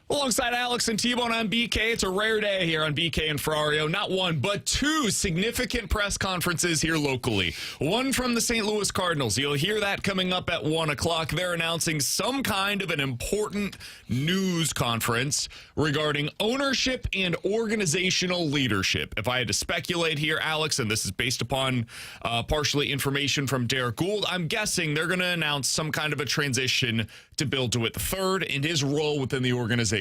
Alongside Alex and T-Bone on BK, it's a rare day here on BK and Ferrario. Not one, but two significant press conferences here locally. One from the St. Louis Cardinals. You'll hear that coming up at 1 o'clock. They're announcing some kind of an important news conference regarding ownership and organizational leadership. If I had to speculate here, Alex, and this is based upon partially information from Derek Gould, I'm guessing they're going to announce some kind of a transition to Bill DeWitt III and his role within the organization.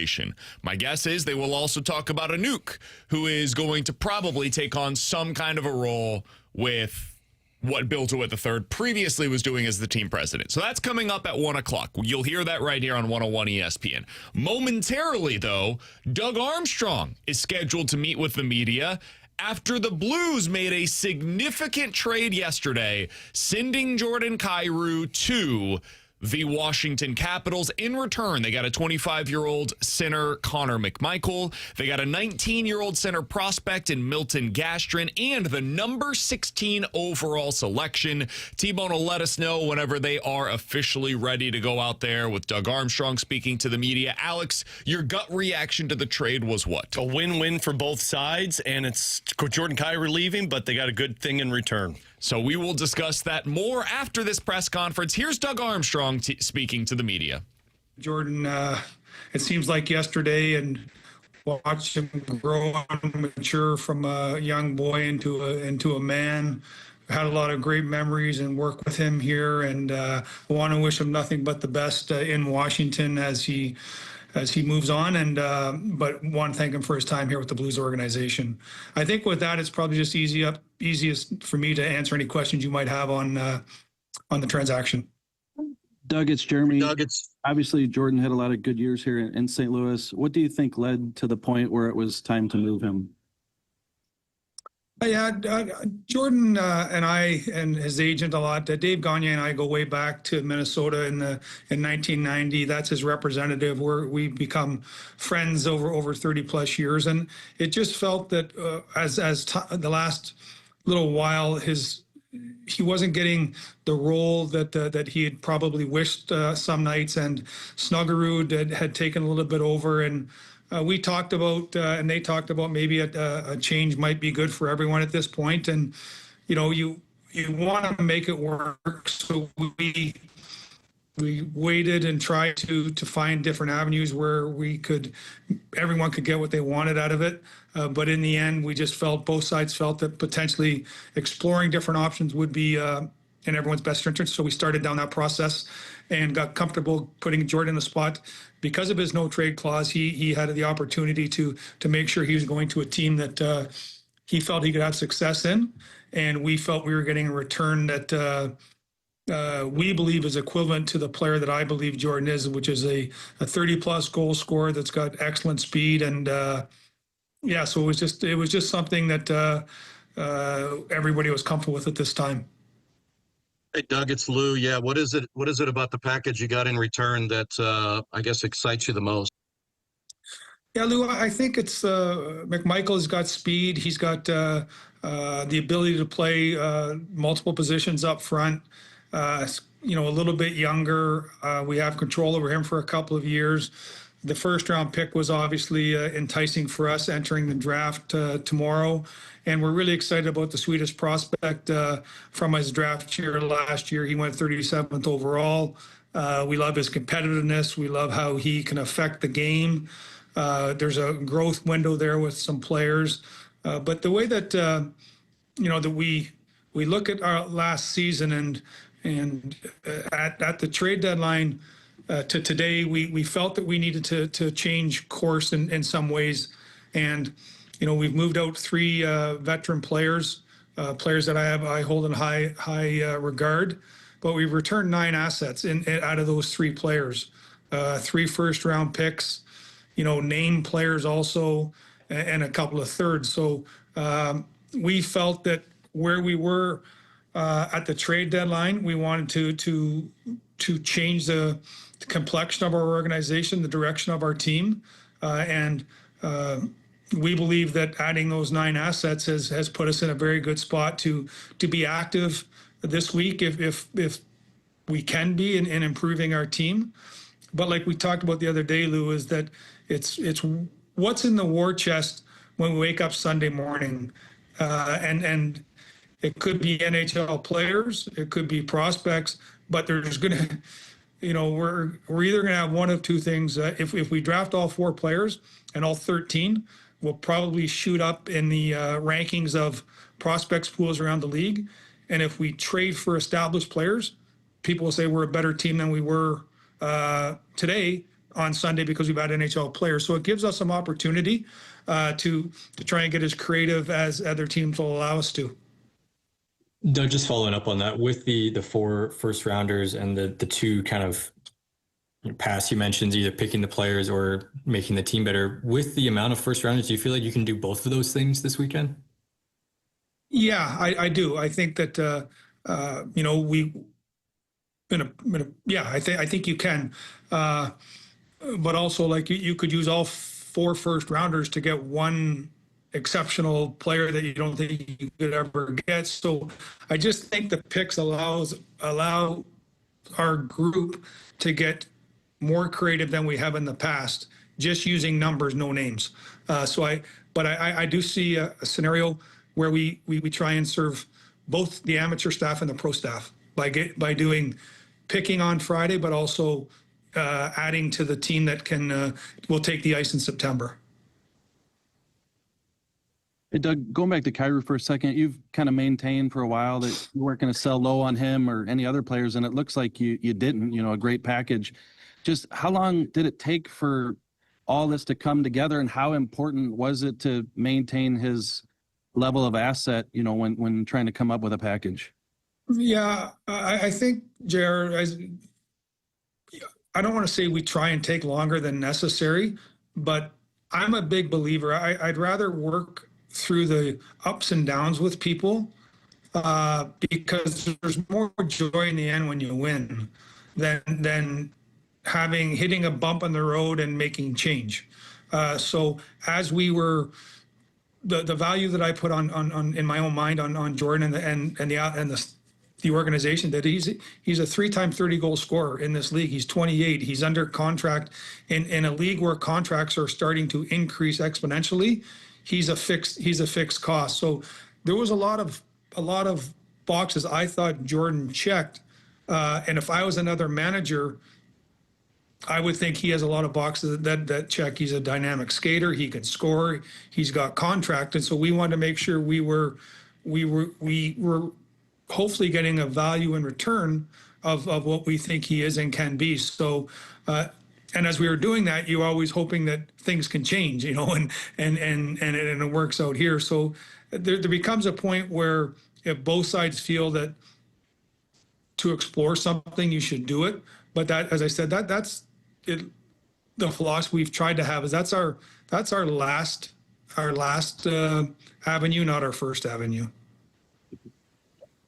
My guess is they will also talk about a nuke who is going to probably take on some kind of a role with what Bill DeWitt III previously was doing as the team president. So that's coming up at 1 o'clock. You'll hear that right here on 101 ESPN. Momentarily, though, Doug Armstrong is scheduled to meet with the media after the Blues made a significant trade yesterday, sending Jordan Kyrou to the Washington Capitals. In return, they got a 25-year-old center, Connor McMichael. They got a 19-year-old center prospect in Milton Gastrin, and the number 16 overall selection. T-Bone will let us know whenever they are officially ready to go out there with Doug Armstrong speaking to the media. Alex, your gut reaction to the trade was what? A win-win for both sides, and it's Jordan Kyrou leaving, but they got a good thing in return. So we will discuss that more after this press conference. Here's Doug Armstrong speaking to the media. Jordan, it seems like yesterday, and watch him grow and mature from a young boy into a man. Had a lot of great memories and work with him here, and want to wish him nothing but the best in Washington as he moves on, and but want to thank him for his time here with the Blues organization. I think with that, it's probably just easiest for me to answer any questions you might have on the transaction. Doug, it's Jeremy. Doug, Obviously, Jordan had a lot of good years here in St. Louis. What do you think led to the point where it was time to move him? Yeah, Jordan and I and his agent a lot. Dave Gagne and I go way back to Minnesota in 1990. That's his representative. We've become friends over 30 plus years, and it just felt that the last little while he wasn't getting the role that he had probably wished some nights, and Snuggerud had taken a little bit over, and we talked about, and they talked about maybe a change might be good for everyone at this point. And, you want to make it work. So we waited and tried to find different avenues where everyone could get what they wanted out of it. But in the end, we just both sides felt that potentially exploring different options would be in everyone's best interest. So we started down that process and got comfortable putting Jordan in the spot. Because of his no trade clause, he had the opportunity to make sure he was going to a team that he felt he could have success in, and we felt we were getting a return that we believe is equivalent to the player that I believe Jordan is, which is a 30-plus goal scorer that's got excellent speed, and so it was just something that everybody was comfortable with at this time. Hey, Doug, it's Lou. Yeah, what is it about the package you got in return that I guess excites you the most? Yeah, Lou, I think it's McMichael's got speed. He's got the ability to play multiple positions up front. A little bit younger. We have control over him for a couple of years. The first-round pick was obviously enticing for us entering the draft tomorrow. And we're really excited about the Swedish prospect from his draft year last year. He went 37th overall. We love his competitiveness. We love how he can affect the game. There's a growth window there with some players. But the way that, that we look at our last season and at the trade deadline to today, we felt that we needed to change course in some ways. And we've moved out 3 veteran players that I hold in high regard, but we've returned 9 assets out of those 3 players, 3 first-round picks, name players also, and a couple of thirds. So we felt that where we were at the trade deadline, we wanted to change the complexion of our organization, the direction of our team, and we believe that adding those 9 assets has put us in a very good spot to be active this week if we can be in improving our team. but like we talked about the other day, Lou, is that it's what's in the war chest when we wake up Sunday morning, and it could be NHL players, it could be prospects, but there's going to, we're either going to have one of two things. If we draft all 4 players and all 13, we'll probably shoot up in the rankings of prospects pools around the league. And if we trade for established players, people will say we're a better team than we were today on Sunday because we've had NHL players. So it gives us some opportunity to try and get as creative as other teams will allow us to. Doug, just following up on that, with the 4 first rounders and the 2 kind of pass you mentioned, either picking the players or making the team better, with the amount of first rounders, do you feel like you can do both of those things this weekend? Yeah, I do. I think that I think you can, but also like you could use all 4 first rounders to get one exceptional player that you don't think you could ever get. So I just think the picks allow our group to get more creative than we have in the past, just using numbers, no names. But I do see a scenario where we try and serve both the amateur staff and the pro staff by doing picking on Friday, but also adding to the team that will take the ice in September. Hey, Doug, going back to Kyrou for a second, you've kind of maintained for a while that you weren't going to sell low on him or any other players, and it looks like you didn't, a great package. Just how long did it take for all this to come together, and how important was it to maintain his level of asset, when trying to come up with a package? Yeah, I think, JR, I don't want to say we try and take longer than necessary, but I'm a big believer. I'd rather work through the ups and downs with people because there's more joy in the end when you win than hitting a bump on the road and making change. So as we were, the value that I put on in my own mind on Jordan and the organization, that he's a 3-time 30-goal scorer in this league. He's 28. He's under contract in a league where contracts are starting to increase exponentially. He's a fixed cost. So there was a lot of boxes I thought Jordan checked, and if I was another manager, I would think he has a lot of boxes that check. He's a dynamic skater. He can score. He's got contract, and so we wanted to make sure we were hopefully getting a value in return of what we think he is and can be. So, and as we were doing that, you're always hoping that things can change, and it works out here. So there becomes a point where if both sides feel that to explore something, you should do it. But that, as I said, that's it. The philosophy we've tried to have is that's our last avenue, not our first avenue.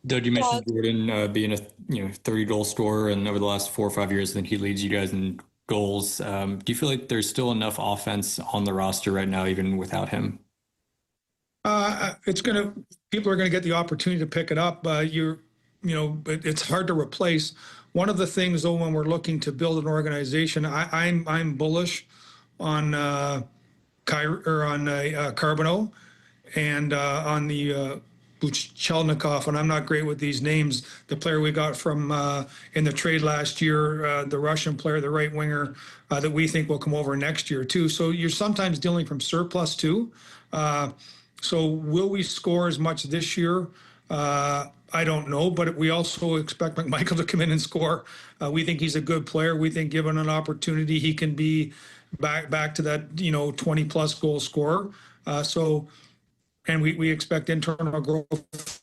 Doug, you mentioned Jordan being a 30-goal scorer, and over the last 4 or 5 years, I think he leads you guys in goals. Do you feel like there's still enough offense on the roster right now, even without him? People are gonna get the opportunity to pick it up. It's hard to replace. One of the things, though, when we're looking to build an organization, I'm bullish on Carbonneau and on the Buchelnikov, and I'm not great with these names. The player we got from in the trade last year, the Russian player, the right winger, that we think will come over next year too. So you're sometimes dealing from surplus too. So will we score as much this year? I don't know, but we also expect McMichael to come in and score. We think he's a good player. We think given an opportunity, he can be back to that 20-plus goal scorer. And we expect internal growth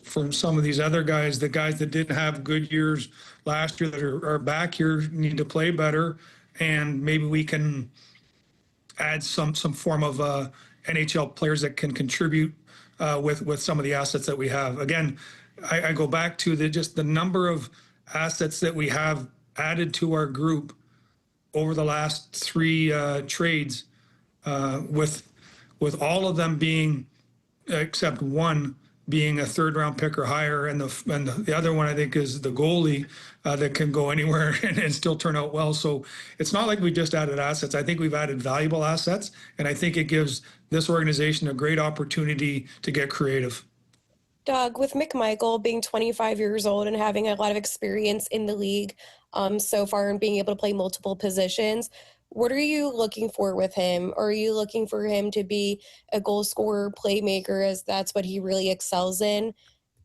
from some of these other guys. The guys that didn't have good years last year that are back here need to play better, and maybe we can add some form of NHL players that can contribute with some of the assets that we have. Again, I go back to the number of assets that we have added to our group over the last 3 trades, with all of them being, except one, being a third round pick or higher, and the other one I think is the goalie that can go anywhere and still turn out well. So it's not like we just added assets. I think we've added valuable assets, and I think it gives this organization a great opportunity to get creative. Doug, with McMichael being 25 years old and having a lot of experience in the league so far and being able to play multiple positions, what are you looking for with him? Are you looking for him to be a goal scorer, playmaker, as that's what he really excels in?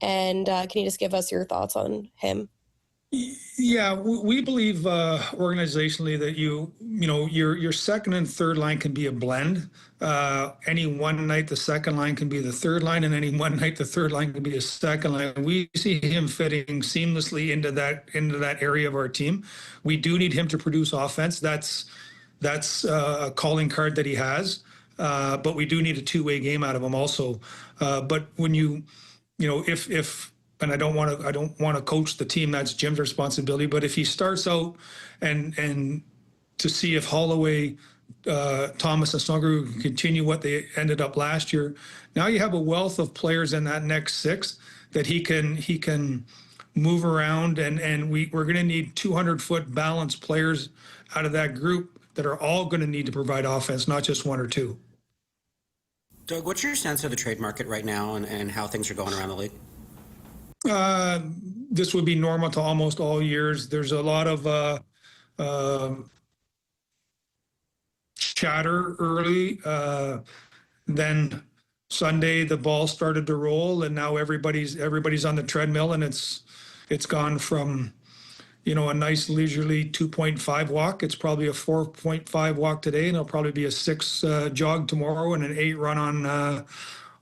And can you just give us your thoughts on him? Yeah, we believe organizationally that your second and third line can be a blend. Any one night the second line can be the third line, and any one night the third line can be a second line. We see him fitting seamlessly into that area of our team. We do need him to produce offense. That's a calling card that he has, but we do need a two-way game out of him also. But when if and I don't want to coach the team, that's Jim's responsibility. But if he starts out and to see if Holloway, Thomas, and Snuggerud can continue what they ended up last year, now you have a wealth of players in that next six that he can move around, and we're going to need 200-foot balanced players out of that group that are all going to need to provide offense, not just one or two. Doug, what's your sense of the trade market right now and how things are going around the league? This would be normal to almost all years. There's a lot of chatter early. Then Sunday the ball started to roll, and now everybody's on the treadmill, and it's gone from a nice leisurely 2.5 walk. It's probably a 4.5 walk today, and it'll probably be a 6 jog tomorrow and an 8 run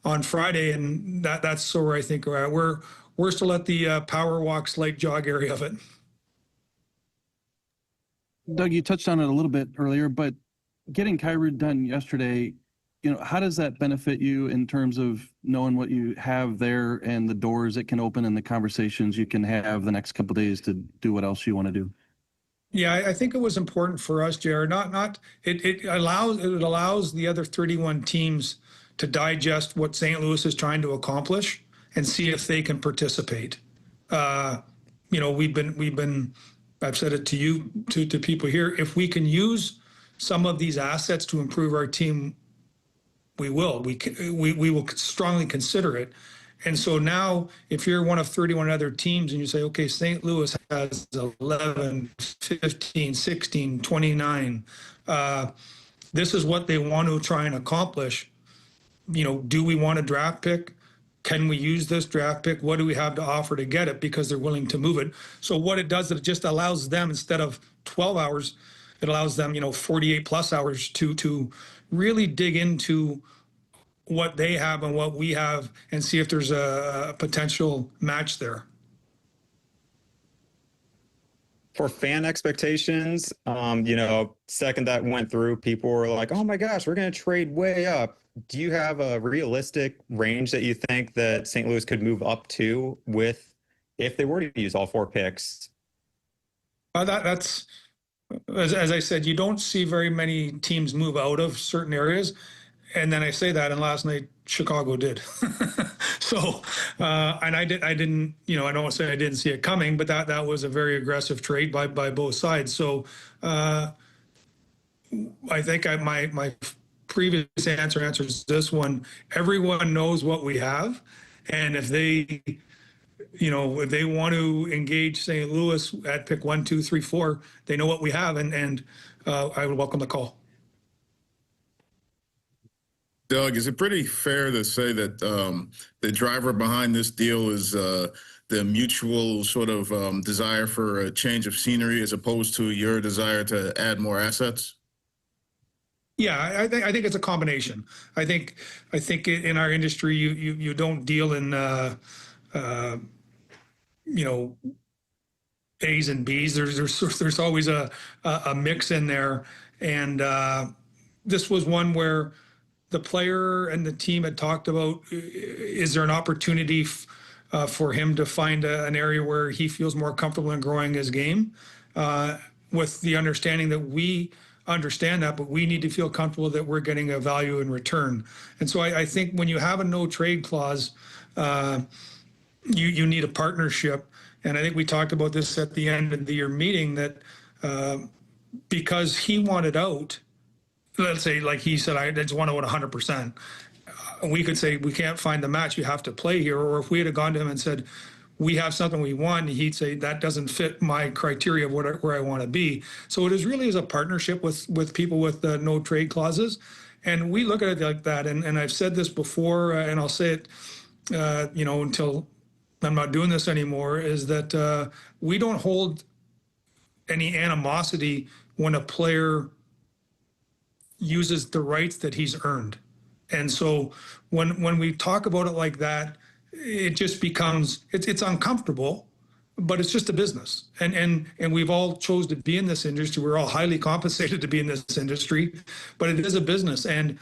on Friday, and that's where I think we're at. We're still at the power walk, slight jog area of it. Doug, you touched on it a little bit earlier, but getting Kyrou done yesterday, how does that benefit you in terms of knowing what you have there and the doors it can open and the conversations you can have the next couple of days to do what else you want to do? Yeah, I think it was important for us, Jared. It allows the other 31 teams to digest what St. Louis is trying to accomplish and see if they can participate. We've been, I've said it to you, to people here, if we can use some of these assets to improve our team, we will. We will strongly consider it. And so now, if you're one of 31 other teams and you say, okay, St. Louis has 11, 15, 16, 29, this is what they want to try and accomplish. Do we want a draft pick? Can we use this draft pick? What do we have to offer to get it? Because they're willing to move it. So what it does, it just allows them, instead of 12 hours, it allows them, 48 plus hours to really dig into what they have and what we have and see if there's a potential match there. For fan expectations, second that went through, people were like, oh my gosh, we're going to trade way up. Do you have a realistic range that you think that St. Louis could move up to if they were to use all 4 picks? That's, as I said, you don't see very many teams move out of certain areas. And then I say that, and last night Chicago did. So, and I didn't, I don't want to say I didn't see it coming, but that was a very aggressive trade by both sides. So, I think my previous answer answers this one. Everyone knows what we have, and if they want to engage St. Louis at pick 1, 2, 3, 4, they know what we have, and I would welcome the call. Doug, is it pretty fair to say that the driver behind this deal is the mutual sort of desire for a change of scenery as opposed to your desire to add more assets? Yeah, I think it's a combination. I think in our industry, you don't deal in A's and B's. There's always a mix in there, and this was one where the player and the team had talked about, is there an opportunity for him to find an area where he feels more comfortable in growing his game, with the understanding that we understand that, but we need to feel comfortable that we're getting a value in return. And so I think when you have a no trade clause, You need a partnership. And I think we talked about this at the end of the year meeting that because he wanted out, let's say, like he said, I just want to out 100%. We could say, we can't find the match, you have to play here. Or if we had gone to him and said, we have something we want, he'd say, that doesn't fit my criteria of where I want to be. So it is really as a partnership with people with no trade clauses. And we look at it like that. And I've said this before, and I'll say it, until I'm not doing this anymore, is that we don't hold any animosity when a player uses the rights that he's earned. And so when we talk about it like that, it just becomes, it's uncomfortable, but it's just a business. And we've all chose to be in this industry. We're all highly compensated to be in this industry, but it is a business. And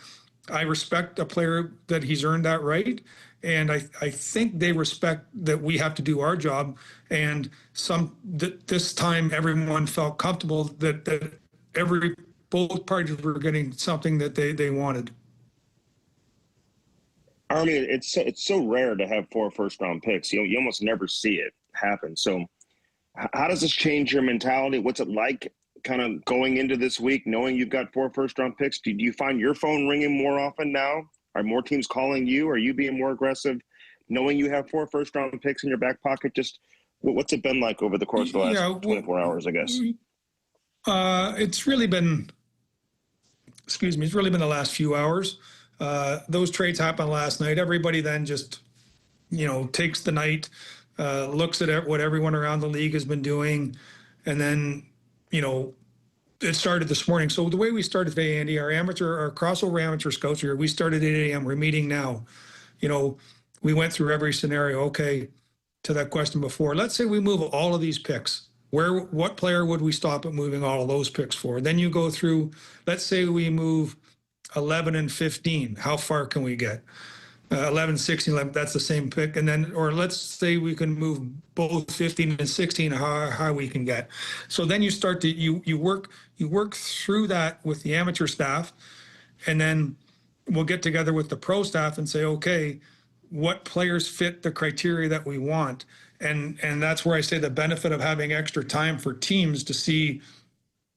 I respect a player that he's earned that right. And I think they respect that we have to do our job. And this time everyone felt comfortable that both parties were getting something that they wanted. Army, it's so rare to have 4 first-round picks. You almost never see it happen. So how does this change your mentality? What's it like kind of going into this week, knowing you've got 4 first-round picks? Do you find your phone ringing more often now? Are more teams calling you? Are you being more aggressive knowing you have 4 first-round picks in your back pocket? Just what's it been like over the course of the last 24 hours, I guess? It's really been the last few hours. Those trades happened last night. Everybody then just, takes the night, looks at what everyone around the league has been doing. And then, it started this morning. So the way we started today, Andy, our crossover amateur scouts here, we started at 8 a.m. We're meeting now. We went through every scenario. Okay, to that question before, let's say we move all of these picks. What player would we stop at moving all of those picks for? Then you go through, let's say we move 11 and 15. How far can we get? 11, 16, 11, that's the same pick. And then, or let's say we can move both 15 and 16, how we can get. So then you start to, you work through that with the amateur staff, and then we'll get together with the pro staff and say, okay, what players fit the criteria that we want? And that's where I say the benefit of having extra time for teams to see,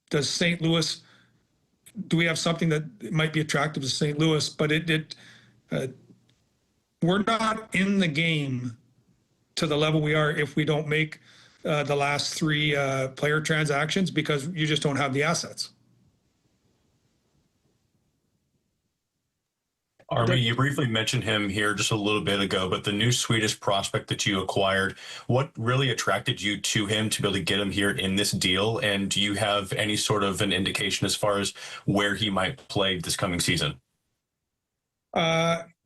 does St. Louis, do we have something that might be attractive to St. Louis? But we're not in the game to the level we are if we don't make the last 3 player transactions, because you just don't have the assets. Army, you briefly mentioned him here just a little bit ago, but the new Swedish prospect that you acquired, what really attracted you to him to be able to get him here in this deal? And do you have any sort of an indication as far as where he might play this coming season?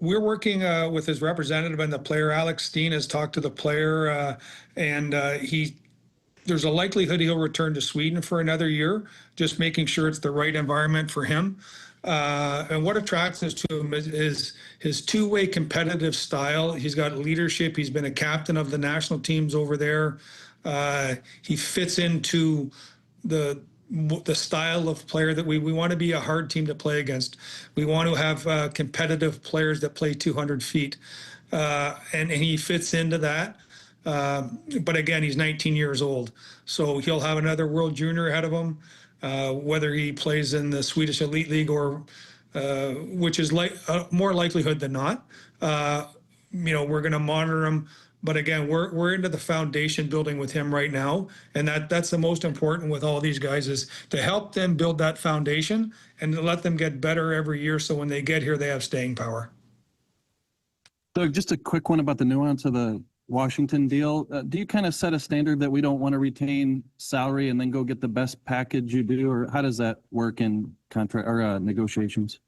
We're working with his representative and the player. Alex Steen has talked to the player, and there's a likelihood he'll return to Sweden for another year, just making sure it's the right environment for him. And what attracts us to him is his two-way competitive style. He's got leadership. He's been a captain of the national teams over there. He fits into the style of player that we want to be a hard team to play against. We want to have competitive players that play 200 feet. And he fits into that. But again, he's 19 years old. So he'll have another World Junior ahead of him. Whether he plays in the Swedish Elite League or which is more likelihood than not. We're going to monitor him. But again, we're into the foundation building with him right now. And that's the most important with all these guys, is to help them build that foundation and to let them get better every year. So when they get here, they have staying power. Doug, just a quick one about the nuance of the Washington deal. Do you kind of set a standard that we don't want to retain salary and then go get the best package you do? Or how does that work in contract or negotiations?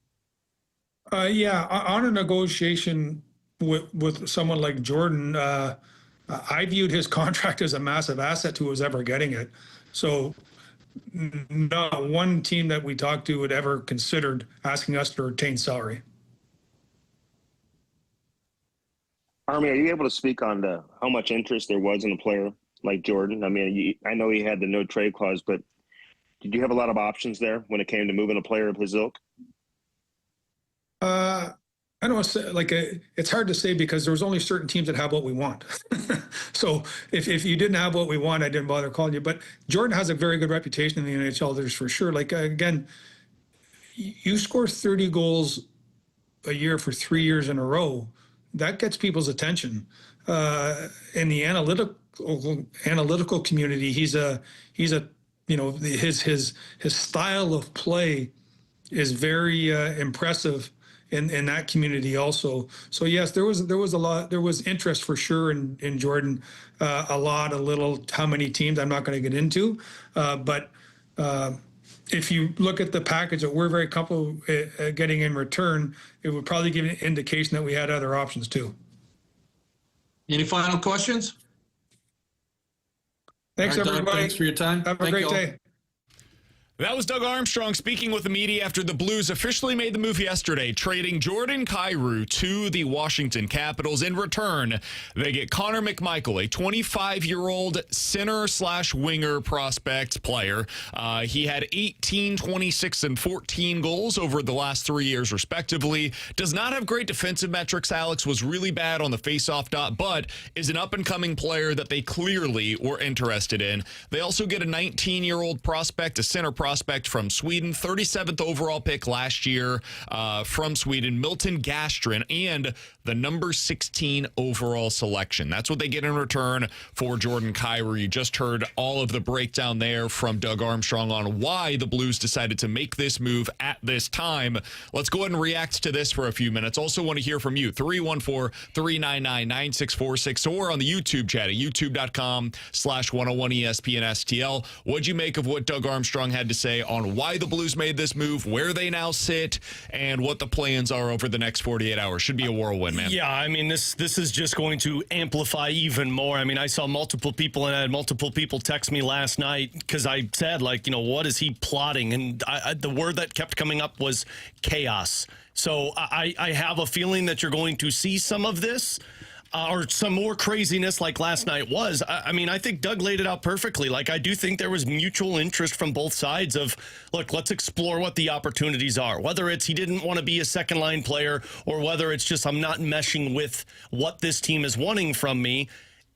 Yeah, on a negotiation with someone like Jordan, I viewed his contract as a massive asset to whoever's ever getting it. So not one team that we talked to would ever considered asking us to retain salary. Army, are you able to speak on how much interest there was in a player like Jordan? I mean, I know he had the no trade clause, but did you have a lot of options there when it came to moving a player of his ilk? I don't want to say, like, it's hard to say because there's only certain teams that have what we want. So if you didn't have what we want, I didn't bother calling you. But Jordan has a very good reputation in the NHL, there's for sure. Like, again, you score 30 goals a year for 3 years in a row, that gets people's attention. In the analytical community, he's a his style of play is very impressive in that community also. So yes, there was interest for sure in Jordan. A little, how many teams I'm not going to get into, but if you look at the package that we're very comfortable getting in return, it would probably give an indication that we had other options too. Any final questions? Thanks, right, everybody. Doug, thanks for your time. Have a great day. That was Doug Armstrong speaking with the media after the Blues officially made the move yesterday, trading Jordan Kyrou to the Washington Capitals. In return, they get Connor McMichael, a 25-year-old center/winger prospect player. He had 18, 26, and 14 goals over the last 3 years, respectively. Does not have great defensive metrics, Alex. Was really bad on the faceoff dot, but is an up-and-coming player that they clearly were interested in. They also get a 19-year-old prospect, a center prospect from Sweden, 37th overall pick last year from Sweden, Milton Gastrin, and the number 16 overall selection. That's what they get in return for Jordan Kyrou. You just heard all of the breakdown there from Doug Armstrong on why the Blues decided to make this move at this time. Let's go ahead and react to this for a few minutes. Also want to hear from you, 314-399-9646, or on the YouTube chat at youtube.com/101ESPN STL. What'd you make of what Doug Armstrong had to say on why the Blues made this move, where they now sit, and what the plans are over the next 48 hours? Should be a whirlwind, man. Yeah, I mean, this is just going to amplify even more. I mean, I saw multiple people, and I had multiple people text me last night because I said, like, what is he plotting? And the word that kept coming up was chaos. So I have a feeling that you're going to see some of this. Or some more craziness like last night was. I mean, I think Doug laid it out perfectly. Like, I do think there was mutual interest from both sides of, look, let's explore what the opportunities are. Whether it's he didn't want to be a second-line player or whether it's just I'm not meshing with what this team is wanting from me.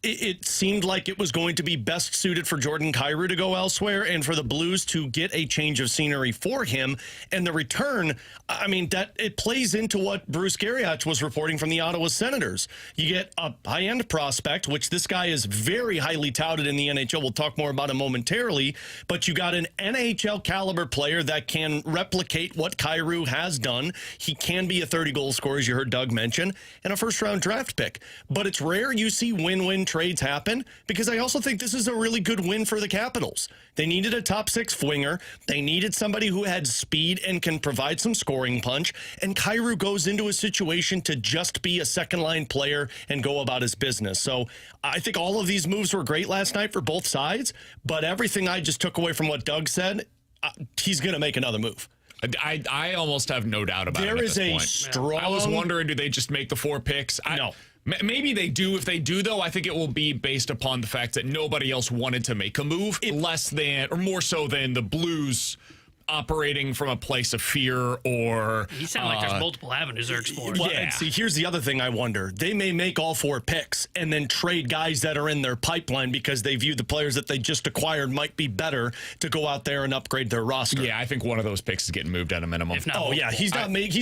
It seemed like it was going to be best suited for Jordan Kyrou to go elsewhere and for the Blues to get a change of scenery for him. And the return, I mean, that it plays into what Bruce Garriott was reporting from the Ottawa Senators. You get a high-end prospect, which this guy is very highly touted in the NHL. We'll talk more about him momentarily. But you got an NHL caliber player that can replicate what Kyrou has done. He can be a 30-goal scorer, as you heard Doug mention, and a first-round draft pick. But it's rare you see win-win trades happen, because I also think this is a really good win for the Capitals. They needed a top six winger. They needed somebody who had speed and can provide some scoring punch. And Kyrou goes into a situation to just be a second line player and go about his business. So I think all of these moves were great last night for both sides, but everything I just took away from what Doug said, he's going to make another move. I almost have no doubt about it. There at is this a point. strong... I was wondering, do they just make the 4 picks? No. Maybe they do. If they do, though, I think it will be based upon the fact that nobody else wanted to make a move, less than or more so than the Blues operating from a place of fear or... You sound like there's multiple avenues they're exploring. Well, and see, here's the other thing I wonder. They may make all 4 picks and then trade guys that are in their pipeline because they view the players that they just acquired might be better to go out there and upgrade their roster. Yeah, I think one of those picks is getting moved at a minimum. If not multiple. Yeah, he's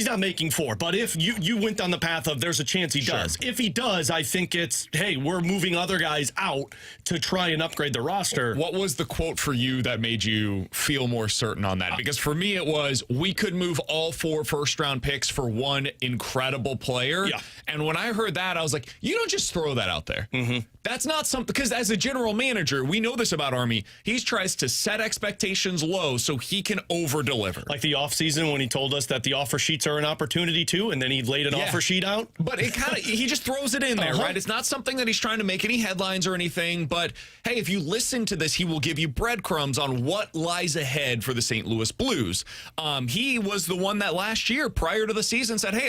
not making 4. But if you went down the path of there's a chance he does. If he does, I think it's, hey, we're moving other guys out to try and upgrade the roster. What was the quote for you that made you feel more certain on that? Because for me, it was, we could move all 4 first-round picks for one incredible player. Yeah. And when I heard that, I was like, you don't just throw that out there. Mm-hmm. That's not something, because as a general manager, we know this about Army. He tries to set expectations low so he can over-deliver. Like the offseason when he told us that the offer sheets are an opportunity too, and then he laid an offer sheet out. But it kind of, he just throws it in there, right? It's not something that he's trying to make any headlines or anything. But hey, if you listen to this, he will give you breadcrumbs on what lies ahead for the St. Louis Blues. He was the one that last year, prior to the season, said, hey,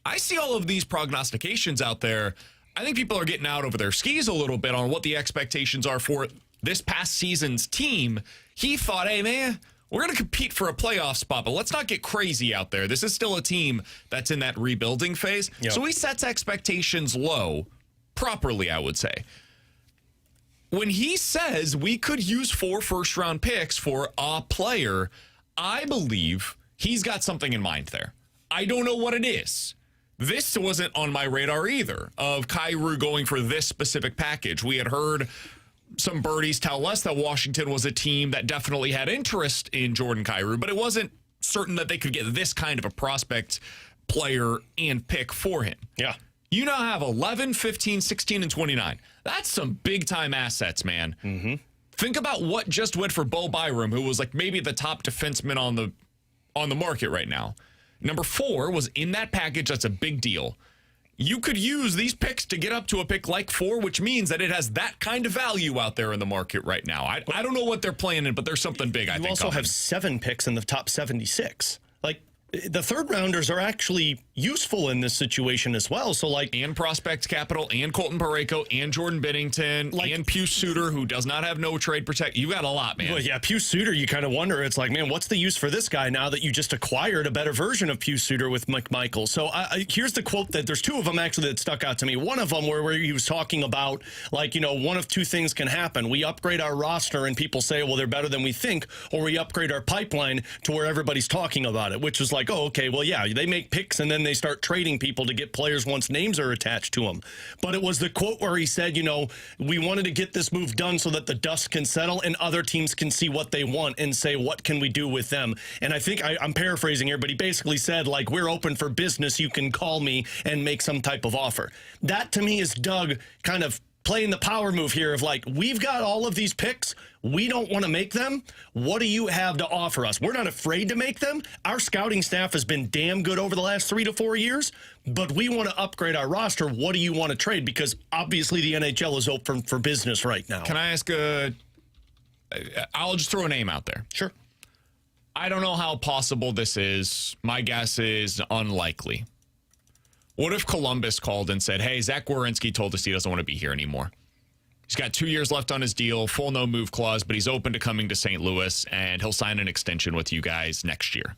I see all of these prognostications out there. I think people are getting out over their skis a little bit on what the expectations are for this past season's team. He thought, hey, man, we're going to compete for a playoff spot, but let's not get crazy out there. This is still a team that's in that rebuilding phase. Yep. So he sets expectations low, properly, I would say. When he says we could use 4 first-round picks for a player, I believe he's got something in mind there. I don't know what it is. This wasn't on my radar either, of Kyrou going for this specific package. We had heard some birdies tell us that Washington was a team that definitely had interest in Jordan Kyrou, but it wasn't certain that they could get this kind of a prospect player and pick for him. Yeah. You now have 11, 15, 16, and 29. That's some big-time assets, man. Mm-hmm. Think about what just went for Bo Byram, who was like maybe the top defenseman on the market right now. Number 4 was in that package. That's a big deal. You could use these picks to get up to a pick like 4, which means that it has that kind of value out there in the market right now. I don't know what they're planning, but there's something big, I think. You also have 7 picks in the top 76. Like, the third rounders are actually useful in this situation as well. So, like, and prospect capital, and Colton Parayko, and Jordan Binnington, and Pius Suter, who does not have no trade protect. You got a lot, man. Well, yeah, Pius Suter, you kind of wonder. It's like, man, what's the use for this guy now that you just acquired a better version of Pius Suter with McMichael? So here's the quote that there's 2 of them actually that stuck out to me. One of them where he was talking about, like, one of 2 things can happen. We upgrade our roster and people say, well, they're better than we think, or we upgrade our pipeline to where everybody's talking about it, which is like, oh, okay, well, yeah, they make picks and then they start trading people to get players once names are attached to them. But it was the quote where he said, we wanted to get this move done so that the dust can settle and other teams can see what they want and say, what can we do with them? And I think I'm paraphrasing here, but he basically said, like, we're open for business. You can call me and make some type of offer. That to me is Doug kind of playing the power move here of like, we've got all of these picks. We don't want to make them. What do you have to offer us? We're not afraid to make them. Our scouting staff has been damn good over the last 3 to 4 years, but we want to upgrade our roster. What do you want to trade? Because obviously the NHL is open for business right now. Can I ask I'll just throw a name out there. Sure. I don't know how possible this is. My guess is unlikely. What if Columbus called and said, hey, Zach Werenski told us he doesn't want to be here anymore. He's got 2 years left on his deal, full no-move clause, but he's open to coming to St. Louis, and he'll sign an extension with you guys next year.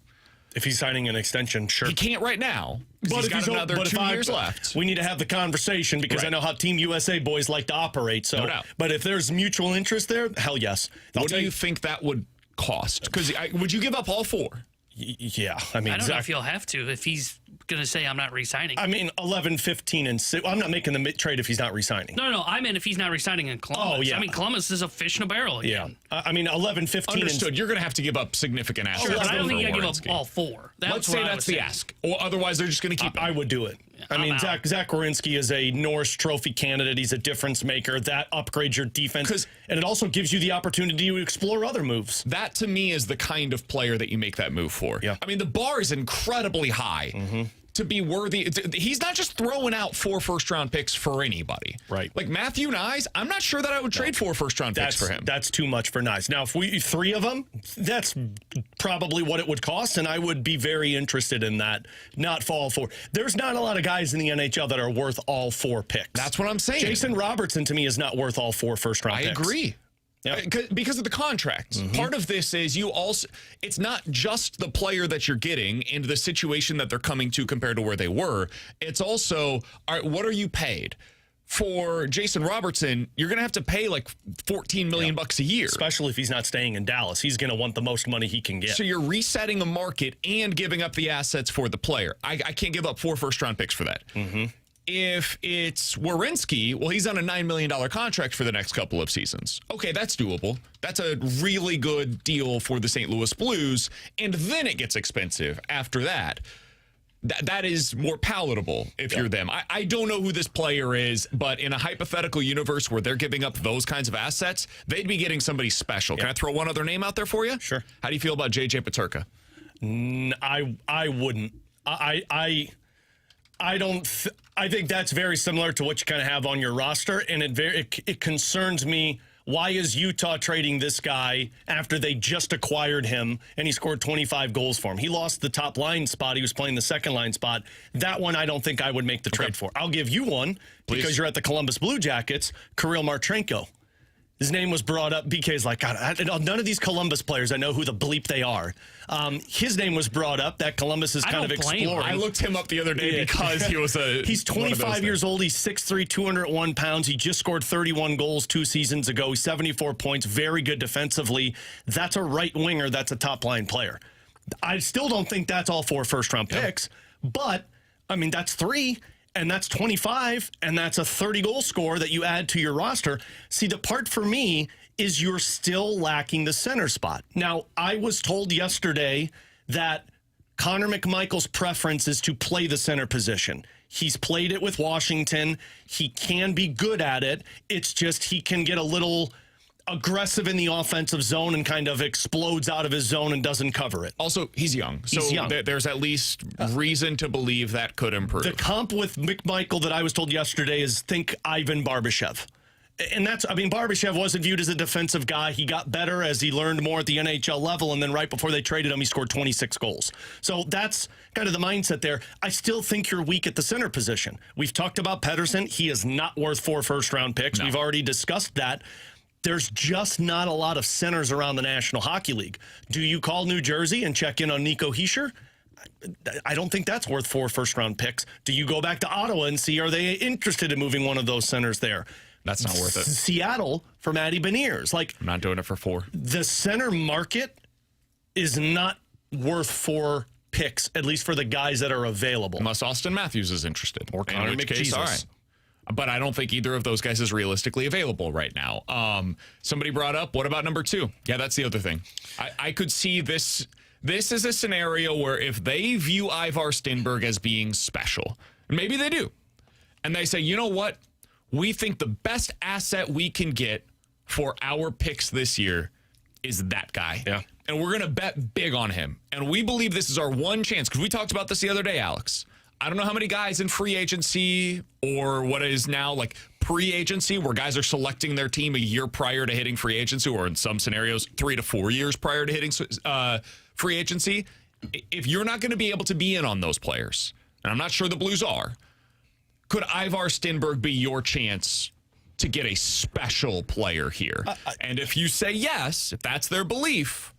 If he's signing an extension, sure. He can't right now, because he's got another 2 years left. We need to have the conversation, because I know how Team USA boys like to operate. So, no doubt. But if there's mutual interest there, hell yes. What do you think that would cost? Because would you give up all 4? Yeah, I mean, I don't know if he'll have to if he's going to say I'm not re-signing. I mean, 11, 15, and 6. I'm not making the trade if he's not re-signing. No, I meant if he's not re-signing in Columbus. Oh, yeah. I mean, Columbus is a fish in a barrel again. Yeah. I mean, 11, 15, Understood. You're going to have to give up significant assets. Sure, but I don't think you for got to give Werenski. up all 4. Let's say that's the ask. Or otherwise, they're just going to keep it. I would do it. I mean, Zach Werenski is a Norris Trophy candidate. He's a difference maker. That upgrades your defense. And it also gives you the opportunity to explore other moves. That, to me, is the kind of player that you make that move for. Yeah. I mean, the bar is incredibly high to be worthy. He's not just throwing out 4 first-round picks for anybody. Right. Like Matthew Nyes, I'm not sure that I would trade 4 first-round picks for him. That's too much for Nyes. Now, if we 3 of them, that's probably what it would cost, and I would be very interested in that, not for all 4. There's not a lot of guys in the NHL that are worth all 4 picks. That's what I'm saying. Jason Robertson, to me, is not worth all 4 first-round picks. I agree. Yep. Because of the contracts. Part of this is it's not just the player that you're getting and the situation that they're coming to compared to where they were. It's also, all right, what are you paid? For Jason Robertson, you're going to have to pay like $14 million bucks a year. Especially if he's not staying in Dallas. He's going to want the most money he can get. So you're resetting a market and giving up the assets for the player. I can't give up 4 first-round picks for that. If it's Werenski, well, he's on a $9 million contract for the next couple of seasons. Okay, that's doable. That's a really good deal for the St. Louis Blues, and then it gets expensive after that. That is more palatable if you're them. I don't know who this player is, but in a hypothetical universe where they're giving up those kinds of assets, they'd be getting somebody special. Can I throw one other name out there for you? Sure. How do you feel about J.J. Peterka? I wouldn't. I think that's very similar to what you kind of have on your roster, and it concerns me. Why is Utah trading this guy after they just acquired him and he scored 25 goals for him? He lost the top line spot. He was playing the second line spot. That one I don't think I would make the trade for. I'll give you one because you're at the Columbus Blue Jackets, Kirill Marchenko. His name was brought up. BK's like, God, none of these Columbus players, I know who the bleep they are. His name was brought up that Columbus is kind of exploring. I looked him up the other day because he was He's 25 years old. He's 6'3", 201 pounds. He just scored 31 goals 2 seasons ago. He's 74 points, very good defensively. That's a right winger. That's a top-line player. I still don't think that's all 4 first-round picks, but, I mean, that's 3. And that's 25, and that's a 30-goal score that you add to your roster. See, the part for me is you're still lacking the center spot. Now, I was told yesterday that Connor McMichael's preference is to play the center position. He's played it with Washington. He can be good at it. It's just he can get a little aggressive in the offensive zone and kind of explodes out of his zone and doesn't cover it. Also, he's young. So there's at least reason to believe that could improve. The comp with McMichael that I was told yesterday is think Ivan Barbashev. And that's, I mean, Barbashev wasn't viewed as a defensive guy. He got better as he learned more at the NHL level, and then right before they traded him, he scored 26 goals. So that's kind of the mindset there. I still think you're weak at the center position. We've talked about Pedersen. He is not worth 4 first-round picks. No. We've already discussed that. There's just not a lot of centers around the National Hockey League. Do you call New Jersey and check in on Nico Hischier? I don't think that's worth 4 first-round picks. Do you go back to Ottawa and see, are they interested in moving one of those centers there? That's not worth it. Seattle for Matty Beniers. Like, I'm not doing it for 4. The center market is not worth 4 picks, at least for the guys that are available. Unless Austin Matthews is interested. Or Connor McJesus. All right. But I don't think either of those guys is realistically available right now. Somebody brought up, what about number 2? Yeah, that's the other thing. I could see this. This is a scenario where if they view Ivar Stenberg as being special, and maybe they do, and they say, you know what? We think the best asset we can get for our picks this year is that guy. Yeah. And we're going to bet big on him. And we believe this is our one chance, because we talked about this the other day, Alex. I don't know how many guys in free agency or what is now like pre-agency where guys are selecting their team a year prior to hitting free agency, or in some scenarios 3 to 4 years prior to hitting free agency. If you're not going to be able to be in on those players, and I'm not sure the Blues are, could Ivar Stenberg be your chance to get a special player here? And if you say yes, if that's their belief,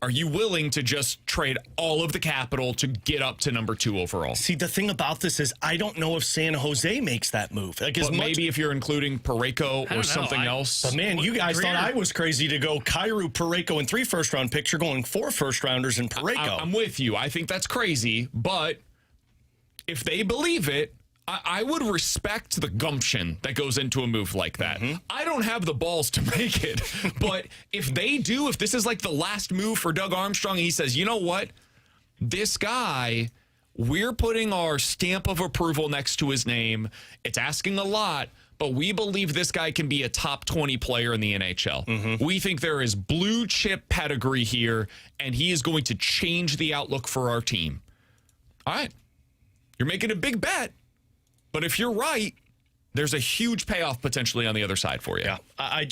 are you willing to just trade all of the capital to get up to number 2 overall? See, the thing about this is I don't know if San Jose makes that move. Like, but maybe if you're including Parayko or something else. But man, you guys thought I was crazy to go Kyrou, Parayko, and 3 first-round picks. You're going 4 first-rounders in Parayko. I'm with you. I think that's crazy. But if they believe it, I would respect the gumption that goes into a move like that. Mm-hmm. I don't have the balls to make it, but if they do, if this is like the last move for Doug Armstrong, and he says, you know what, this guy, we're putting our stamp of approval next to his name. It's asking a lot, but we believe this guy can be a top 20 player in the NHL. Mm-hmm. We think there is blue chip pedigree here, and he is going to change the outlook for our team. All right. You're making a big bet. But if you're right, there's a huge payoff potentially on the other side for you. Yeah,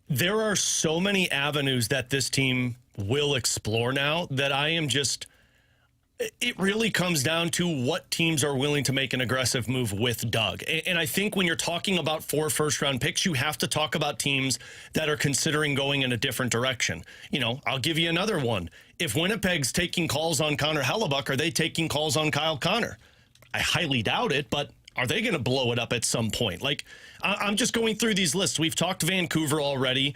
there are so many avenues that this team will explore now that I am just, it really comes down to what teams are willing to make an aggressive move with Doug. And I think when you're talking about 4 first-round picks, you have to talk about teams that are considering going in a different direction. You know, I'll give you another one. If Winnipeg's taking calls on Connor Hellebuck, are they taking calls on Kyle Connor? I highly doubt it, but are they going to blow it up at some point? Like, I'm just going through these lists. We've talked Vancouver already.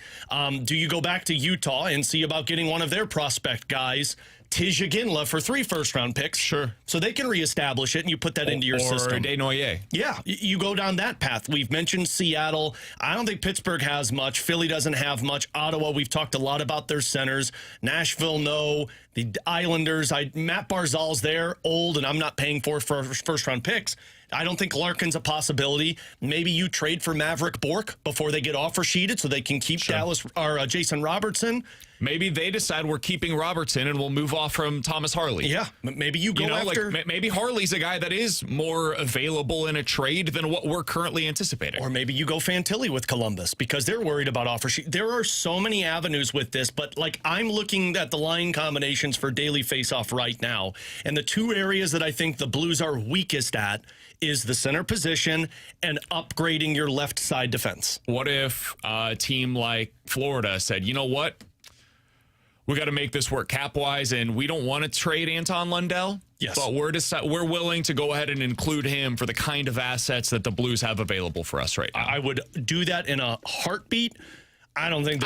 Do you go back to Utah and see about getting one of their prospect guys, Tija Ginla, for 3 first-round picks? Sure. So they can reestablish it, and you put that into your system. Or Desnoyers. Yeah, you go down that path. We've mentioned Seattle. I don't think Pittsburgh has much. Philly doesn't have much. Ottawa, we've talked a lot about their centers. Nashville, no. The Islanders, Matt Barzal's there, old, and I'm not paying for first-round picks. I don't think Larkin's a possibility. Maybe you trade for Maverick Bourque before they get offer sheeted so they can keep Jason Robertson. Maybe they decide we're keeping Robertson and we'll move off from Thomas Harley. Yeah, maybe you go after. Like, maybe Harley's a guy that is more available in a trade than what we're currently anticipating. Or maybe you go Fantilli with Columbus because they're worried about offer sheet. There are so many avenues with this, but like I'm looking at the line combinations for daily faceoff right now, and the two areas that I think the Blues are weakest at is the center position and upgrading your left side defense. What if a team like Florida said, you know what? We got to make this work cap-wise, and we don't want to trade Anton Lundell. Yes. But we're willing to go ahead and include him for the kind of assets that the Blues have available for us right now. I would do that in a heartbeat. I don't think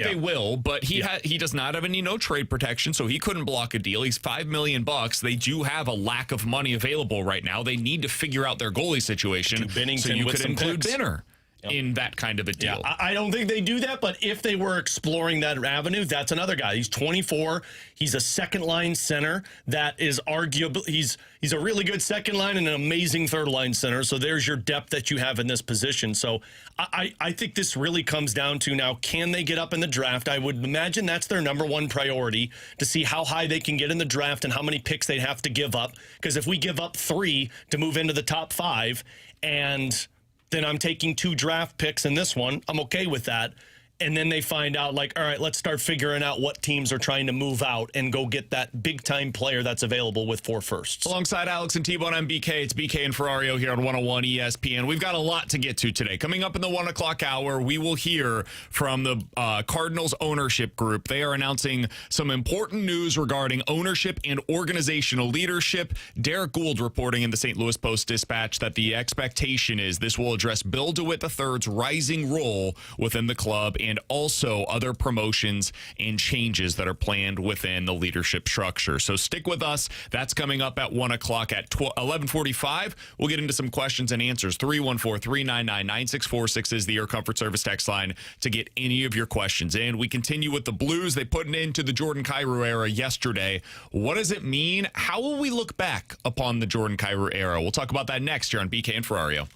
they will, but he does not have any no trade protection, so he couldn't block a deal. He's $5 million. They do have a lack of money available right now. They need to figure out their goalie situation. Binnington so you with could some include picks. Binner in that kind of a deal. Yeah, I don't think they do that, but if they were exploring that avenue, that's another guy. He's 24. He's a second-line center that is arguably he's a really good second line and an amazing third-line center. So there's your depth that you have in this position. So I think this really comes down to now, can they get up in the draft? I would imagine that's their number one priority, to see how high they can get in the draft and how many picks they'd have to give up. Because if we give up 3 to move into the top 5 and then I'm taking 2 draft picks in this one, I'm okay with that. And then they find out, like, all right, let's start figuring out what teams are trying to move out and go get that big-time player that's available with 4 firsts. Alongside Alex and T-Bone, I'm BK. It's BK and Ferrario here on 101 ESPN. We've got a lot to get to today. Coming up in the 1 o'clock hour, we will hear from the Cardinals ownership group. They are announcing some important news regarding ownership and organizational leadership. Derek Gould reporting in the St. Louis Post-Dispatch that the expectation is this will address Bill DeWitt III's rising role within the club and also other promotions and changes that are planned within the leadership structure. So stick with us. That's coming up at 1 o'clock. At 11:45, we'll get into some questions and answers. 314-399-9646 is the Air Comfort Service text line to get any of your questions in. We continue with the Blues. They put an end to the Jordan Kyrou era yesterday. What does it mean? How will we look back upon the Jordan Kyrou era? We'll talk about that next here on BK and Ferrario.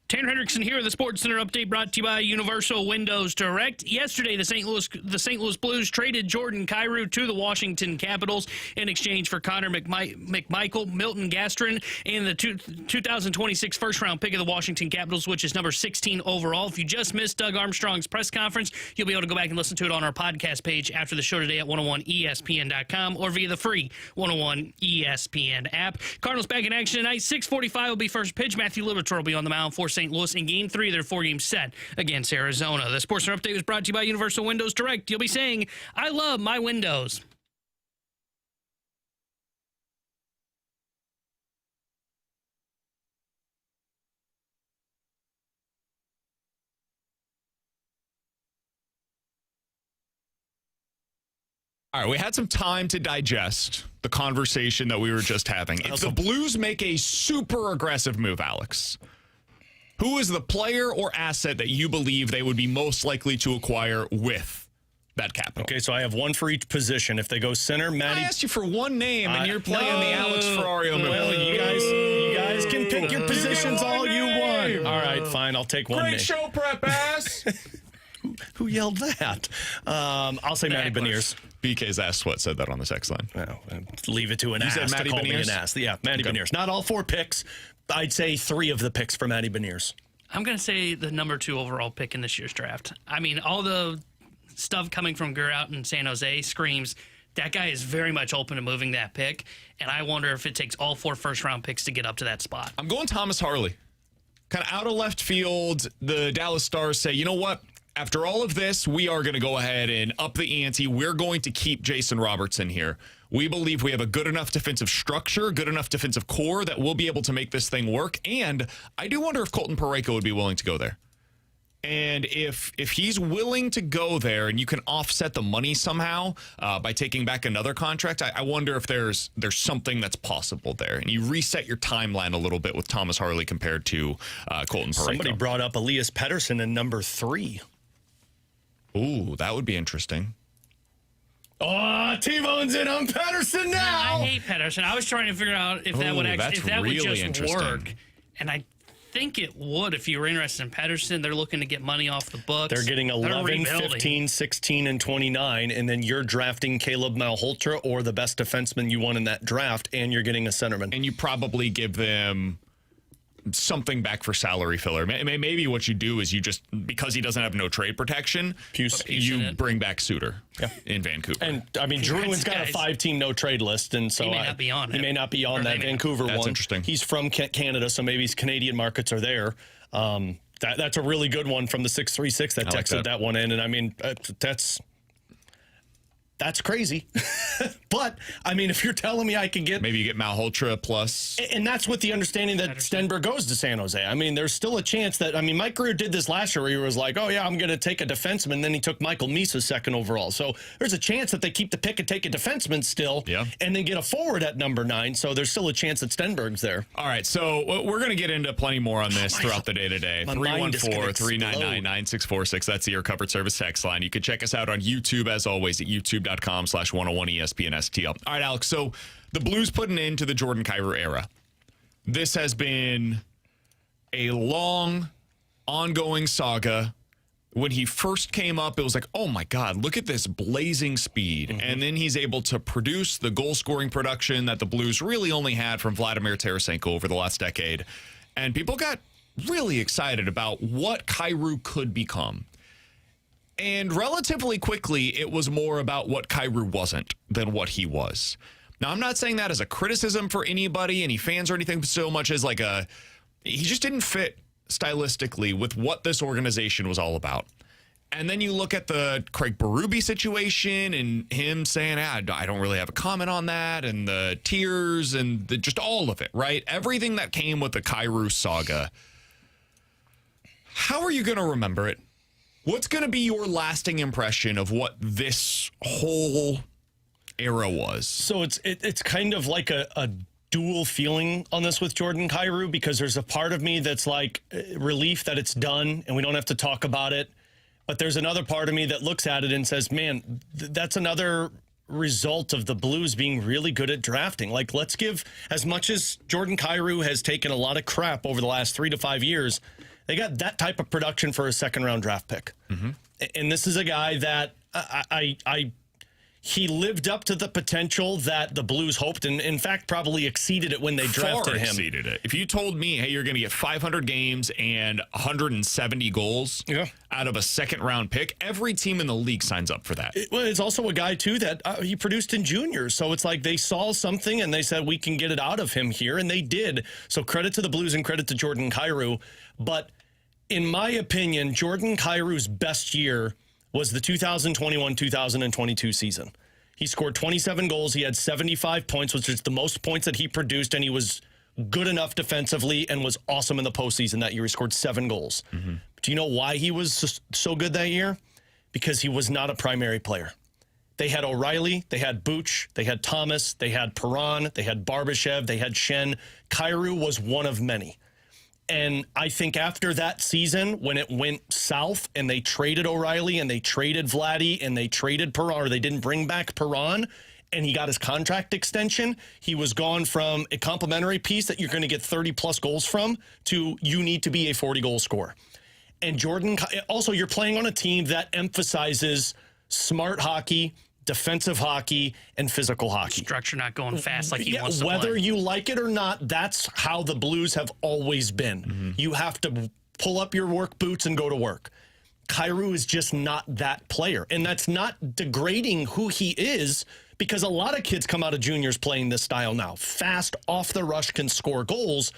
Tanner Hendrickson here with the Sports Center update brought to you by Universal Windows Direct. Yesterday, the St. Louis Blues traded Jordan Kyrou to the Washington Capitals in exchange for Connor McMichael, Milton Gastrin, and the 2026 first-round pick of the Washington Capitals, which is number 16 overall. If you just missed Doug Armstrong's press conference, you'll be able to go back and listen to it on our podcast page after the show today at 101ESPN.com or via the free 101 ESPN app. Cardinals back in action tonight. 6:45 will be first pitch. Matthew Liberatore will be on the mound for St. Louis in Game 3 of their 4-game set against Arizona. The Sports Center update was brought to you by Universal Windows Direct. You'll be saying, I love my windows. All right, we had some time to digest the conversation that we were just having. If the Blues make a super aggressive move, Alex, who is the player or asset that you believe they would be most likely to acquire with that capital? Okay, so I have one for each position. If they go center, Matty. I asked you for one name, and you're playing the Alex Ferrario move. Well, you guys can pick your positions all you want. All right, fine. I'll take one name. Great show prep, ass. Who yelled that? I'll say Matty Beniers. BK's asked what said that on the text line. Well, leave it to an you ass said Matty to call Beniers? me an ass. Yeah, Matty Beniers. Not all 4 picks. I'd say 3 of the picks for Matty Beniers. I'm going to say the number 2 overall pick in this year's draft. I mean, all the stuff coming from Gurr out in San Jose screams that guy is very much open to moving that pick, and I wonder if it takes all 4 first-round picks to get up to that spot. I'm going Thomas Harley. Kind of out of left field, the Dallas Stars say, you know what? After all of this, we are going to go ahead and up the ante. We're going to keep Jason Robertson here. We believe we have a good enough defensive structure, good enough defensive core that we'll be able to make this thing work. And I do wonder if Colton Parayko would be willing to go there. And if he's willing to go there and you can offset the money somehow by taking back another contract, I wonder if there's something that's possible there. And you reset your timeline a little bit with Thomas Harley compared to Colton Parayko. Somebody brought up Elias Pettersson in number 3. Ooh, that would be interesting. Oh, T-Bone's in on Pettersson now. I hate Pettersson. I was trying to figure out if that would actually, if that really would just work. And I think it would if you were interested in Pettersson. They're looking to get money off the books. They're getting 11, 15, 16, and 29, and then you're drafting Caleb Malhotra or the best defenseman you want in that draft, and you're getting a centerman. And you probably give them something back for salary filler. Maybe what you do is you just, because he doesn't have no trade protection, you bring back Suter in Vancouver. And I mean, Drouin's got a 5-team no trade list, and so he may not be on it. He may not be on that Vancouver one. That's interesting. He's from Canada, so maybe his Canadian markets are there. That's a really good one from the 636 that texted that one in, and I mean, that's crazy. But, I mean, if you're telling me I can get... Maybe you get Malhotra plus... And that's with the understanding that Stenberg goes to San Jose. I mean, there's still a chance that... I mean, Mike Grier did this last year where he was like, oh, yeah, I'm going to take a defenseman. And then he took Michael Misa second overall. So there's a chance that they keep the pick and take a defenseman still and then get a forward at number 9. So there's still a chance that Stenberg's there. All right, so we're going to get into plenty more on this throughout the day today. 314-399-9646. That's the Air Covered Service text line. You can check us out on YouTube, as always, at youtube.com/101ESPN-STL. All right, Alex, so the Blues put an end to the Jordan Kyrou era. This has been a long, ongoing saga. When he first came up, it was like, oh, my God, look at this blazing speed. And then he's able to produce the goal-scoring production that the Blues really only had from Vladimir Tarasenko over the last decade. And people got really excited about what Kyrou could become. And relatively quickly, it was more about what Kyrou wasn't than what he was. Now, I'm not saying that as a criticism for anybody, any fans or anything, so much as like he just didn't fit stylistically with what this organization was all about. And then you look at the Craig Berube situation and him saying, I don't really have a comment on that, and the tears and just all of it, right? Everything that came with the Kyrou saga. How are you going to remember it? What's going to be your lasting impression of what this whole era was? So it's kind of like a dual feeling on this with Jordan Kyrou, because there's a part of me that's like relief that it's done and we don't have to talk about it. But there's another part of me that looks at it and says, man, that's another result of the Blues being really good at drafting. Like, let's give, as much as Jordan Kyrou has taken a lot of crap over the last 3 to 5 years, They got that type of production for a second-round draft pick. And this is a guy that he lived up to the potential that the Blues hoped, and in fact probably exceeded it when they drafted him. Exceeded it. If you told me, hey, you're going to get 500 games and 170 goals out of a second-round pick, every team in the league signs up for that. Well, it's also a guy, too, that he produced in juniors. So it's like they saw something and they said, we can get it out of him here, and they did. So credit to the Blues and credit to Jordan Kyrou. But in my opinion, Jordan Kyrou's best year was the 2021-2022 season. He scored 27 goals. He had 75 points, which is the most points that he produced, and he was good enough defensively and was awesome in the postseason that year. He scored 7 goals. Do you know why he was so good that year? Because he was not a primary player. They had O'Reilly, they had Buch, they had Thomas, they had Perron, they had Barbashev, they had Shen. Kyrou was one of many. And I think after that season, when it went south and they traded O'Reilly and they traded Vladdy and they traded Perron, or they didn't bring back Perron, and he got his contract extension, he was gone from a complimentary piece that you're going to get 30-plus goals from to you need to be a 40-goal scorer. And Jordan, also, you're playing on a team that emphasizes smart hockey, defensive hockey, and physical hockey. Structure not going fast like he wants to whether play. you like it or not, that's how the Blues have always been. You have to pull up your work boots and go to work. Kyrou is just not that player. And that's not degrading who he is, because a lot of kids come out of juniors playing this style now. Fast, off the rush, can score goals,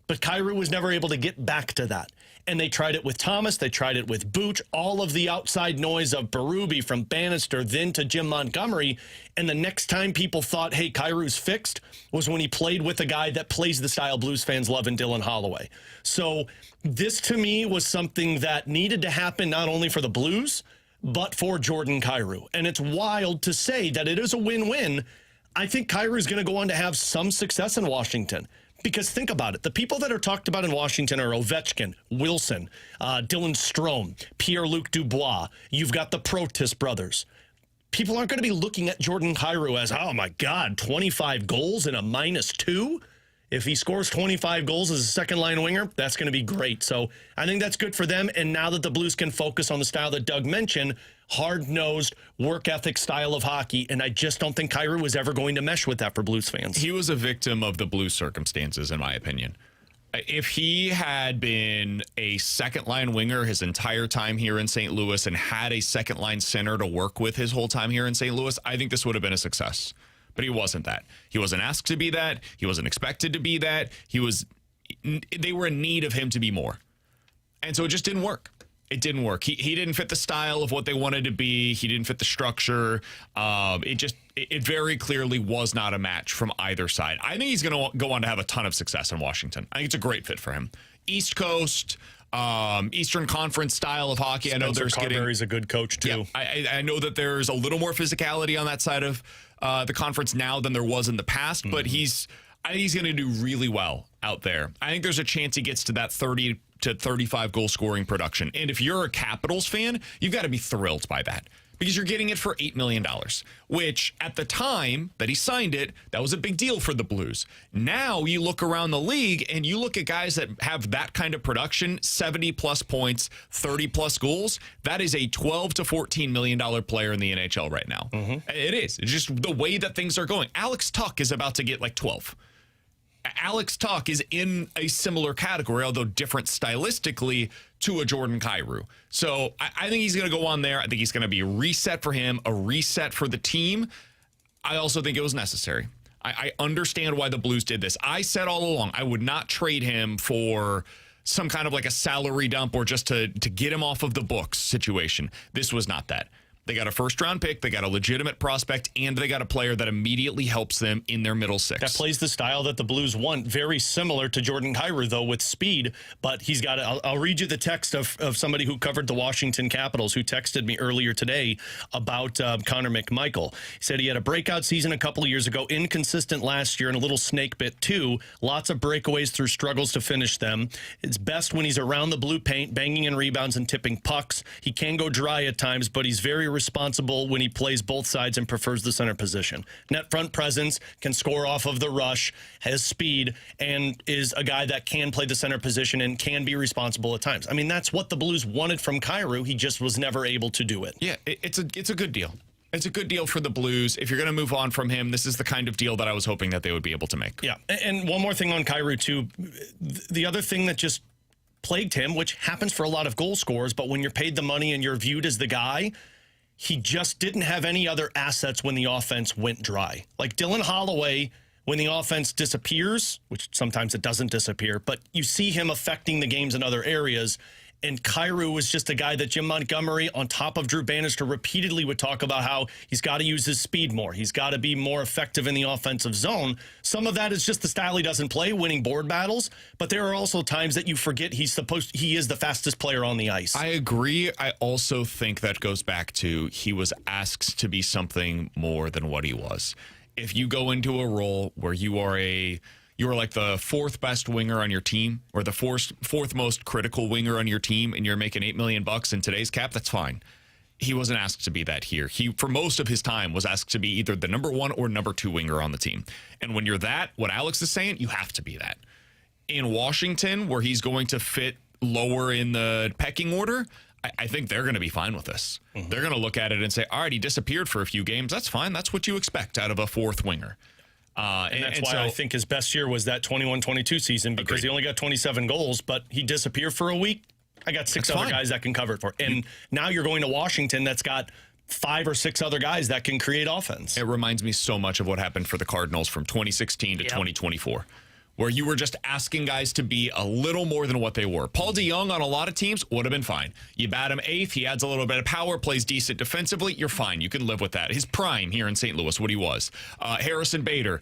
but Kyrou was never able to get back to that. And they tried it with Thomas. They tried it with Buch. All of the outside noise of Berube from Bannister, then to Jim Montgomery. And the next time people thought, hey, Kyrou's fixed, was when he played with a guy that plays the style Blues fans love in Dylan Holloway. So this, to me, was something that needed to happen not only for the Blues, but for Jordan Kyrou. And it's wild to say that it is a win-win. I think Kyrou is going to go on to have some success in Washington. Because think about it. The people that are talked about in Washington are Ovechkin, Wilson, Dylan Strome, Pierre-Luc Dubois. You've got the Protis brothers. People aren't going to be looking at Jordan Kyrou as, oh, my God, 25 goals and a -2? If he scores 25 goals as a second-line winger, that's going to be great. So I think that's good for them. And now that the Blues can focus on the style that Doug mentioned, hard-nosed, work ethic style of hockey, and I just don't think Kyrou was ever going to mesh with that for Blues fans. He was a victim of the Blues circumstances, in my opinion. If he had been a second-line winger his entire time here in St. Louis and had a second-line center to work with his whole time here in St. Louis, I think this would have been a success. But he wasn't that. He wasn't asked to be that. He wasn't expected to be that. They were in need of him to be more. And so it just didn't work. It didn't work. He didn't fit the style of what they wanted to be. He didn't fit the structure. It very clearly was not a match from either side. I think he's going to go on to have a ton of success in Washington. I think it's a great fit for him. East Coast, Eastern Conference style of hockey. Spencer I know there's Carberry's a good coach, too. Yeah, I know that there's a little more physicality on that side of the conference now than there was in the past, but I think he's going to do really well out there. I think there's a chance he gets to that 30 to 35 goal scoring production. And if you're a Capitals fan, you've got to be thrilled by that, because you're getting it for $8 million, which at the time that he signed it, that was a big deal for the Blues. Now you look around the league and you look at guys that have that kind of production, 70-plus points, 30-plus goals. That is a $12 to $14 million player in the NHL right now. It is. It's just the way that things are going. Alex Tuch is about to get like 12. Alex Tuch is in a similar category, although different stylistically, to a Jordan Kyrou. So I think he's going to go on there. I think he's going to be a reset for him, a reset for the team. I also think it was necessary. I understand why the Blues did this. I said all along I would not trade him for some kind of like a salary dump or just to get him off of the books situation. This was not that. They got a first-round pick, they got a legitimate prospect, and they got a player that immediately helps them in their middle six. That plays the style that the Blues want. Very similar to Jordan Kyrou, though, with speed. But he's got I'll read you the text of somebody who covered the Washington Capitals who texted me earlier today about Connor McMichael. He said he had a breakout season a couple of years ago, inconsistent last year, and a little snake bit, too. Lots of breakaways through struggles to finish them. It's best when he's around the blue paint, banging in rebounds and tipping pucks. He can go dry at times, but he's very responsible when he plays both sides and prefers the center position. Net front presence, can score off of the rush, has speed, and is a guy that can play the center position and can be responsible at times. I mean, that's what the Blues wanted from Kyrou. He just was never able to do it. Yeah, it's a good deal. It's a good deal for the Blues. If you're going to move on from him, this is the kind of deal that I was hoping that they would be able to make. Yeah, and one more thing on Kyrou, too. The other thing that just plagued him, which happens for a lot of goal scorers, but when you're paid the money and you're viewed as the guy, he just didn't have any other assets when the offense went dry. Like Dylan Holloway, when the offense disappears, which sometimes it doesn't disappear, but you see him affecting the games in other areas. And Kyrou was just a guy that Jim Montgomery, on top of Drew Bannister, repeatedly would talk about how he's got to use his speed more. He's got to be more effective in the offensive zone. Some of that is just the style he doesn't play, winning board battles. But there are also times that you forget he is the fastest player on the ice. I agree. I also think that goes back to he was asked to be something more than what he was. If you go into a role where you are like the fourth best winger on your team or the fourth most critical winger on your team and you're making $8 million in today's cap, that's fine. He wasn't asked to be that here. He, for most of his time, was asked to be either the number 1 or number 2 winger on the team. And when you're that, what Alex is saying, you have to be that. In Washington, where he's going to fit lower in the pecking order, I think they're going to be fine with this. Mm-hmm. They're going to look at it and say, all right, he disappeared for a few games. That's fine. That's what you expect out of a fourth winger. And that's why I think his best year was that 21-22 season, because he only got 27 goals, but he disappeared for a week. I got 6 other guys that can cover it for. And now you're going to Washington that's got 5 or 6 other guys that can create offense. It reminds me so much of what happened for the Cardinals from 2016 to 2024, where you were just asking guys to be a little more than what they were. Paul DeJong on a lot of teams would have been fine. You bat him 8th, he adds a little bit of power, plays decent defensively, you're fine. You can live with that. His prime here in St. Louis, what he was. Harrison Bader,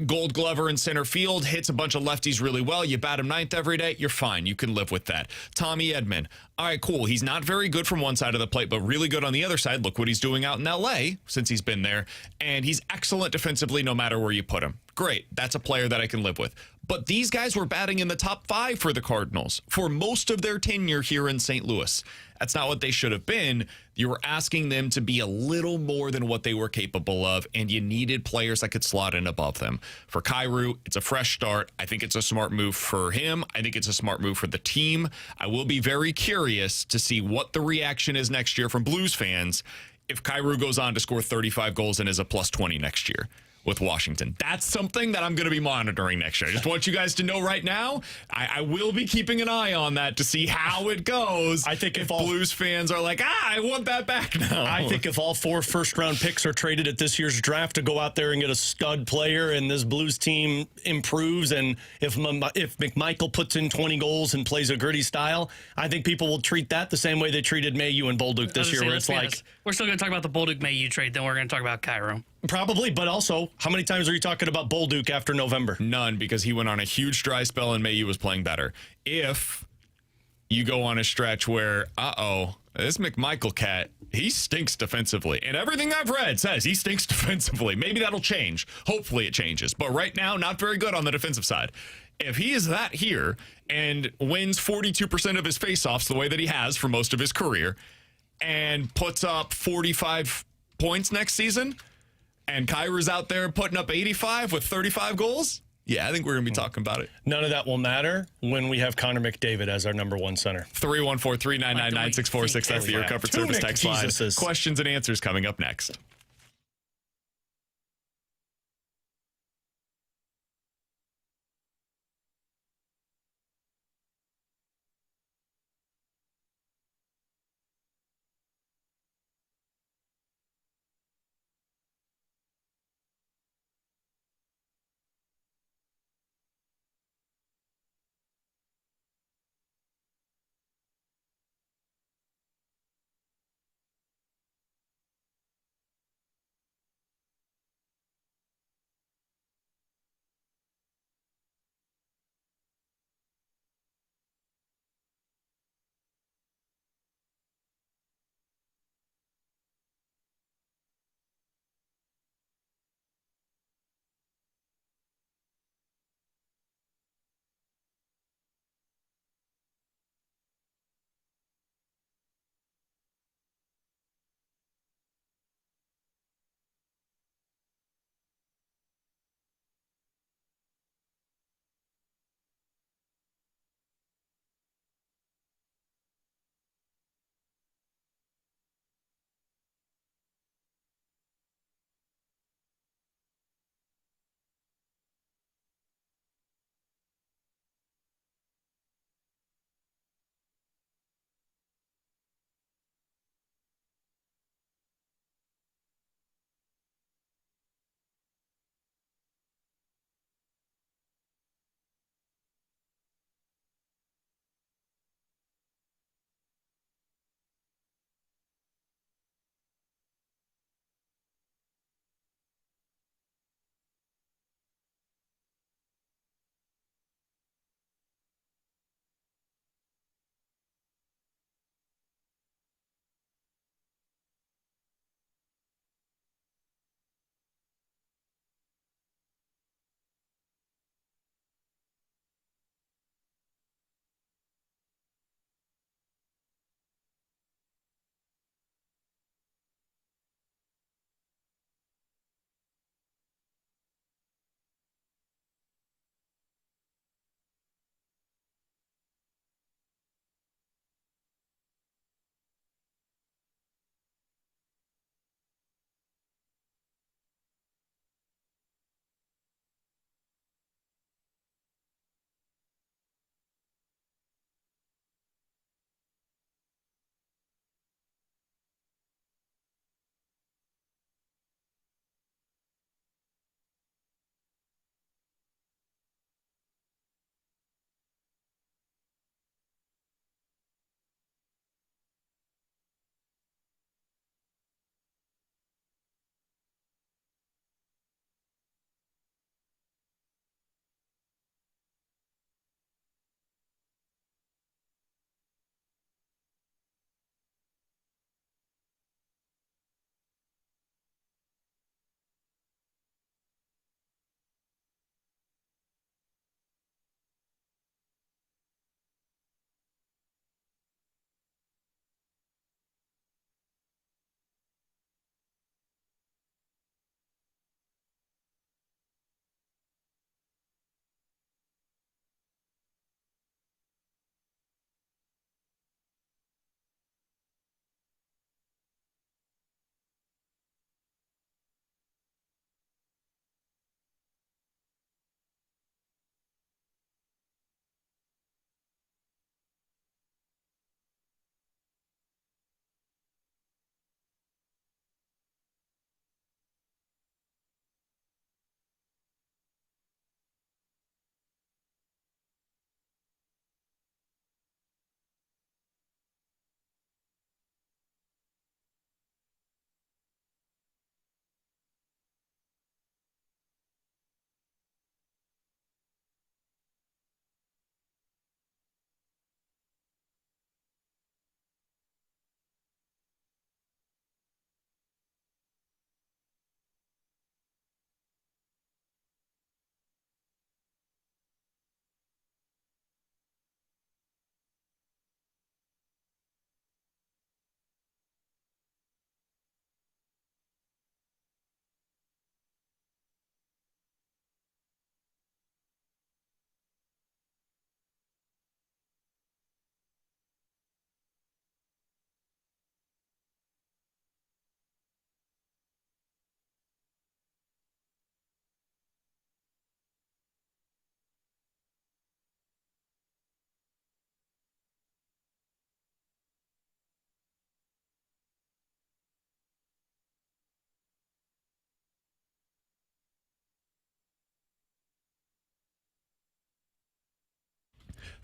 Gold Glover in center field, hits a bunch of lefties really well. You bat him 9th every day, you're fine. You can live with that. Tommy Edman, all right, cool. He's not very good from one side of the plate, but really good on the other side. Look what he's doing out in L.A. since he's been there. And he's excellent defensively no matter where you put him. Great. That's a player that I can live with. But these guys were batting in the top 5 for the Cardinals for most of their tenure here in St. Louis. That's not what they should have been. You were asking them to be a little more than what they were capable of, and you needed players that could slot in above them. For Kyrou, it's a fresh start. I think it's a smart move for him. I think it's a smart move for the team. I will be very curious to see what the reaction is next year from Blues fans if Kyrou goes on to score 35 goals and is a plus 20 next year with Washington. That's something that I'm going to be monitoring next year. I just want you guys to know right now, I will be keeping an eye on that to see how it goes. I think if Blues fans are like, I want that back now. I think if all 4 first-round picks are traded at this year's draft to go out there and get a stud player and this Blues team improves, and if McMichael puts in 20 goals and plays a gritty style, I think people will treat that the same way they treated Mayu and Bolduc this year, where it's like... We're still going to talk about the Bolduc-Mayu trade, then we're going to talk about Kyrou. Probably, but also, how many times are you talking about Bolduc after November? None, because he went on a huge dry spell and Mayu was playing better. If you go on a stretch where, this McMichael cat, he stinks defensively. And everything I've read says he stinks defensively. Maybe that'll change. Hopefully it changes. But right now, not very good on the defensive side. If he is that here and wins 42% of his faceoffs the way that he has for most of his career and puts up 45 points next season, and Kyrou's out there putting up 85 with 35 goals, yeah, I think we're going to be talking about it. None of that will matter when we have Connor McDavid as our number 1 center. 314-399-9646. That's the Your Comfort Service text line. Questions and answers coming up next.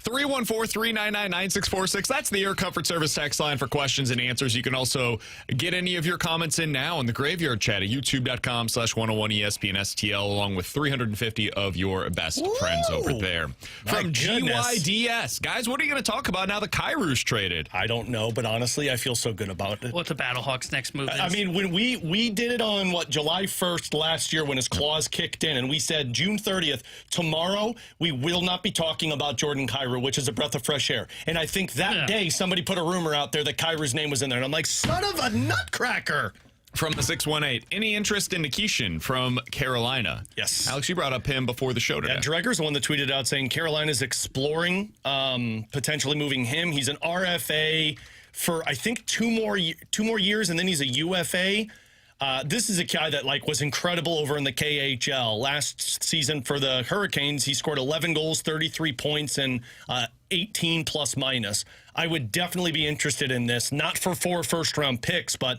314-399-9646. That's the Air Comfort Service text line for questions and answers. You can also get any of your comments in now in the Graveyard Chat at youtube.com/101ESPN-STL, along with 350 of your best friends over there. From GYDS. Guys, what are you going to talk about now that Kyrou's traded? I don't know, but honestly, I feel so good about it. What the Battlehawks' next move is. I mean, when we did it on, July 1st last year when his clause kicked in, and we said June 30th, tomorrow, we will not be talking about Jordan Kyrou, which is a breath of fresh air. And I think that day somebody put a rumor out there that Kyrou's name was in there. And I'm like, son of a nutcracker. From the 618, any interest in Nikishin from Carolina? Yes. Alex, you brought up him before the show today. Yeah, Dreger's the one that tweeted out saying Carolina's exploring potentially moving him. He's an RFA for, I think, two more years, and then he's a UFA. This is a guy that was incredible over in the KHL. Last season for the Hurricanes, he scored 11 goals, 33 points, and 18 plus minus. I would definitely be interested in this, not for 4 first-round picks, but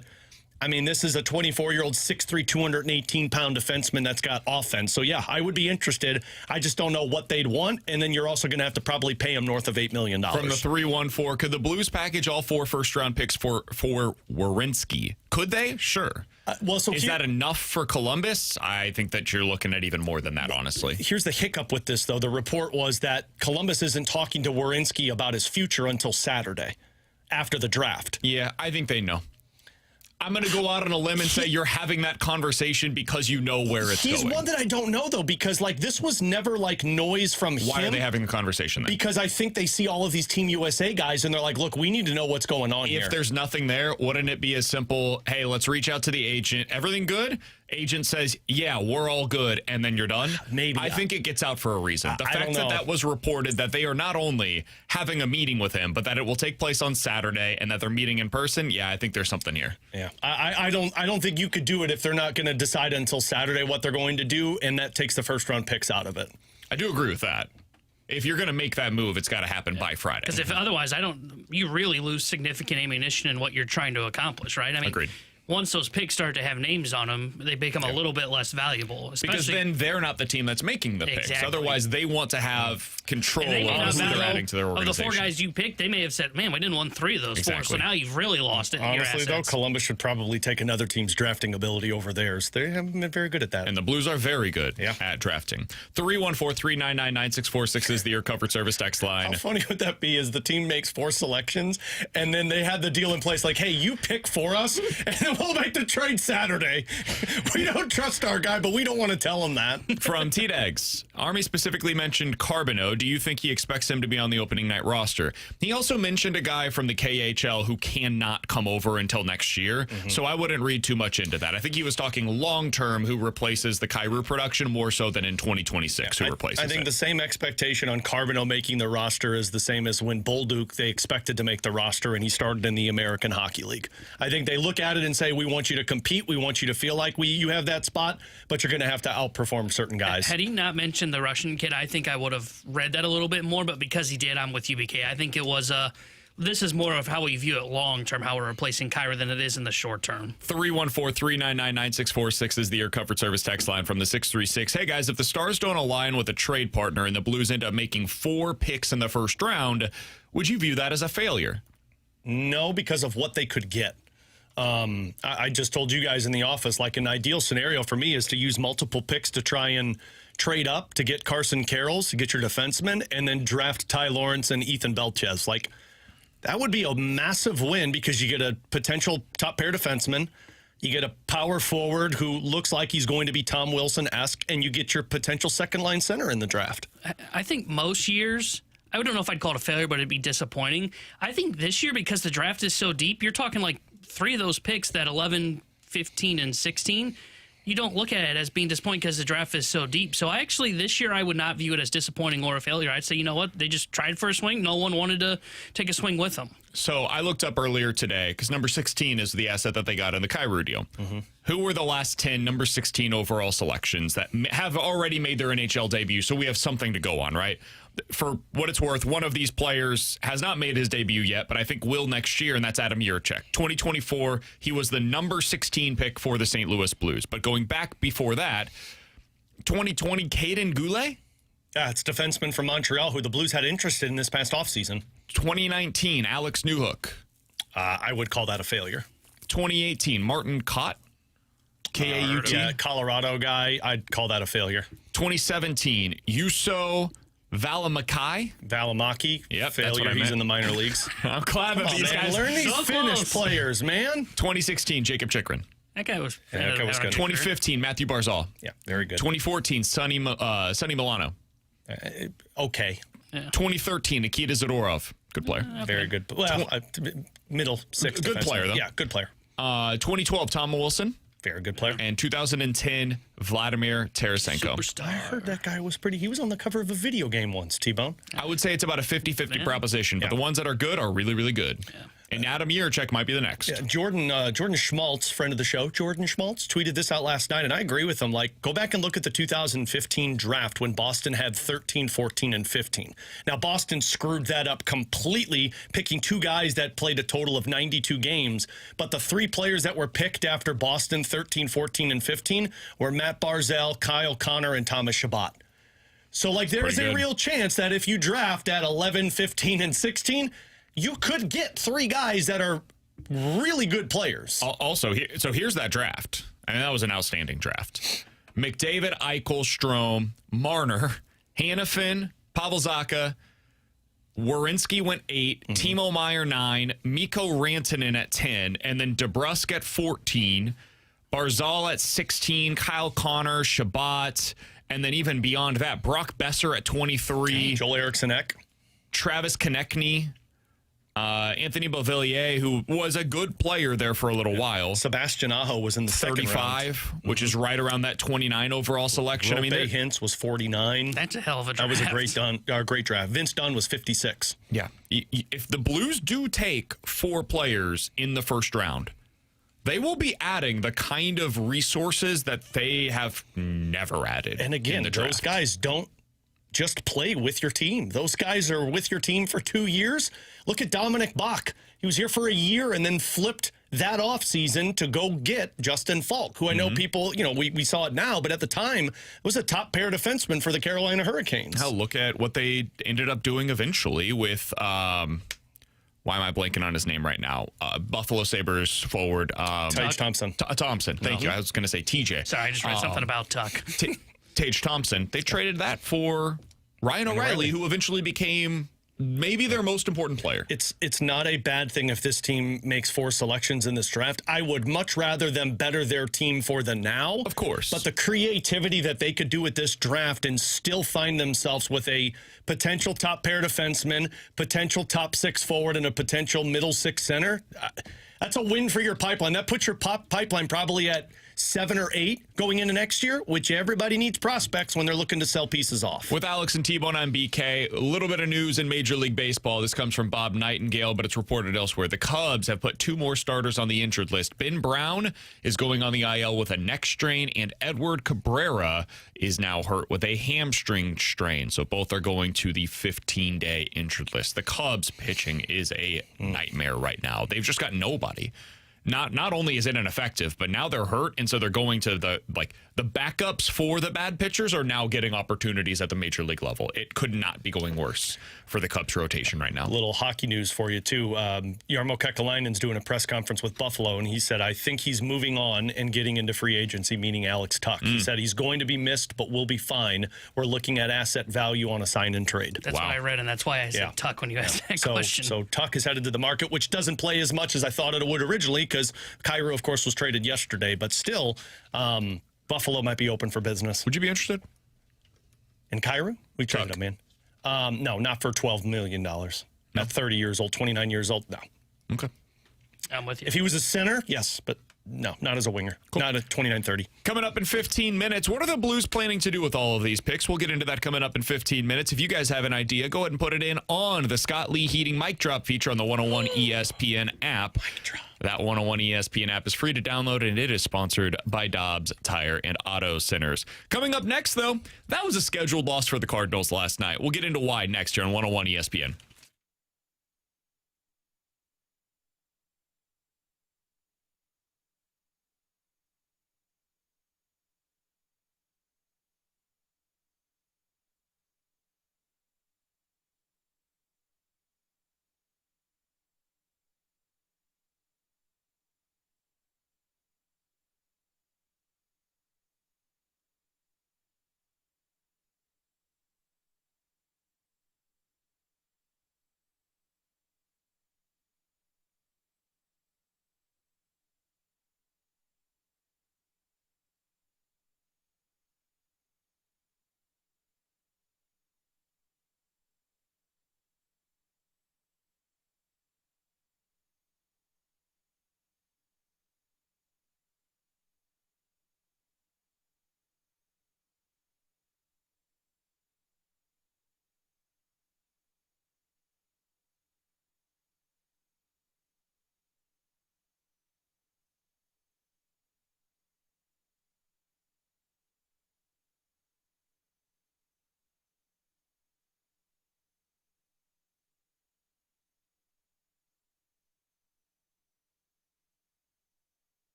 I mean, this is a 24-year-old, 6'3", 218-pound defenseman that's got offense. So, yeah, I would be interested. I just don't know what they'd want, and then you're also going to have to probably pay him north of $8 million. From the 314, could the Blues package all 4 first-round picks for Werenski? Could they? Sure. Is that enough for Columbus? I think that you're looking at even more than that, honestly. Here's the hiccup with this, though. The report was that Columbus isn't talking to Werenski about his future until Saturday, after the draft. Yeah, I think they know. I'm going to go out on a limb and say you're having that conversation because you know where it's going. He's one that I don't know, though, because this was never noise from him. Why are they having the conversation then? Because I think they see all of these Team USA guys and they're like, look, we need to know what's going on here. If there's nothing there, wouldn't it be as simple, hey, let's reach out to the agent. Everything good? Agent says, yeah, we're all good, and then you're done? Maybe. I think it gets out for a reason. The fact that was reported, that they are not only having a meeting with him, but that it will take place on Saturday and that they're meeting in person, yeah, I think there's something here. Yeah. I don't think you could do it if they're not going to decide until Saturday what they're going to do, and that takes the first-round picks out of it. I do agree with that. If you're going to make that move, it's got to happen by Friday. Because if otherwise, you really lose significant ammunition in what you're trying to accomplish, right? I mean, agreed. Once those picks start to have names on them, they become a little bit less valuable. Because then they're not the team that's making the picks. Otherwise, they want to have control of who they're adding to their organization. Of the 4 guys you picked, they may have said, man, we didn't win 3 of those 4, so now you've really lost it in your assets. Honestly, though, Columbus should probably take another team's drafting ability over theirs. They haven't been very good at that. And the Blues are very good at drafting. 314-399-9646 is the Air Comfort Service text line. How funny would that be is the team makes 4 selections, and then they had the deal in place like, hey, you pick for us, and then we'll make the trade Saturday. We don't trust our guy, but we don't want to tell him that. From T-Degs, Army specifically mentioned Carbonneau. Do you think he expects him to be on the opening night roster? He also mentioned a guy from the KHL who cannot come over until next year, so I wouldn't read too much into that. I think he was talking long-term who replaces the Kyrou production more so than in 2026 who replaces it. I think the same expectation on Carbonneau making the roster is the same as when Bolduc, they expected to make the roster and he started in the American Hockey League. I think they look at it and say, we want you to compete. We want you to feel like you have that spot, but you're going to have to outperform certain guys. Had he not mentioned the Russian kid, I think I would have read that a little bit more, but because he did, I'm with you, BK. I think it was this is more of how we view it long-term, how we're replacing Kyrou than it is in the short term. 314-399-9646 is the Air Comfort Service text line from the 636. Hey, guys, if the Stars don't align with a trade partner and the Blues end up making 4 picks in the first round, would you view that as a failure? No, because of what they could get. I just told you guys in the office, an ideal scenario for me is to use multiple picks to try and trade up to get Carson Carrolls, to get your defenseman, and then draft Ty Lawrence and Ethan Belchez. That would be a massive win because you get a potential top pair defenseman, you get a power forward who looks like he's going to be Tom Wilson-esque, and you get your potential second-line center in the draft. I think most years, I don't know if I'd call it a failure, but it'd be disappointing. I think this year, because the draft is so deep, you're talking 3 of those picks, that 11, 15, and 16, you don't look at it as being disappointing because the draft is so deep. So this year, I would not view it as disappointing or a failure. I'd say, you know what? They just tried for a swing. No one wanted to take a swing with them. So I looked up earlier today because number 16 is the asset that they got in the Kyrou deal. Who were the last 10 number 16 overall selections that have already made their NHL debut? So we have something to go on, right? For what it's worth, one of these players has not made his debut yet, but I think will next year, and that's Adam Yurchek. 2024, he was the number 16 pick for the St. Louis Blues. But going back before that, 2020, Caden Goulet? Yeah, it's defenseman from Montreal who the Blues had interested in this past offseason. 2019, Alex Newhook. I would call that a failure. 2018, Martin Kaut. K-A-U-T. Yeah, Colorado guy. I'd call that a failure. 2017, Juuso Valimaki. Yep, failure. He's in the minor leagues. I'm glad that these guys learn these So Finnish close. players, man. 2016, Jacob Chikrin. That guy was. Yeah, that guy was good. 2015, Matthew Barzal. Yeah, very good. 2014, Sonny Milano. Okay. 2013, Nikita Zadorov. Good player. Very good. Well, middle six. Good player, though. Yeah, good player. 2012, Tom Wilson. Very good player. And 2010, Vladimir Tarasenko. Superstar. I heard that guy was pretty. He was on the cover of a video game once, T-Bone. I would say it's about a 50-50 proposition, but the ones that are good are really, really good. Yeah. And Adam Yurchek might be the next. Yeah, Jordan Schmaltz, friend of the show, Jordan Schmaltz, tweeted this out last night, and I agree with him. Like, go back and look at the 2015 draft when Boston had 13, 14, and 15. Now, Boston screwed that up completely, picking two guys that played a total of 92 games. But the three players that were picked after Boston 13, 14, and 15 were Matt Barzal, Kyle Connor, and Thomas Chabot. So, like, there's a real chance that if you draft at 11, 15, and 16, you could get three guys that are really good players. Also, here's that draft. I mean, that was an outstanding draft. McDavid, Eichel, Strome, Marner, Hannafin, Pavel Zacha, Werenski went 8, Timo Meier 9, Mikko Rantanen at 10, and then DeBrusk at 14, Barzal at 16, Kyle Connor, Chabot, and then even beyond that, Brock Besser at 23, Joel Eriksson-Ek, Travis Konechny, Anthony Beauvillier, who was a good player there for a little while. Sebastian Aho was in the 35, second round. which is right around that 29 overall selection. Rope Hintz was 49. That's a hell of a draft. That was a great draft. Vince Dunn was 56. Yeah. If the Blues do take 4 players in the first round, they will be adding the kind of resources that they have never added. And again, those guys don't just play with your team. Those guys are with your team for 2 years. Look at Dominic Bach. He was here for a year and then flipped that offseason to go get Justin Falk, who I know people, we saw it now, but at the time, was a top pair defenseman for the Carolina Hurricanes. Hell, look at what they ended up doing eventually with, why am I blanking on his name right now? Buffalo Sabres forward. Tage Thompson. Thompson. Thank you. I was going to say TJ. Sorry, I just read something about Tuck. Tage Thompson. They traded that for Ryan O'Reilly, who eventually became maybe their most important player. It's not a bad thing if this team makes 4 selections in this draft. I would much rather them better their team for the now. Of course. But the creativity that they could do with this draft and still find themselves with a potential top pair defenseman, potential top 6 forward, and a potential middle 6 center, that's a win for your pipeline. That puts your pipeline probably at 7 or 8 going into next year, which everybody needs prospects when they're looking to sell pieces off. With Alex and T-Bone on BK, a little bit of news in Major League Baseball. This comes from Bob Nightingale, but it's reported elsewhere. The Cubs have put 2 more starters on the injured list. Ben Brown is going on the IL with a neck strain, and Edward Cabrera is now hurt with a hamstring strain. So both are going to the 15-day injured list. The Cubs pitching is a nightmare right now. They've just got nobody. Not only is it ineffective, but now they're hurt, and so they're going to the backups for the bad pitchers are now getting opportunities at the major league level. It could not be going worse for the Cubs rotation right now. A little hockey news for you, too. Jarmo Kekalainen's doing a press conference with Buffalo, and he said, I think he's moving on and getting into free agency, meaning Alex Tuck. He said he's going to be missed, but we'll be fine. We're looking at asset value on a sign and trade. That's what I read, and that's why I said Tuck when you asked that question. So Tuck is headed to the market, which doesn't play as much as I thought it would originally, because Kyrou, of course, was traded yesterday. But still, Buffalo might be open for business. Would you be interested in Kyrou? We traded him in. No, not for $12 million. Not 30 years old, 29 years old. No. Okay. I'm with you. If he was a center, yes, but no, not as a winger. Cool. Not at 29-30. Coming up in 15 minutes, what are the Blues planning to do with all of these picks? We'll get into that coming up in 15 minutes. If you guys have an idea, go ahead and put it in on the Scott Lee Heating Mic Drop feature on the 101 ESPN app. That 101 ESPN app is free to download, and it is sponsored by Dobbs Tire and Auto Centers. Coming up next, though, that was a scheduled loss for the Cardinals last night. We'll get into why next year on 101 ESPN.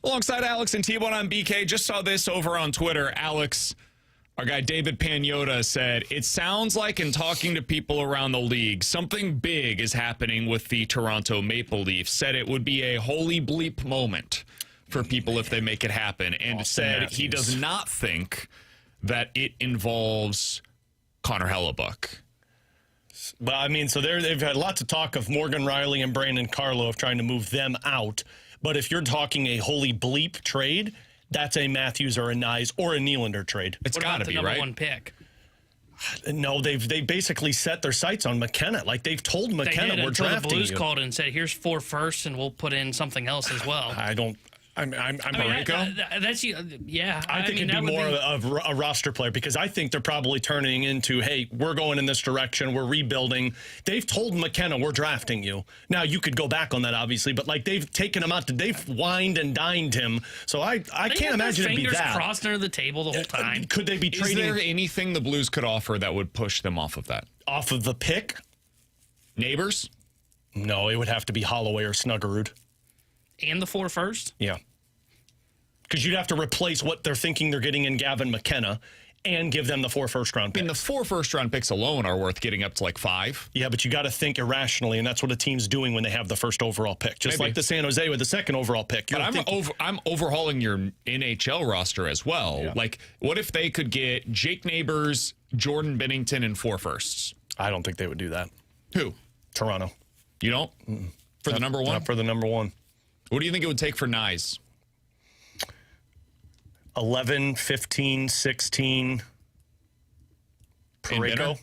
Alongside Alex and T-Bone on BK, just saw this over on Twitter. Alex, our guy David Pagnotta said, it sounds like in talking to people around the league, something big is happening with the Toronto Maple Leafs. Said it would be a holy bleep moment for people if they make it happen. And said he does not think that it involves Connor Hellebuck. Well, I mean, so they've had lots of talk of Morgan Riley and Brandon Carlo of trying to move them out. But if you're talking a holy bleep trade, that's a Matthews or a Nyes or a Nylander trade. It's got to be, right? Number 1 pick. No, they basically set their sights on McKenna. Like, they've told McKenna, we're drafting the Blues you. called and said, here's 4 firsts, and we'll put in something else as well. I'm Parayko. That's yeah. I think it'd be more of a roster player, because I think they're probably turning into, hey, we're going in this direction, we're rebuilding. They've told McKenna, we're drafting you. Now, you could go back on that, obviously, but like they've taken him out, they've wined and dined him. So I can't imagine it'd be that. Fingers crossed under the table the whole time. Could they be trading? Is there anything the Blues could offer that would push them off of that? Off of the pick? Neighbors? No, it would have to be Holloway or Snuggerud. And the 4 first? Yeah. Because you'd have to replace what they're thinking they're getting in Gavin McKenna and give them the 4 first-round picks. I mean, the 4 first-round picks alone are worth getting up to like 5. Yeah, but you got to think irrationally, and that's what a team's doing when they have the first overall pick. Just like the San Jose with the second overall pick. But I'm overhauling your NHL roster as well. Yeah. Like, what if they could get Jake Neighbors, Jordan Binnington, and 4 firsts? I don't think they would do that. Who? Toronto. You don't? For the number 1? Not for the number 1. What do you think it would take for Nyes? 11, 15, 16. Parayko.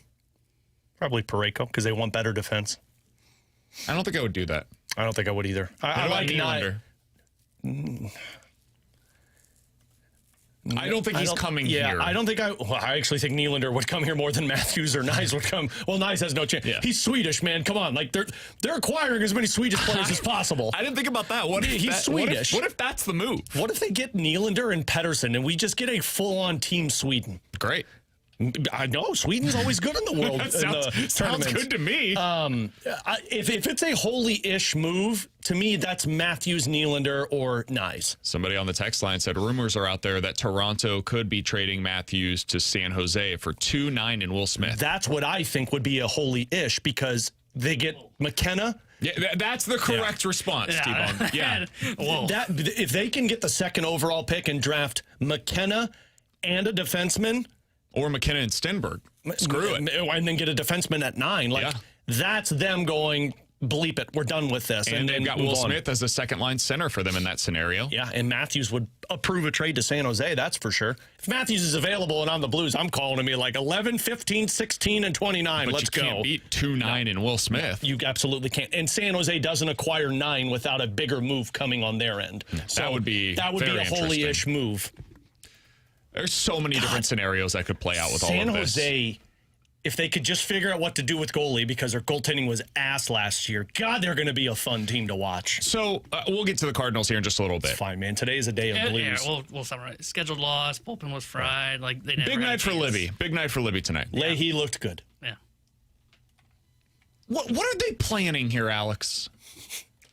Probably Parayko, because they want better defense. I don't think I would do that. I don't think I would either. I like Nylander. I don't think he's coming here. I don't think I actually think Nylander would come here more than Matthews or Nyes would come. Well, Nyes has no chance. Yeah. He's Swedish, man. Come on. Like they're acquiring as many Swedish players as possible. I didn't think about that. What if he's Swedish? What if that's the move? What if they get Nylander and Pettersson and we just get a full-on team Sweden? Great. I know Sweden's always good in the world. sounds good to me. If it's a holy-ish move, to me that's Matthews, Nylander, or Nyes. Somebody on the text line said rumors are out there that Toronto could be trading Matthews to San Jose for 2-9 and Will Smith. That's what I think would be a holy-ish, because they get McKenna. Yeah, that's the correct response, T-Bone. Yeah. If they can get the second overall pick and draft McKenna and a defenseman. Or McKenna and Stenberg. Screw it. And then get a defenseman at 9. That's them going, bleep it, we're done with this. And they've got Will Smith as a second-line center for them in that scenario. Yeah, and Matthews would approve a trade to San Jose, that's for sure. If Matthews is available and on the Blues, I'm calling him like 11, 15, 16, and 29. But Let's go. You can't beat 2-9 and Will Smith. You absolutely can't. And San Jose doesn't acquire 9 without a bigger move coming on their end. So that would be a holy-ish move. There's so many different scenarios that could play out with all of this. San Jose, if they could just figure out what to do with goalie, because their goaltending was ass last year, God, they're going to be a fun team to watch. So we'll get to the Cardinals here in just a little bit. It's fine, man. Today is a day of Blues. Yeah, we'll summarize. Scheduled loss. Bullpen was fried. Like they never Big night for Libby. Big night for Libby tonight. Leahy looked good. Yeah. What are they planning here, Alex?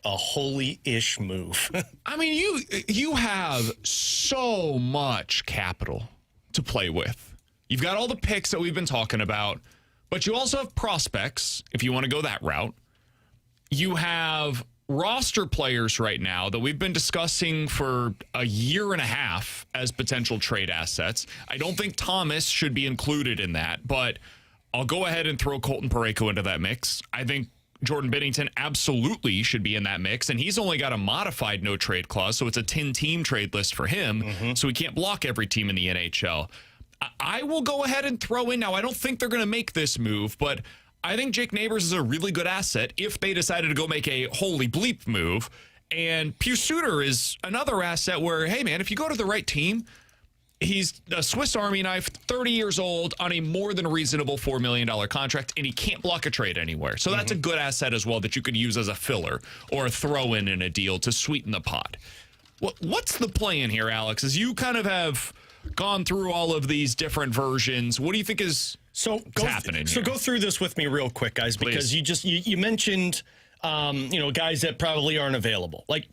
A holy-ish move. I mean, you have so much capital to play with. You've got all the picks that we've been talking about, but you also have prospects, if you want to go that route. You have roster players right now that we've been discussing for a year and a half as potential trade assets. I don't think Thomas should be included in that, but I'll go ahead and throw Colton Parayko into that mix. I think Jordan Binnington absolutely should be in that mix, and he's only got a modified no-trade clause, so it's a 10-team trade list for him, so he can't block every team in the NHL. I will go ahead and throw in, now I don't think they're going to make this move, but I think Jake Neighbors is a really good asset if they decided to go make a holy bleep move, and Pius Suter is another asset where, hey man, if you go to the right team, he's a Swiss Army knife, 30 years old, on a more than reasonable $4 million contract, and he can't block a trade anywhere. So that's a good asset as well that you could use as a filler or a throw-in in a deal to sweeten the pot. What's the plan here, Alex? As you kind of have gone through all of these different versions, what do you think is happening here? So go through this with me real quick, guys, because you mentioned, guys that probably aren't available. Like,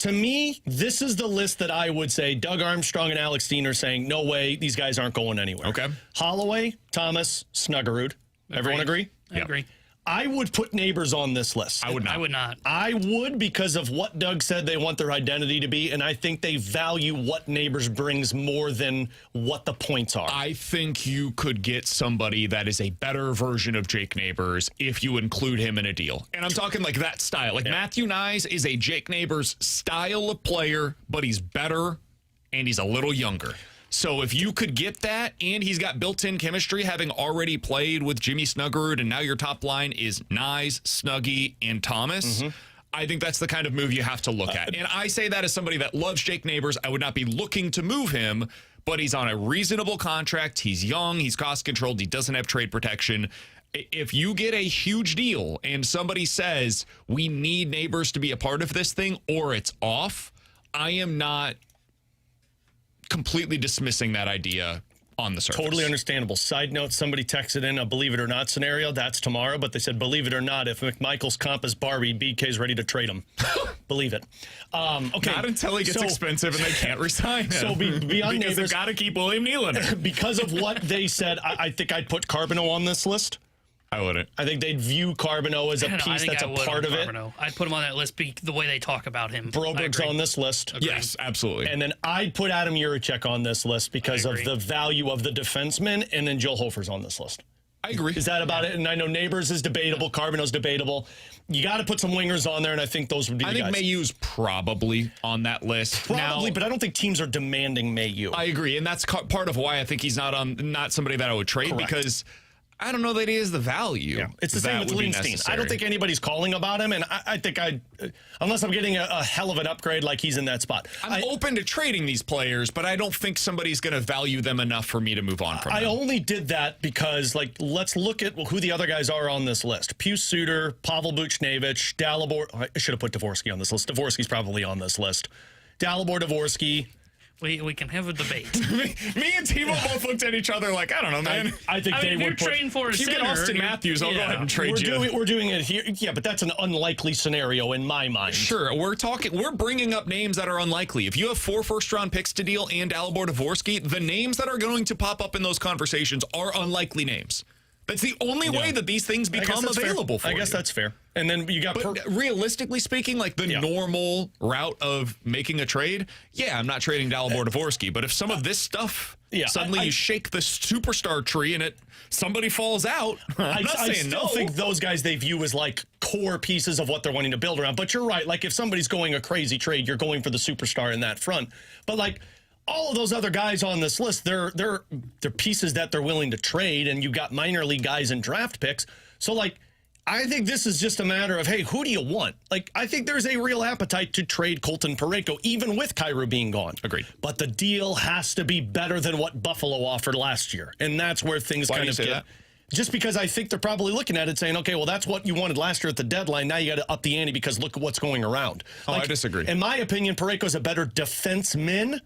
To me, this is the list that I would say Doug Armstrong and Alex Steen are saying, no way, these guys aren't going anywhere. Okay. Holloway, Thomas, Snuggerud. Everyone agree? I agree. I would put Neighbors on this list. I would not. I would not. I would because of what Doug said they want their identity to be, and I think they value what Neighbors brings more than what the points are. I think you could get somebody that is a better version of Jake Neighbors if you include him in a deal. And I'm talking like that style. Like Matthew Nyes is a Jake Neighbors style of player, but he's better and he's a little younger. So if you could get that, and he's got built-in chemistry, having already played with Jimmy Snuggerud, and now your top line is Nyes, Snuggie, and Thomas, I think that's the kind of move you have to look at. And I say that as somebody that loves Jake Neighbors. I would not be looking to move him, but he's on a reasonable contract. He's young. He's cost-controlled. He doesn't have trade protection. If you get a huge deal and somebody says, we need Neighbors to be a part of this thing, or it's off, I am not completely dismissing that idea on the surface. Totally understandable. Side note, somebody texted in a believe it or not scenario. That's tomorrow, but they said, believe it or not, if McMichael's comp is Barbie, BK's ready to trade him. Believe it. Okay. Not until he gets expensive and they can't resign him. So beyond because they've Neighbors, got to keep William Nylander. because of what they said, I think I'd put Carbonneau on this list. I wouldn't. I think they'd view Carbonneau as a piece that's a part of it. I'd put him on that list the way they talk about him. Broberg's on this list. Agreed. Yes, absolutely. And then I'd put Adam Urachek on this list because of the value of the defenseman, and then Joel Hofer's on this list. I agree. Is that about it? And I know Neighbors is debatable. Carbonneau's debatable. You got to put some wingers on there, and I think those would be the guys. I think Mayhew's probably on that list. Probably, now, but I don't think teams are demanding Mayhew. I agree, and that's part of why I think he's not somebody that I would trade. Correct. Because I don't know that he has the value. Yeah. It's the same with Lindstein. I don't think anybody's calling about him, and I think unless I'm getting a hell of an upgrade, like he's in that spot. I'm open to trading these players, but I don't think somebody's going to value them enough for me to move on from them. I only did that because, let's look at who the other guys are on this list. Pius Suter, Pavel Buchnevich, Dalibor. I should have put Dvorsky on this list. Dvorsky's probably on this list. Dalibor, Dvorsky. We can have a debate. me and Timo both looked at each other like, I don't know, man. I think they would put. Trading for a if you get Austin Matthews, I'll go ahead and trade you. We're doing it here. Yeah, but that's an unlikely scenario in my mind. Sure, we're bringing up names that are unlikely. If you have 4 first-round picks to deal and Dalibor Dvorsky, the names that are going to pop up in those conversations are unlikely names. That's the only way that these things become available for you. I guess that's fair. And then you got... But realistically speaking, like the normal route of making a trade, I'm not trading Dalibor Dvorsky, but if some of this stuff, suddenly you shake the superstar tree and somebody falls out, I'm not saying no. I still think those guys they view as like core pieces of what they're wanting to build around. But you're right. Like if somebody's going a crazy trade, you're going for the superstar in that front. But like... all of those other guys on this list, they're pieces that they're willing to trade, and you've got minor league guys and draft picks. So, I think this is just a matter of, hey, who do you want? I think there's a real appetite to trade Colton Parayko, even with Kyrou being gone. Agreed. But the deal has to be better than what Buffalo offered last year, and that's where things Why kind do you of say get... that? Just because I think they're probably looking at it saying, okay, well, that's what you wanted last year at the deadline. Now you got to up the ante because look at what's going around. I disagree. In my opinion, Parayko's a better defenseman,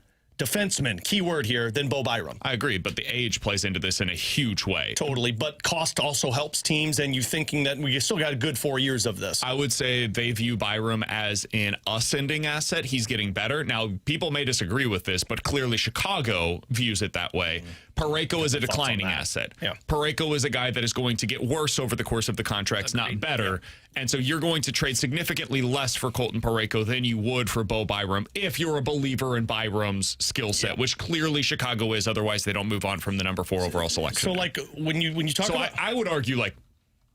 keyword here, than Bo Byram. I agree, but the age plays into this in a huge way. Totally, but cost also helps teams, and you thinking that we still got a good 4 years of this. I would say they view Byram as an ascending asset. He's getting better. Now, people may disagree with this, but clearly Chicago views it that way. Parayko is a declining asset. Yeah. Parayko is a guy that is going to get worse over the course of the contracts, not better. Yeah. And so you're going to trade significantly less for Colton Parayko than you would for Bo Byram if you're a believer in Byram's skill set, which clearly Chicago is. Otherwise, they don't move on from the number 4 overall selection. So, when you talk about... I would argue,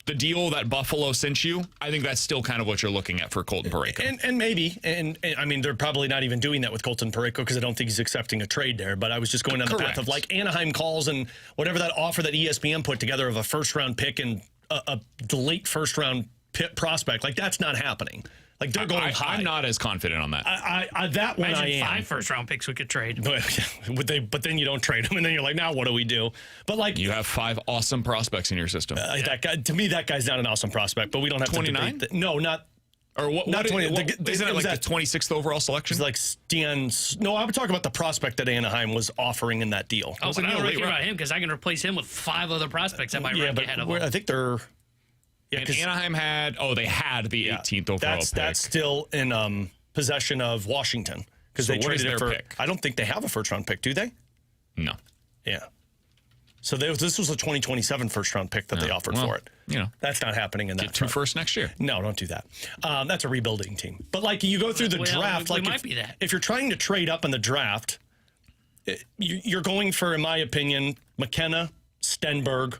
the deal that Buffalo sent you, I think that's still kind of what you're looking at for Colton Parayko. And maybe, and I mean, they're probably not even doing that with Colton Parayko because I don't think he's accepting a trade there. But I was just going down the path of Anaheim calls and whatever that offer that ESPN put together of a first-round pick and a late first-round prospect. That's not happening. They're going high. I'm not as confident on that. That one I am. 5 first-round picks we could trade. But then you don't trade them, and then you're like, now what do we do? But you have 5 awesome prospects in your system. That guy, to me, that guy's not an awesome prospect. But we don't have 29? to debate. No, not. Or what? Not 20. Isn't it the 26th overall selection? It's Stian. No, I would talk about the prospect that Anaheim was offering in that deal. Oh, but I don't care about him because I can replace him with 5 other prospects that might rank ahead of him. I think they're. Yeah, because Anaheim had the 18th overall pick. That's still in possession of Washington because So they what is traded their it for. pick? I don't think they have a first-round pick, do they? No. Yeah. So this was a 2027 first-round pick that they offered for it. You know, that's not happening in that. Get 2 firsts next year. No, don't do that. That's a rebuilding team. But like you go through the draft, we like might be that. if you're trying to trade up in the draft, you're going for, in my opinion, McKenna, Stenberg.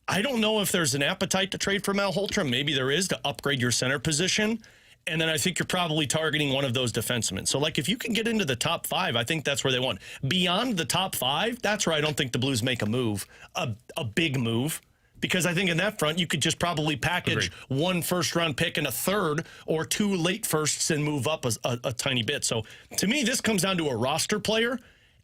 I don't know if there's an appetite to trade for Malhotra. Maybe there is to upgrade your center position. And then I think you're probably targeting one of those defensemen. So, like, if you can get into the top 5, I think that's where they want. Beyond the top 5, that's where I don't think the Blues make a move, a big move. Because I think in that front, you could just probably package 1 first-round pick and a third or 2 late firsts and move up a tiny bit. So, to me, this comes down to a roster player,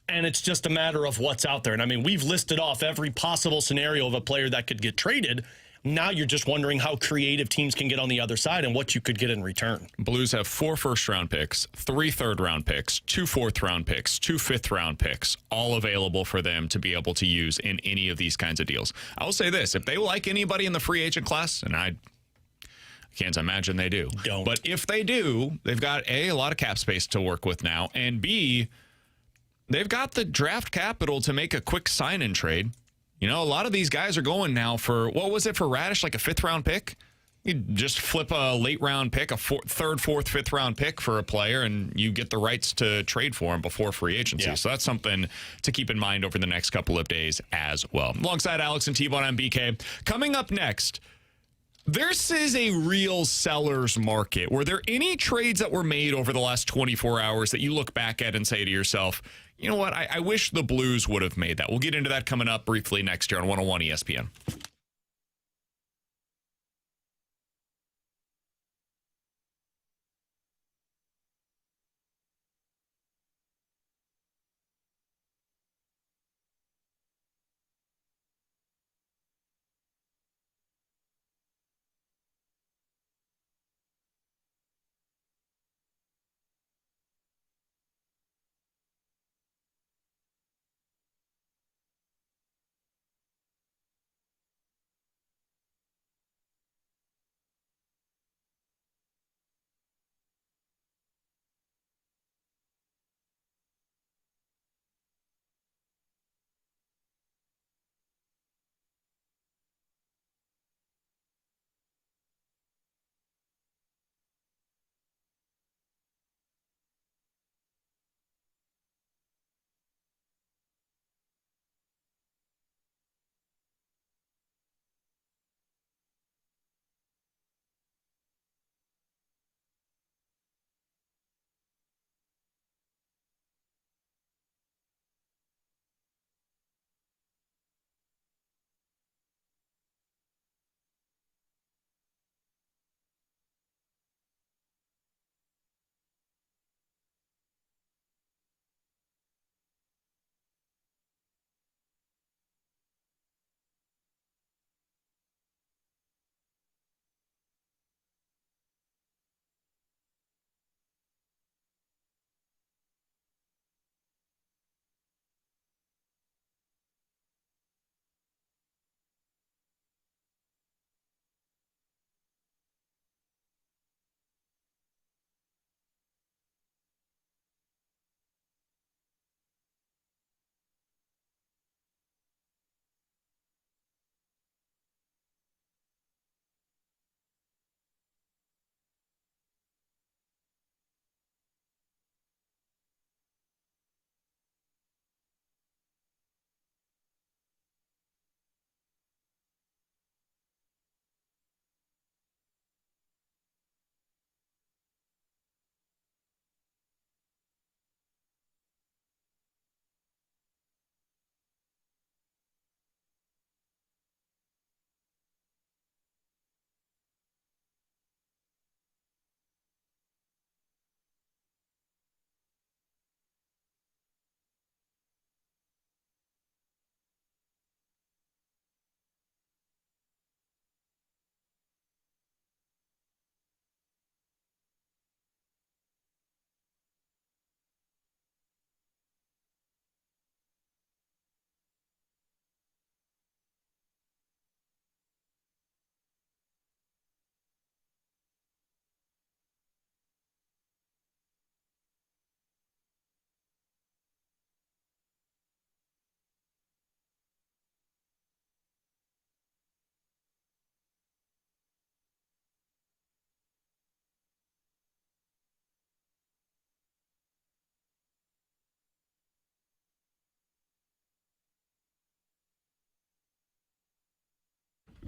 and it's just a matter of what's out there. And, I mean, we've listed off every possible scenario of a player that could get traded. Now you're just wondering how creative teams can get on the other side and what you could get in return. Blues have 4 first-round picks, 3 third-round picks, 2 fourth-round picks, 2 fifth-round picks, all available for them to be able to use in any of these kinds of deals. I will say this, if they like anybody in the free agent class, and I can't imagine they do, but if they do, they've got A, lot of cap space to work with now, and B, they've got the draft capital to make a quick sign-and trade. You know, a lot of these guys are going now for, what was it for Radish, like a 5th-round pick? You just flip a late-round pick, a 3rd, 4th, 5th-round pick for a player, and you get the rights to trade for him before free agency. Yeah. So that's something to keep in mind over the next couple of days as well. Alongside Alex and T-Bone on BK. Coming up next, this is a real seller's market. Were there any trades that were made over the last 24 hours that you look back at and say to yourself, you know what, I wish the Blues would have made that? We'll get into that coming up briefly next year on 101 ESPN.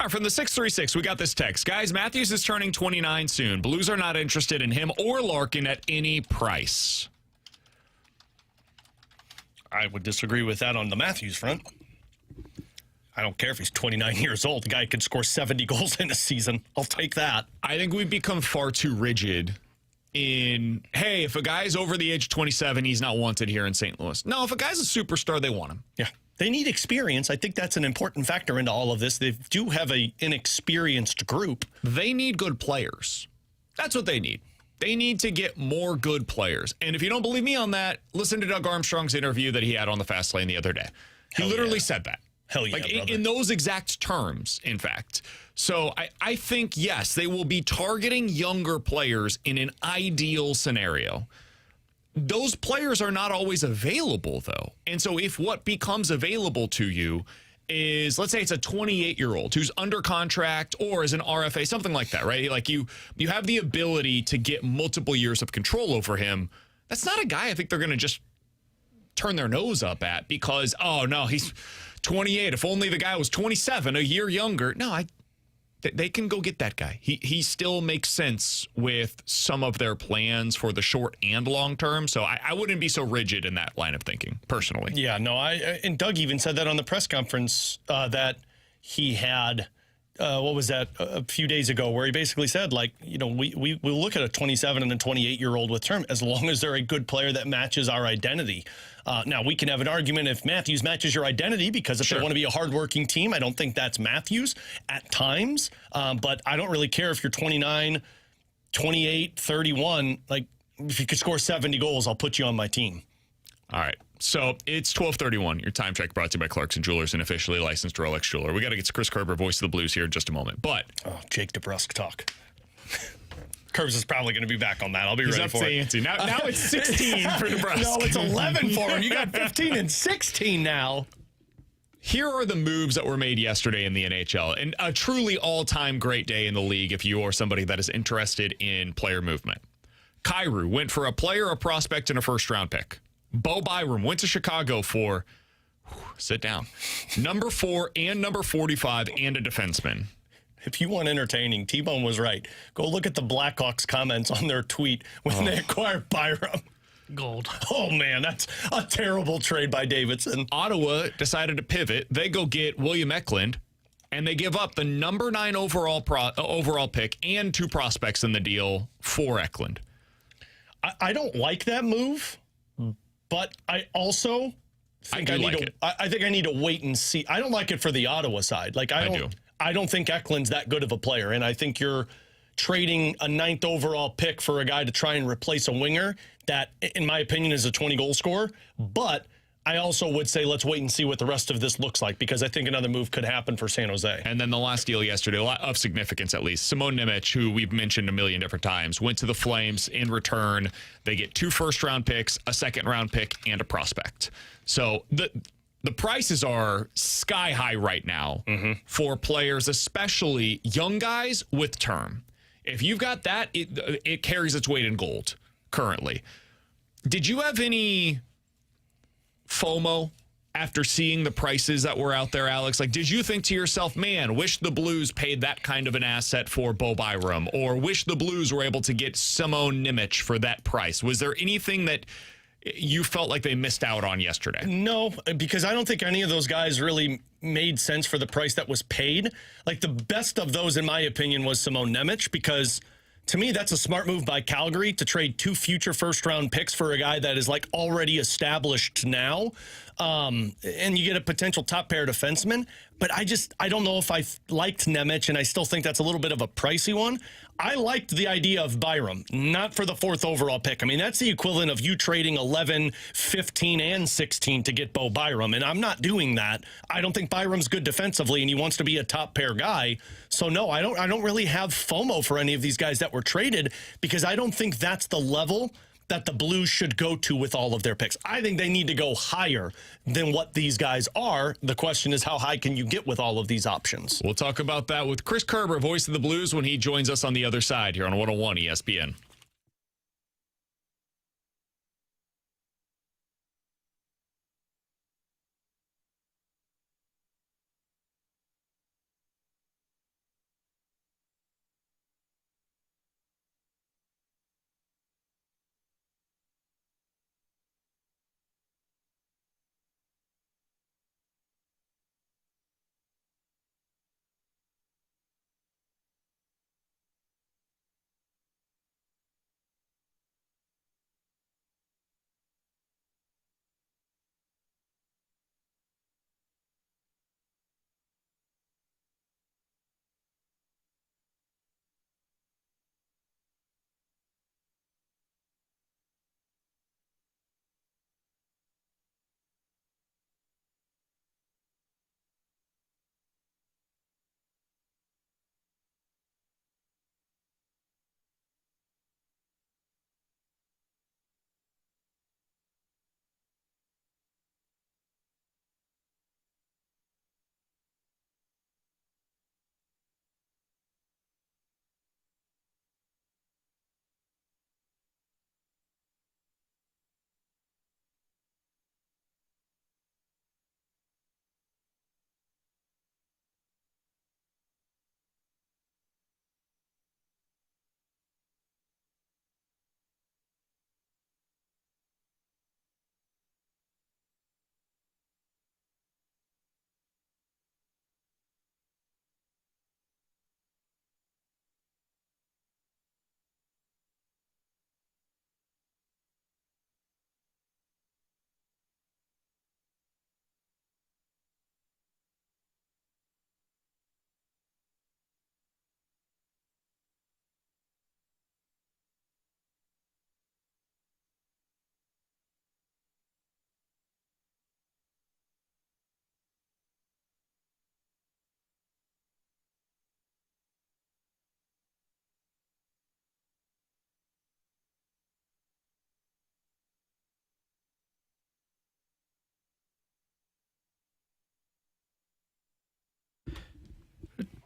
All right, from the 636, we got this text. Guys, Matthews is turning 29 soon. Blues are not interested in him or Larkin at any price. I would disagree with that on the Matthews front. I don't care if he's 29 years old. The guy could score 70 goals in a season. I'll take that. I think we've become far too rigid in, hey, if a guy's over the age of 27, he's not wanted here in St. Louis. No, if a guy's a superstar, they want him. Yeah. They need experience. I think that's an important factor into all of this. They do have an inexperienced group. They need good players. That's what they need. They need to get more good players. And if you don't believe me on that, listen to Doug Armstrong's interview that he had on the Fast Lane the other day. He literally said that. Hell yeah, like brother. in those exact terms, in fact. So I think, yes, they will be targeting younger players in an ideal scenario. Those players are not always available, though. And so if what becomes available to you is, let's say it's a 28-year-old who's under contract or is an RFA, something like that, right? Like you have the ability to get multiple years of control over him. That's not a guy I think they're going to just turn their nose up at because, oh, no, he's 28. If only the guy was 27, a year younger. No, they can go get that guy. He still makes sense with some of their plans for the short and long term. So I wouldn't be so rigid in that line of thinking, personally. Yeah, no, and Doug even said that on the press conference that he had, what was that, a few days ago, where he basically said, like, you know, we look at a 27 and a 28-year-old with term as long as they're a good player that matches our identity. Now, we can have an argument if Matthews matches your identity because if they want to be a hardworking team, I don't think that's Matthews at times. But I don't really care if you're 29, 28, 31. Like, if you could score 70 goals, I'll put you on my team. All right. So it's 12:31. Your time check brought to you by Clarkson Jewelers, an officially licensed Rolex jeweler. We got to get to Chris Kerber, voice of the Blues, here in just a moment. But Jake DeBrusk talk. Curbs is probably going to be back on that. I'll be ready for it. Now it's 16 for DeBrusk. No, it's 11 for him. You got 15 and 16 now. Here are the moves that were made yesterday in the NHL, and a truly all-time great day in the league if you are somebody that is interested in player movement. Kyrou went for a player, a prospect, and a first-round pick. Bo Byram went to Chicago for, sit down, number 4 and number 45 and a defenseman. If you want entertaining, T-Bone was right. Go look at the Blackhawks comments on their tweet when they acquired Byram. Gold. Oh, man, that's a terrible trade by Davidson. Ottawa decided to pivot. They go get William Eklund, and they give up the number 9 overall pick and 2 prospects in the deal for Eklund. I don't like that move, but I also think I think I need to wait and see. I don't like it for the Ottawa side. Like I don't think Eklund's that good of a player, and I think you're trading a 9th overall pick for a guy to try and replace a winger that, in my opinion, is a 20-goal scorer. But I also would say let's wait and see what the rest of this looks like because I think another move could happen for San Jose. And then the last deal yesterday, a lot of significance at least. Simone Nemec, who we've mentioned a million different times, went to the Flames. In return, they get 2 first-round picks, a second-round pick, and a prospect. So the prices are sky high right now for players, especially young guys with term. If you've got that, it carries its weight in gold currently. Did you have any FOMO after seeing the prices that were out there, Alex? Like, did you think to yourself, man, wish the Blues paid that kind of an asset for Bo Byram, or wish the Blues were able to get Simone Nemec for that price? Was there anything that you felt like they missed out on yesterday? No, because I don't think any of those guys really made sense for the price that was paid. Like, the best of those, in my opinion, was Simone Nemec, because to me, that's a smart move by Calgary to trade 2 future first-round picks for a guy that is, like, already established now. And you get a potential top-pair defenseman. But I don't know if I liked Nemec, and I still think that's a little bit of a pricey one. I liked the idea of Byram, not for the 4th overall pick. I mean, that's the equivalent of you trading 11, 15, and 16 to get Bo Byram, and I'm not doing that. I don't think Byram's good defensively, and he wants to be a top-pair guy. So, no, I don't really have FOMO for any of these guys that were traded because I don't think that's the level that the Blues should go to with all of their picks. I think they need to go higher than what these guys are. The question is, how high can you get with all of these options? We'll talk about that with Chris Kerber, voice of the Blues, when he joins us on the other side here on 101 ESPN.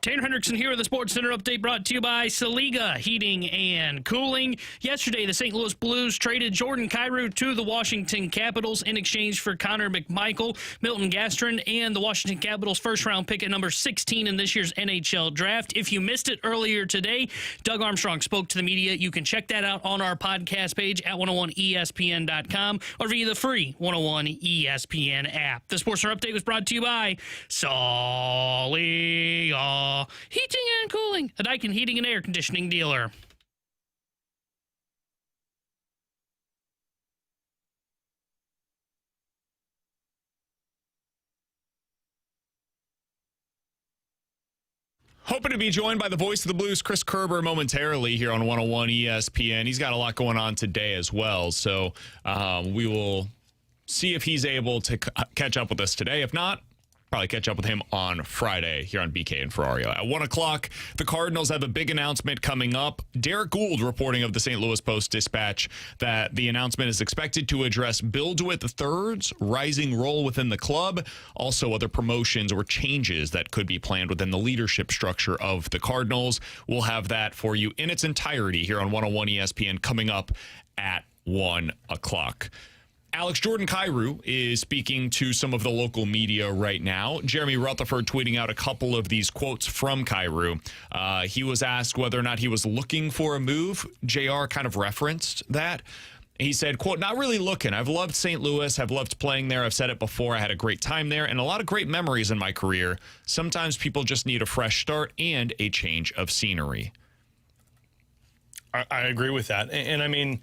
Tanner Hendrickson here with the Sports Center update brought to you by Saliga Heating and Cooling. Yesterday, the St. Louis Blues traded Jordan Kyrou to the Washington Capitals in exchange for Connor McMichael, Milton Gastrin, and the Washington Capitals first-round pick at number 16 in this year's NHL draft. If you missed it earlier today, Doug Armstrong spoke to the media. You can check that out on our podcast page at 101ESPN.com or via the free 101 ESPN app. The Sports Center update was brought to you by Saliga Heating and Cooling, a Daikin heating and air conditioning dealer. Hoping to be joined by the voice of the Blues, Chris Kerber, momentarily here on 101 ESPN. He's got a lot going on today as well, so we will see if he's able to catch up with us today. If not, probably catch up with him on Friday here on BK and Ferrario. At 1 o'clock, the Cardinals have a big announcement coming up. Derek Gould reporting of the St. Louis Post-Dispatch that the announcement is expected to address Bill DeWitt III's rising role within the club, also other promotions or changes that could be planned within the leadership structure of the Cardinals. We'll have that for you in its entirety here on 101 ESPN coming up at 1 o'clock. Jordan Kyrou is speaking to some of the local media right now. Jeremy Rutherford tweeting out a couple of these quotes from Kyrou. He was asked whether or not he was looking for a move. JR kind of referenced that. He said, quote, "Not really looking. I've loved St. Louis. I've loved playing there. I've said it before. I had a great time there and a lot of great memories in my career. Sometimes people just need a fresh start and a change of scenery." I agree with that. And I mean,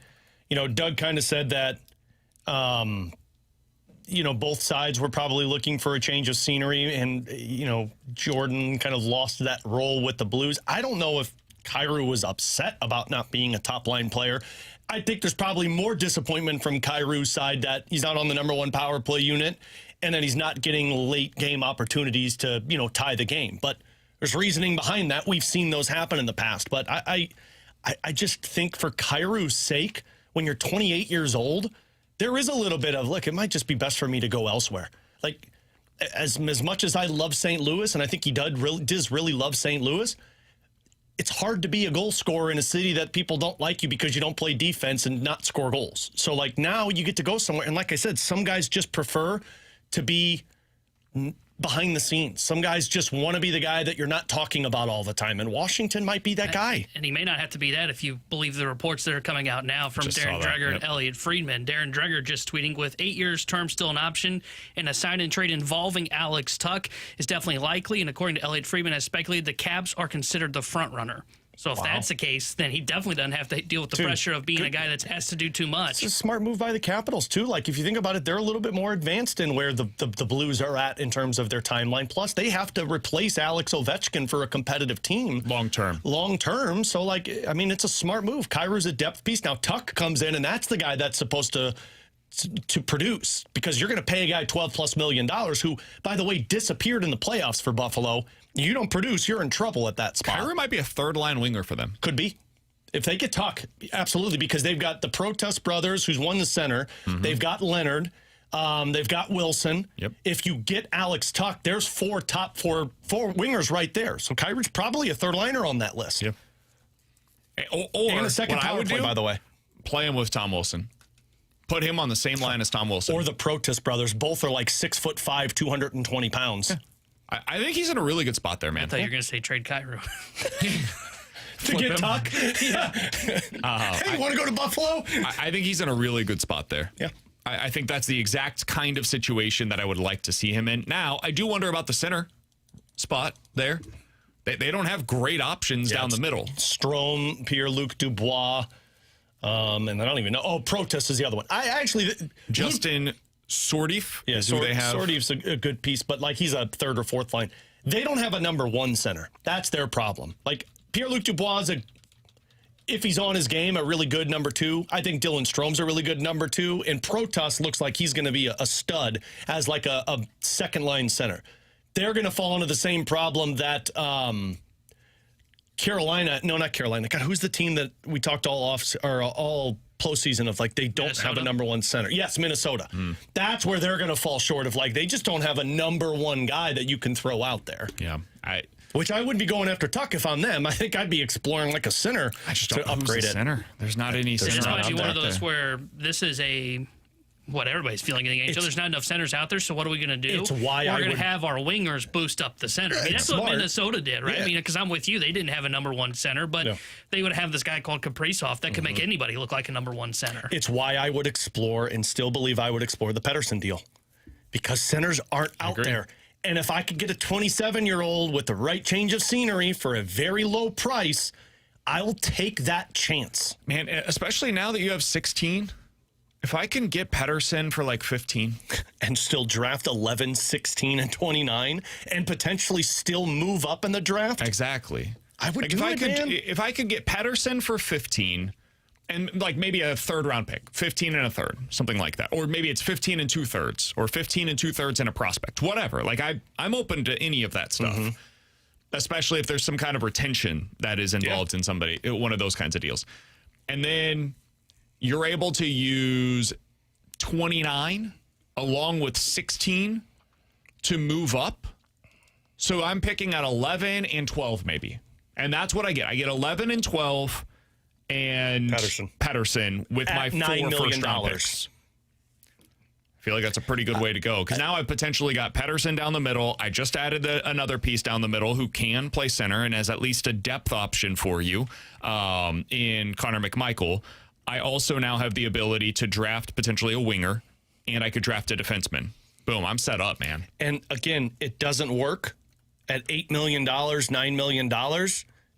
Doug kind of said that, both sides were probably looking for a change of scenery, and, Jordan kind of lost that role with the Blues. I don't know if Kyrou was upset about not being a top-line player. I think there's probably more disappointment from Kyrou's side that he's not on the number one power play unit and that he's not getting late game opportunities to, tie the game. But there's reasoning behind that. We've seen those happen in the past. But I just think for Kyrou's sake, when you're 28 years old, there is a little bit of, look, it might just be best for me to go elsewhere. Like, as much as I love St. Louis, and I think he does really love St. Louis, it's hard to be a goal scorer in a city that people don't like you because you don't play defense and not score goals. So, like, now you get to go somewhere. And like I said, some guys just prefer to be behind the scenes. Some guys just want to be the guy that you're not talking about all the time, and Washington might be that guy. And he may not have to be that if you believe the reports that are coming out now from Darren Dreger and Elliot Friedman. Darren Dreger just tweeting, with 8 years term still an option and a sign and trade involving Alex Tuck is definitely likely. And according to Elliot Friedman, as speculated, the Caps are considered the front runner. So if that's the case, then he definitely doesn't have to deal with the pressure of being a guy that's asked to do too much. It's a smart move by the Capitals, too. Like, if you think about it, they're a little bit more advanced in where the Blues are at in terms of their timeline. Plus, they have to replace Alex Ovechkin for a competitive team. Long term. So, like, I mean, it's a smart move. Kyrou's a depth piece. Now, Tuck comes in, and that's the guy that's supposed to produce, because you're going to pay a guy $12+ million who, by the way, disappeared in the playoffs for Buffalo. You don't produce, you're in trouble at that spot. Kyrou might be a third-line winger for them. Could be. If they get Tuck, absolutely, because they've got the Protest brothers, who's won the center. Mm-hmm. They've got Leonard. They've got Wilson. Yep. If you get Alex Tuck, there's four wingers right there. So Kyrou's probably a third-liner on that list. Yep. Or and a second power play, by the way. Play him with Tom Wilson. Put him on the same line as Tom Wilson. Or the Protest brothers. Both are like 6'5", 220 pounds. Yeah. I think he's in a really good spot there, man. I thought you were going to say trade Kyrou. To get Tuck? Yeah. Hey, you want to go to Buffalo? I think he's in a really good spot there. Yeah. I think that's the exact kind of situation that I would like to see him in. Now, I do wonder about the center spot there. They don't have great options down the middle. Strome, Pierre-Luc Dubois, and I don't even know. Oh, Protest is the other one. Justin Sordief. Yeah, who they have. Sordief's a good piece, but like he's a third or fourth line. They don't have a number one center. That's their problem. Like Pierre-Luc Dubois is if he's on his game, a really good number two. I think Dylan Strome's a really good number two, and Protas looks like he's going to be a stud as like a second line center. They're going to fall into the same problem that Carolina. No, not Carolina. God, who's the team that we talked all postseason of, like, they don't have a number one center? Yes, Minnesota. That's where they're going to fall short of, like, they just don't have a number one guy that you can throw out there. Yeah. Which I wouldn't be going after Tuck if I'm them. I think I'd be exploring like a center to upgrade it. Center. There's not any center. This might be out one of there. those where this is what everybody's feeling in the NHL. There's not enough centers out there, so what are we going to do? It's why we're going to have our wingers boost up the center. I mean, that's what Minnesota did, right? Yeah. I mean, because I'm with you. They didn't have a number one center, but they would have this guy called Kaprizov that could make anybody look like a number one center. It's why I would explore and still believe I would explore the Pettersson deal, because centers aren't out there. And if I could get a 27-year-old with the right change of scenery for a very low price, I'll take that chance. Man, especially now that you have 16. If I can get Pettersson for like 15 and still draft 11, 16, and 29 and potentially still move up in the draft. Exactly. I would like do it, man. If I could get Pettersson for 15 and like maybe a third round pick, 15 and a third, something like that. Or maybe it's 15 and 2/3 or 15 and 2/3 and a prospect, whatever. Like I'm open to any of that stuff, especially if there's some kind of retention that is involved in somebody, one of those kinds of deals. And then you're able to use 29 along with 16 to move up. So I'm picking at 11 and 12 maybe. And that's what I get. I get 11 and 12 and Pettersson with at my $9 4 million. first-round picks. I feel like that's a pretty good way to go, because now I've potentially got Pettersson down the middle. I just added another piece down the middle who can play center and has at least a depth option for you in Connor McMichael. I also now have the ability to draft potentially a winger, and I could draft a defenseman. Boom, I'm set up, man. And again, it doesn't work at $8 million, $9 million,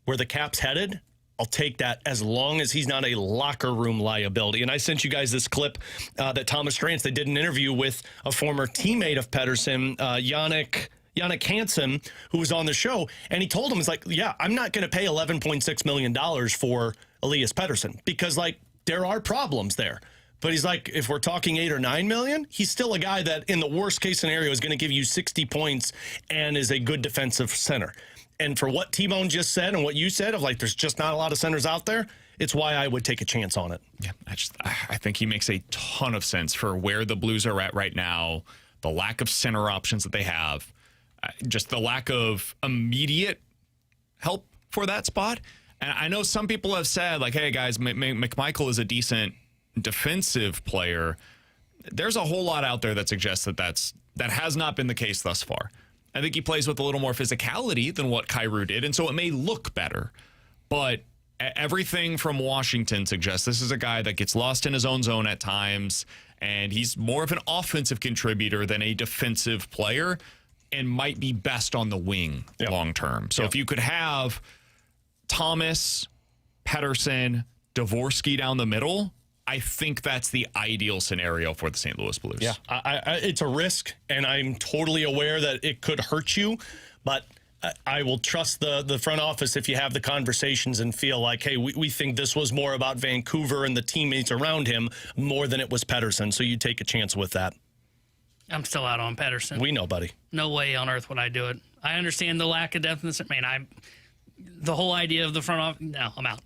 where the cap's headed. I'll take that as long as he's not a locker room liability. And I sent you guys this clip that Thomas Drance, they did an interview with a former teammate of Pettersson, Yannick Hansen, who was on the show, and he told him, he's like, yeah, I'm not going to pay $11.6 million for Elias Pettersson because, like, there are problems there. But he's like, if we're talking 8 or 9 million, he's still a guy that in the worst case scenario is going to give you 60 points and is a good defensive center. And for what T-Bone just said and what you said of like, there's just not a lot of centers out there, it's why I would take a chance on it. Yeah, I think he makes a ton of sense for where the Blues are at right now, the lack of center options that they have, just the lack of immediate help for that spot. And I know some people have said, like, hey, guys, McMichael is a decent defensive player. There's a whole lot out there that suggests that has not been the case thus far. I think he plays with a little more physicality than what Kyrou did, and so it may look better. But everything from Washington suggests this is a guy that gets lost in his own zone at times, and he's more of an offensive contributor than a defensive player and might be best on the wing long term. So if you could have Thomas, Pettersson, Dvorsky down the middle, I think that's the ideal scenario for the St. Louis Blues. Yeah, it's a risk, and I'm totally aware that it could hurt you, but I will trust the front office if you have the conversations and feel like, hey, we think this was more about Vancouver and the teammates around him more than it was Pettersson, so you take a chance with that. I'm still out on Pettersson. We know, buddy. No way on earth would I do it. I understand the lack of depth in this. Man, the whole idea of the front office, no, I'm out.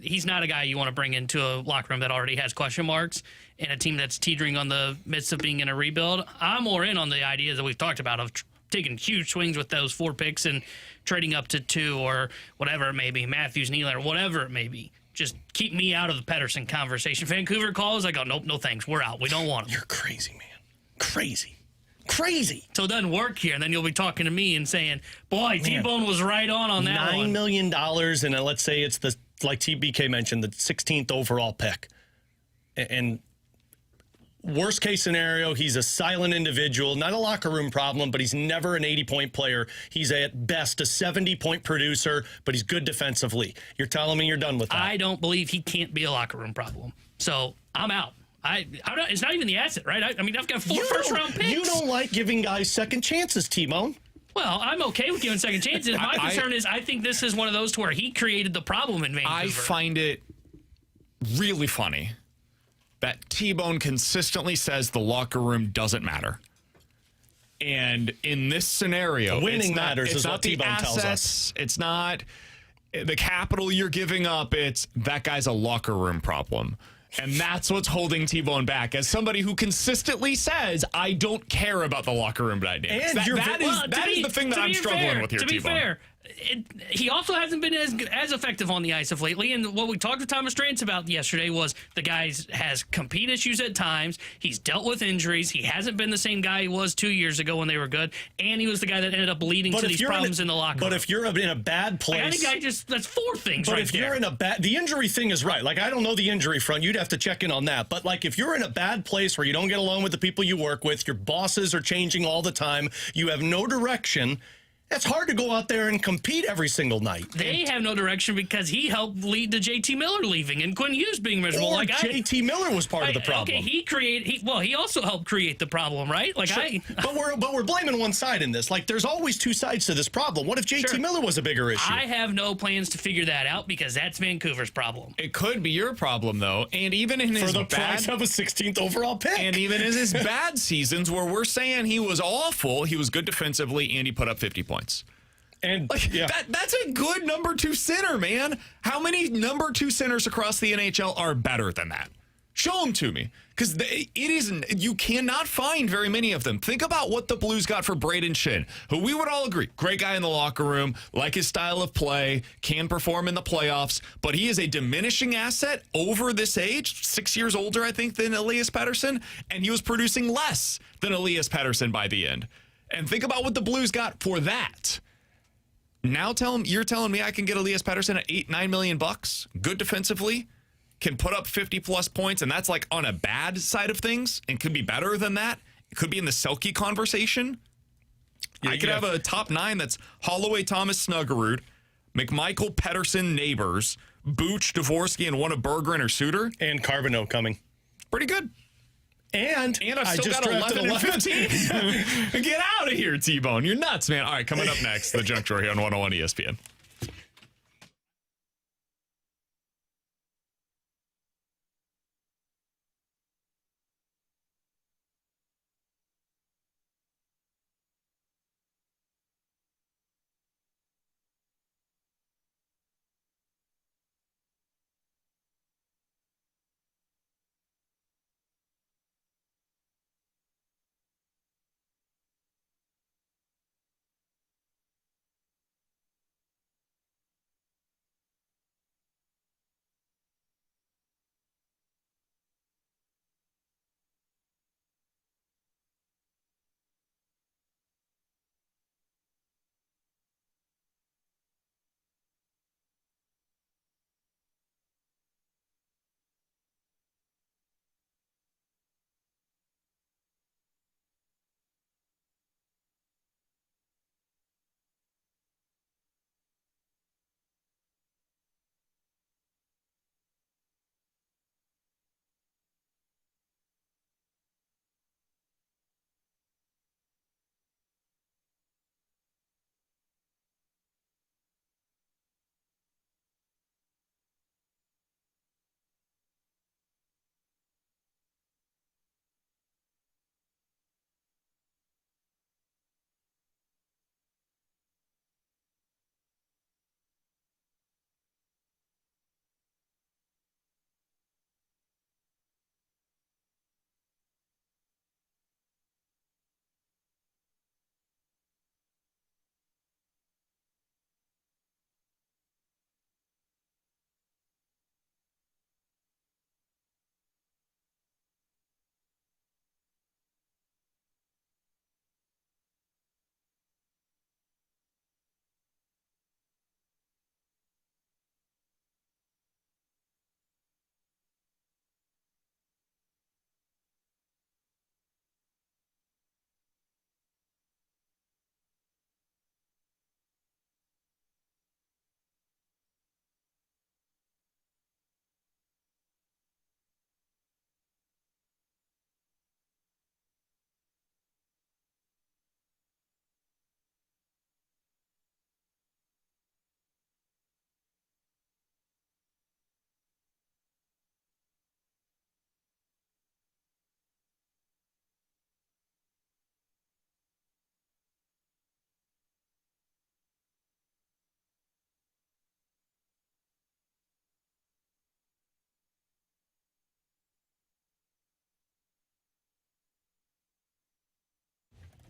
He's not a guy you want to bring into a locker room that already has question marks and a team that's teetering on the midst of being in a rebuild. I'm more in on the idea that we've talked about of taking huge swings with those 4 picks and trading up to 2 or whatever it may be, Matthews, Nylander, whatever it may be. Just keep me out of the Pettersson conversation. Vancouver calls, I go, nope, no thanks. We're out. We don't want him. You're crazy, man. Crazy. So it doesn't work here, and then you'll be talking to me and saying, boy, T-Bone was right on that one. $9 million, and let's say it's the, like TBK mentioned, the 16th overall pick. And worst case scenario, he's a silent individual, not a locker room problem, but he's never an 80-point player. He's at best a 70-point producer, but he's good defensively. You're telling me you're done with that? I don't believe he can't be a locker room problem. So I'm out. It's not even the asset, right? I mean, I've got 4 first-round picks. You don't like giving guys second chances, T-Bone. Well, I'm okay with giving second chances. My concern is I think this is one of those to where he created the problem in Vancouver. I find it really funny that T-Bone consistently says the locker room doesn't matter. And in this scenario, winning matters is what T-Bone tells us. It's not the capital you're giving up. It's that guy's a locker room problem. And that's what's holding T-Bone back as somebody who consistently says, I don't care about the locker room dynamics. And that is the thing that I'm struggling with here, to be T-Bone. fair, he also hasn't been as effective on the ice of lately. And what we talked to Thomas Drance about yesterday was the guy has compete issues at times. He's dealt with injuries. He hasn't been the same guy he was 2 years ago when they were good. And he was the guy that ended up leading to these problems in the locker room. But if you're in a bad place, I think that's four things. But right if there. you're in a bad, the injury thing is right. Like, I don't know the injury front. You'd have to check in on that. But like, if you're in a bad place where you don't get along with the people you work with, your bosses are changing all the time, you have no direction. It's hard to go out there and compete every single night. They have no direction because he helped lead to JT Miller leaving and Quinn Hughes being miserable. Or JT Miller was part of the problem. Okay, he also helped create the problem, right? Like sure. But we're blaming one side in this. Like, there's always two sides to this problem. What if JT Miller was a bigger issue? I have no plans to figure that out because that's Vancouver's problem. It could be your problem though, and even in his price of a 16th overall pick, and even in his bad seasons where we're saying he was awful, he was good defensively and he put up 50 points. And that's a good number 2 center, man. How many number 2 centers across the NHL are better than that? Show them to me, because you cannot find very many of them. Think about what the Blues got for Braden Shin, who we would all agree, great guy in the locker room, like his style of play, can perform in the playoffs, but he is a diminishing asset over this age, 6 years older, I think, than Elias Pettersson, and he was producing less than Elias Pettersson by the end. And think about what the Blues got for that. Now you're telling me I can get Elias Pettersson at $8-9 million bucks, good defensively, can put up 50+ points, and that's like on a bad side of things, and could be better than that. It could be in the Selke conversation. I could have a top 9 that's Holloway, Thomas, Snuggerud, McMichael, Pettersson, Neighbors, Booch, Dvorsky, and one of Bergeron or Suter. And Carbonneau coming. Pretty good. And I still got 11 and 15. Get out of here, T-Bone. You're nuts, man. All right, coming up next, the Junk Drawer here on 101 ESPN.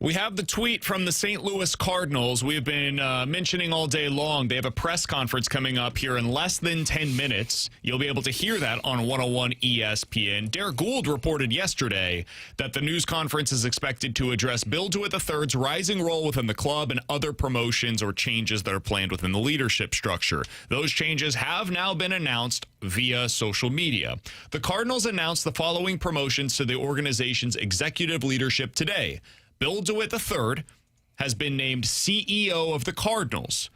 We have the tweet from the St. Louis Cardinals. We've been mentioning all day long. They have a press conference coming up here in less than 10 minutes. You'll be able to hear that on 101 ESPN. Derek Gould reported yesterday that the news conference is expected to address Bill DeWitt III's rising role within the club and other promotions or changes that are planned within the leadership structure. Those changes have now been announced via social media. The Cardinals announced the following promotions to the organization's executive leadership today. Bill DeWitt III has been named CEO of the Cardinals.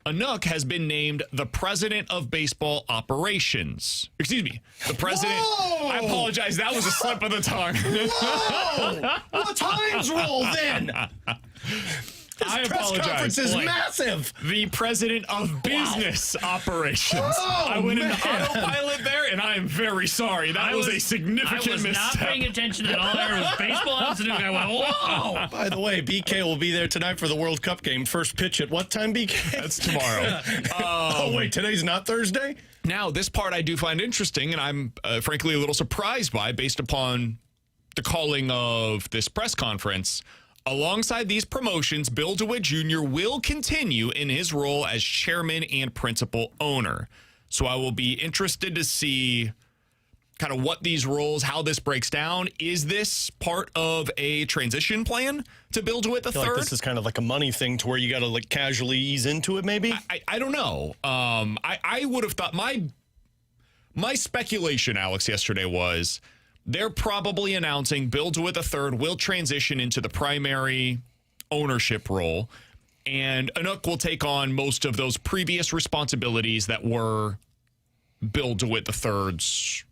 Anook has been named the president of baseball operations. Excuse me, the president. Whoa! I apologize. That was a slip of the tongue. Whoa! Well, the times roll then. This press conference is massive. The president of business operations. Oh, I went into man. autopilot there, and I am very sorry. That was a significant I was misstep. not paying attention at all. There was baseball. I went, whoa. By the way, BK will be there tonight for the World Cup game. First pitch at what time, BK? That's tomorrow. Oh, wait, today's not Thursday? Now, this part I do find interesting, and I'm frankly a little surprised by based upon the calling of this press conference. Alongside these promotions, Bill DeWitt Jr. will continue in his role as chairman and principal owner. So I will be interested to see kind of what these roles, how this breaks down. Is this part of a transition plan to Bill DeWitt III? I feel like this is kind of like a money thing to where you got to like casually ease into it, maybe? I don't know. I would have thought my speculation, Alex, yesterday was they're probably announcing Bill DeWitt III will transition into the primary ownership role, and Anook will take on most of those previous responsibilities that were Bill DeWitt III's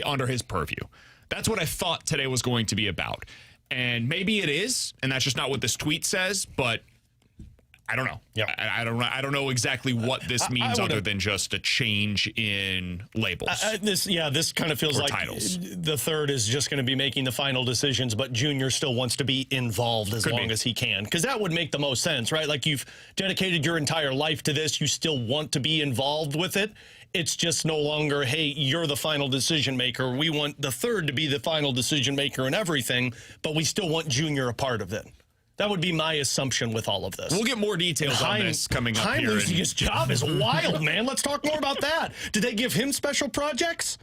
under his purview. That's what I thought today was going to be about. And maybe it is, and that's just not what this tweet says, but I don't know. Yeah. I don't know exactly what this means other than just a change in labels. This kind of feels or like titles. The third is just going to be making the final decisions, but Junior still wants to be involved as long as he can. Because that would make the most sense, right? Like you've dedicated your entire life to this. You still want to be involved with it. It's just no longer, hey, you're the final decision maker. We want the third to be the final decision maker and everything, but we still want Junior a part of it. That would be my assumption with all of this. We'll get more details on this coming up Heim here. losing his job is wild, man. Let's talk more about that. Did they give him special projects?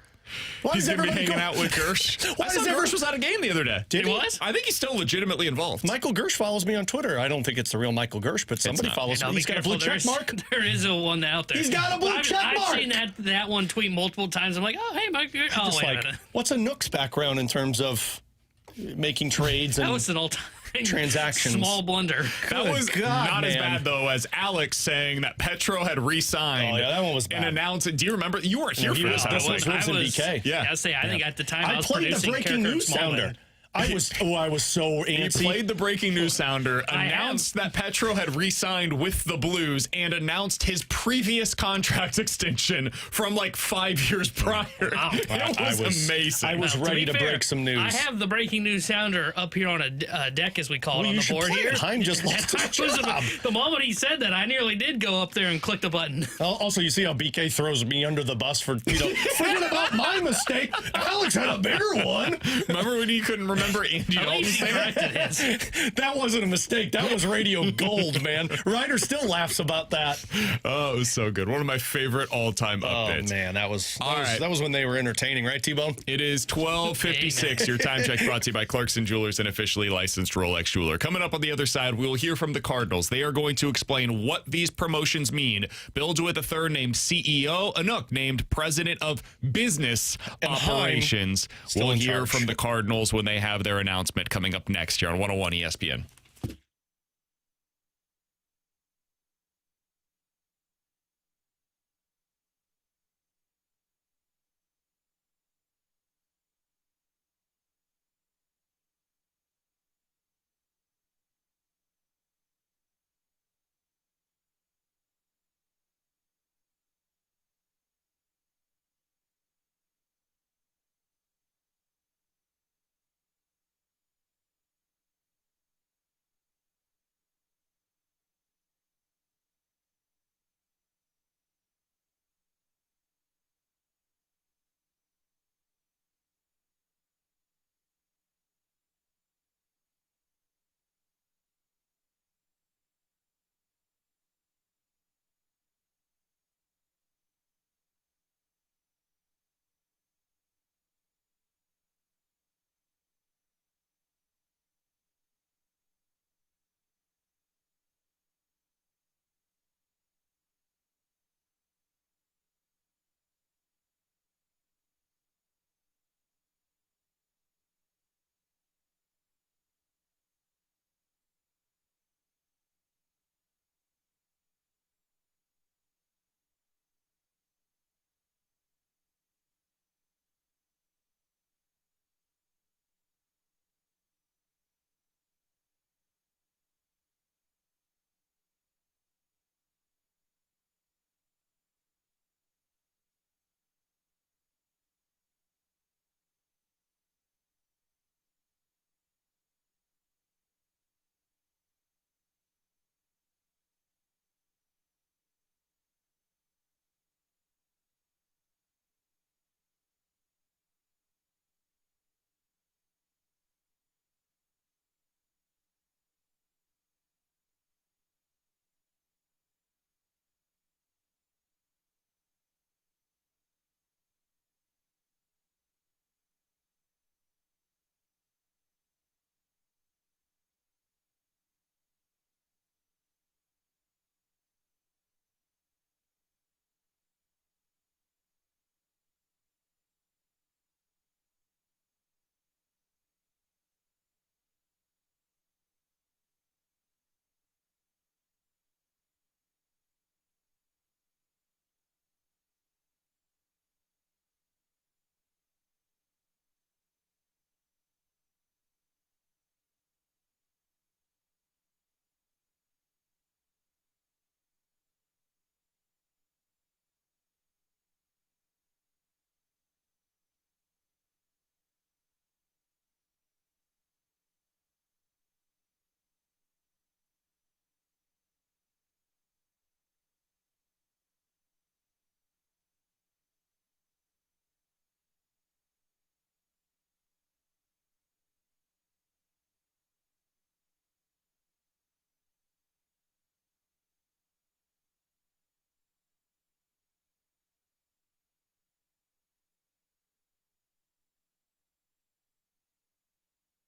He's going to be hanging out with Gersh. Why I saw Gersh was at a game the other day. Did he? Was? I think he's still legitimately involved. Michael Gersh follows me on Twitter. I don't think it's the real Michael Gersh, but somebody follows me. He's got a blue check mark. There is a one out there. He's got a blue check mark. I've seen that one tweet multiple times. I'm like, oh, hey, Mike. Oh, Just wait a like, minute. what's Anook's background in terms of making trades and That was an all-time transactions? small blunder. That was not as bad, though, as Alex saying that Petro had re-signed. Oh, yeah, that one was bad. And announced it. Do you remember? You weren't here for this. This was Ribs and BK. Yeah. I think at the time I was played the producing breaking news sounder. I was so antsy. He played the breaking news sounder, announced that Petro had re-signed with the Blues, and announced his previous contract extension from like 5 years prior. Wow. It was amazing. I was ready to break some news. I have the breaking news sounder up here on a deck, as we call it, on the board here. Heim just lost his job. The moment he said that, I nearly did go up there and click the button. Also, you see how BK throws me under the bus for, forget about my mistake. Alex had a bigger one. Remember when you couldn't remember Andy Dalton's That wasn't a mistake. That was radio gold, man. Ryder still laughs about that. Oh, it was so good. One of my favorite all-time updates. Oh, man, that was when they were entertaining, right, T-Bone? It is 12:56. Your time check brought to you by Clarkson Jewelers, an officially licensed Rolex jeweler. Coming up on the other side, we will hear from the Cardinals. They are going to explain what these promotions mean. Bill DeWitt III named CEO, Anook named president of business operations. We'll hear from the Cardinals when they have their announcement coming up next here on 101 ESPN.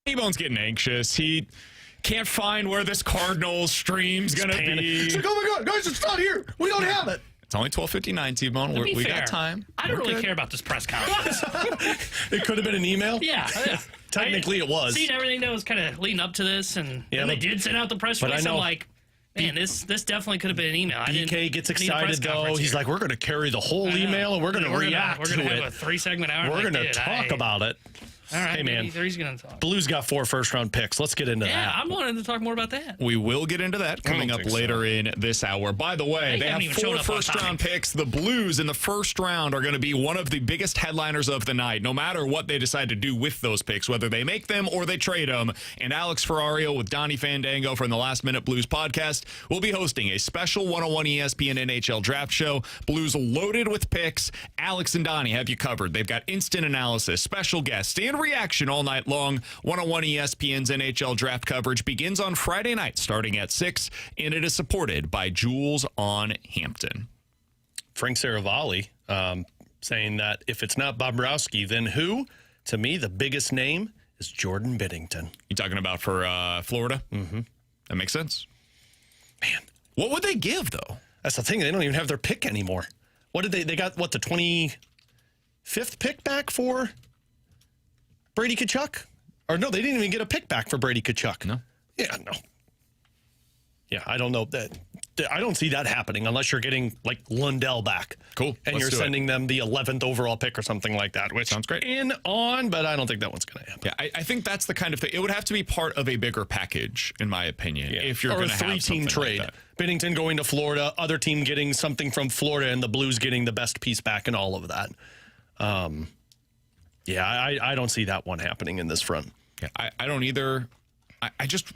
T-Bone's getting anxious. He can't find where this Cardinals stream's going to be. He's like, oh my God, guys, it's not here. We don't have it. It's only 12:59, T-Bone. We got time. I don't really care about this press conference. It could have been an email. Yeah. Technically, it was. Seen everything that was kind of leading up to this, and when they did send out the press release, I'm like, man, this definitely could have been an email. BK gets excited, though. He's like, we're going to carry the whole email, and we're going to react to it. We're going to have a 3-segment hour. We're going to talk about it. All right, hey, man. He's going to talk. Blues got 4 first-round picks. Let's get into that. Yeah, I'm wanting to talk more about that. We will get into that coming up later in this hour. By the way, they have 4 first-round picks. The Blues in the first round are going to be one of the biggest headliners of the night, no matter what they decide to do with those picks, whether they make them or they trade them. And Alex Ferrario with Donnie Fandango from the Last Minute Blues podcast will be hosting a special 101 ESPN NHL draft show. Blues loaded with picks. Alex and Donnie have you covered. They've got instant analysis, special guests, and reaction all night long. 101 ESPN's NHL draft coverage begins on Friday night starting at 6, and it is supported by Jewels on Hampton. Frank Saravalli saying that if it's not Bobrovsky, then who? To me, the biggest name is Jordan Binnington. You talking about for Florida? Mm-hmm. That makes sense. Man, what would they give, though? That's the thing. They don't even have their pick anymore. What did they got, what, the 25th pick back for Brady Tkachuk? Or no, they didn't even get a pick back for Brady Tkachuk. No. Yeah, no. Yeah, I don't know. I don't see that happening unless you're getting, like, Lundell back. Cool. And you're sending them the 11th overall pick or something like that, which sounds great. But I don't think that one's going to happen. Yeah, I think that's the kind of thing. It would have to be part of a bigger package, in my opinion, if you're going to have something a 3-team trade. Like that. Binnington going to Florida, other team getting something from Florida, and the Blues getting the best piece back and all of that. I don't see that one happening in this front. Yeah, I don't either. I just...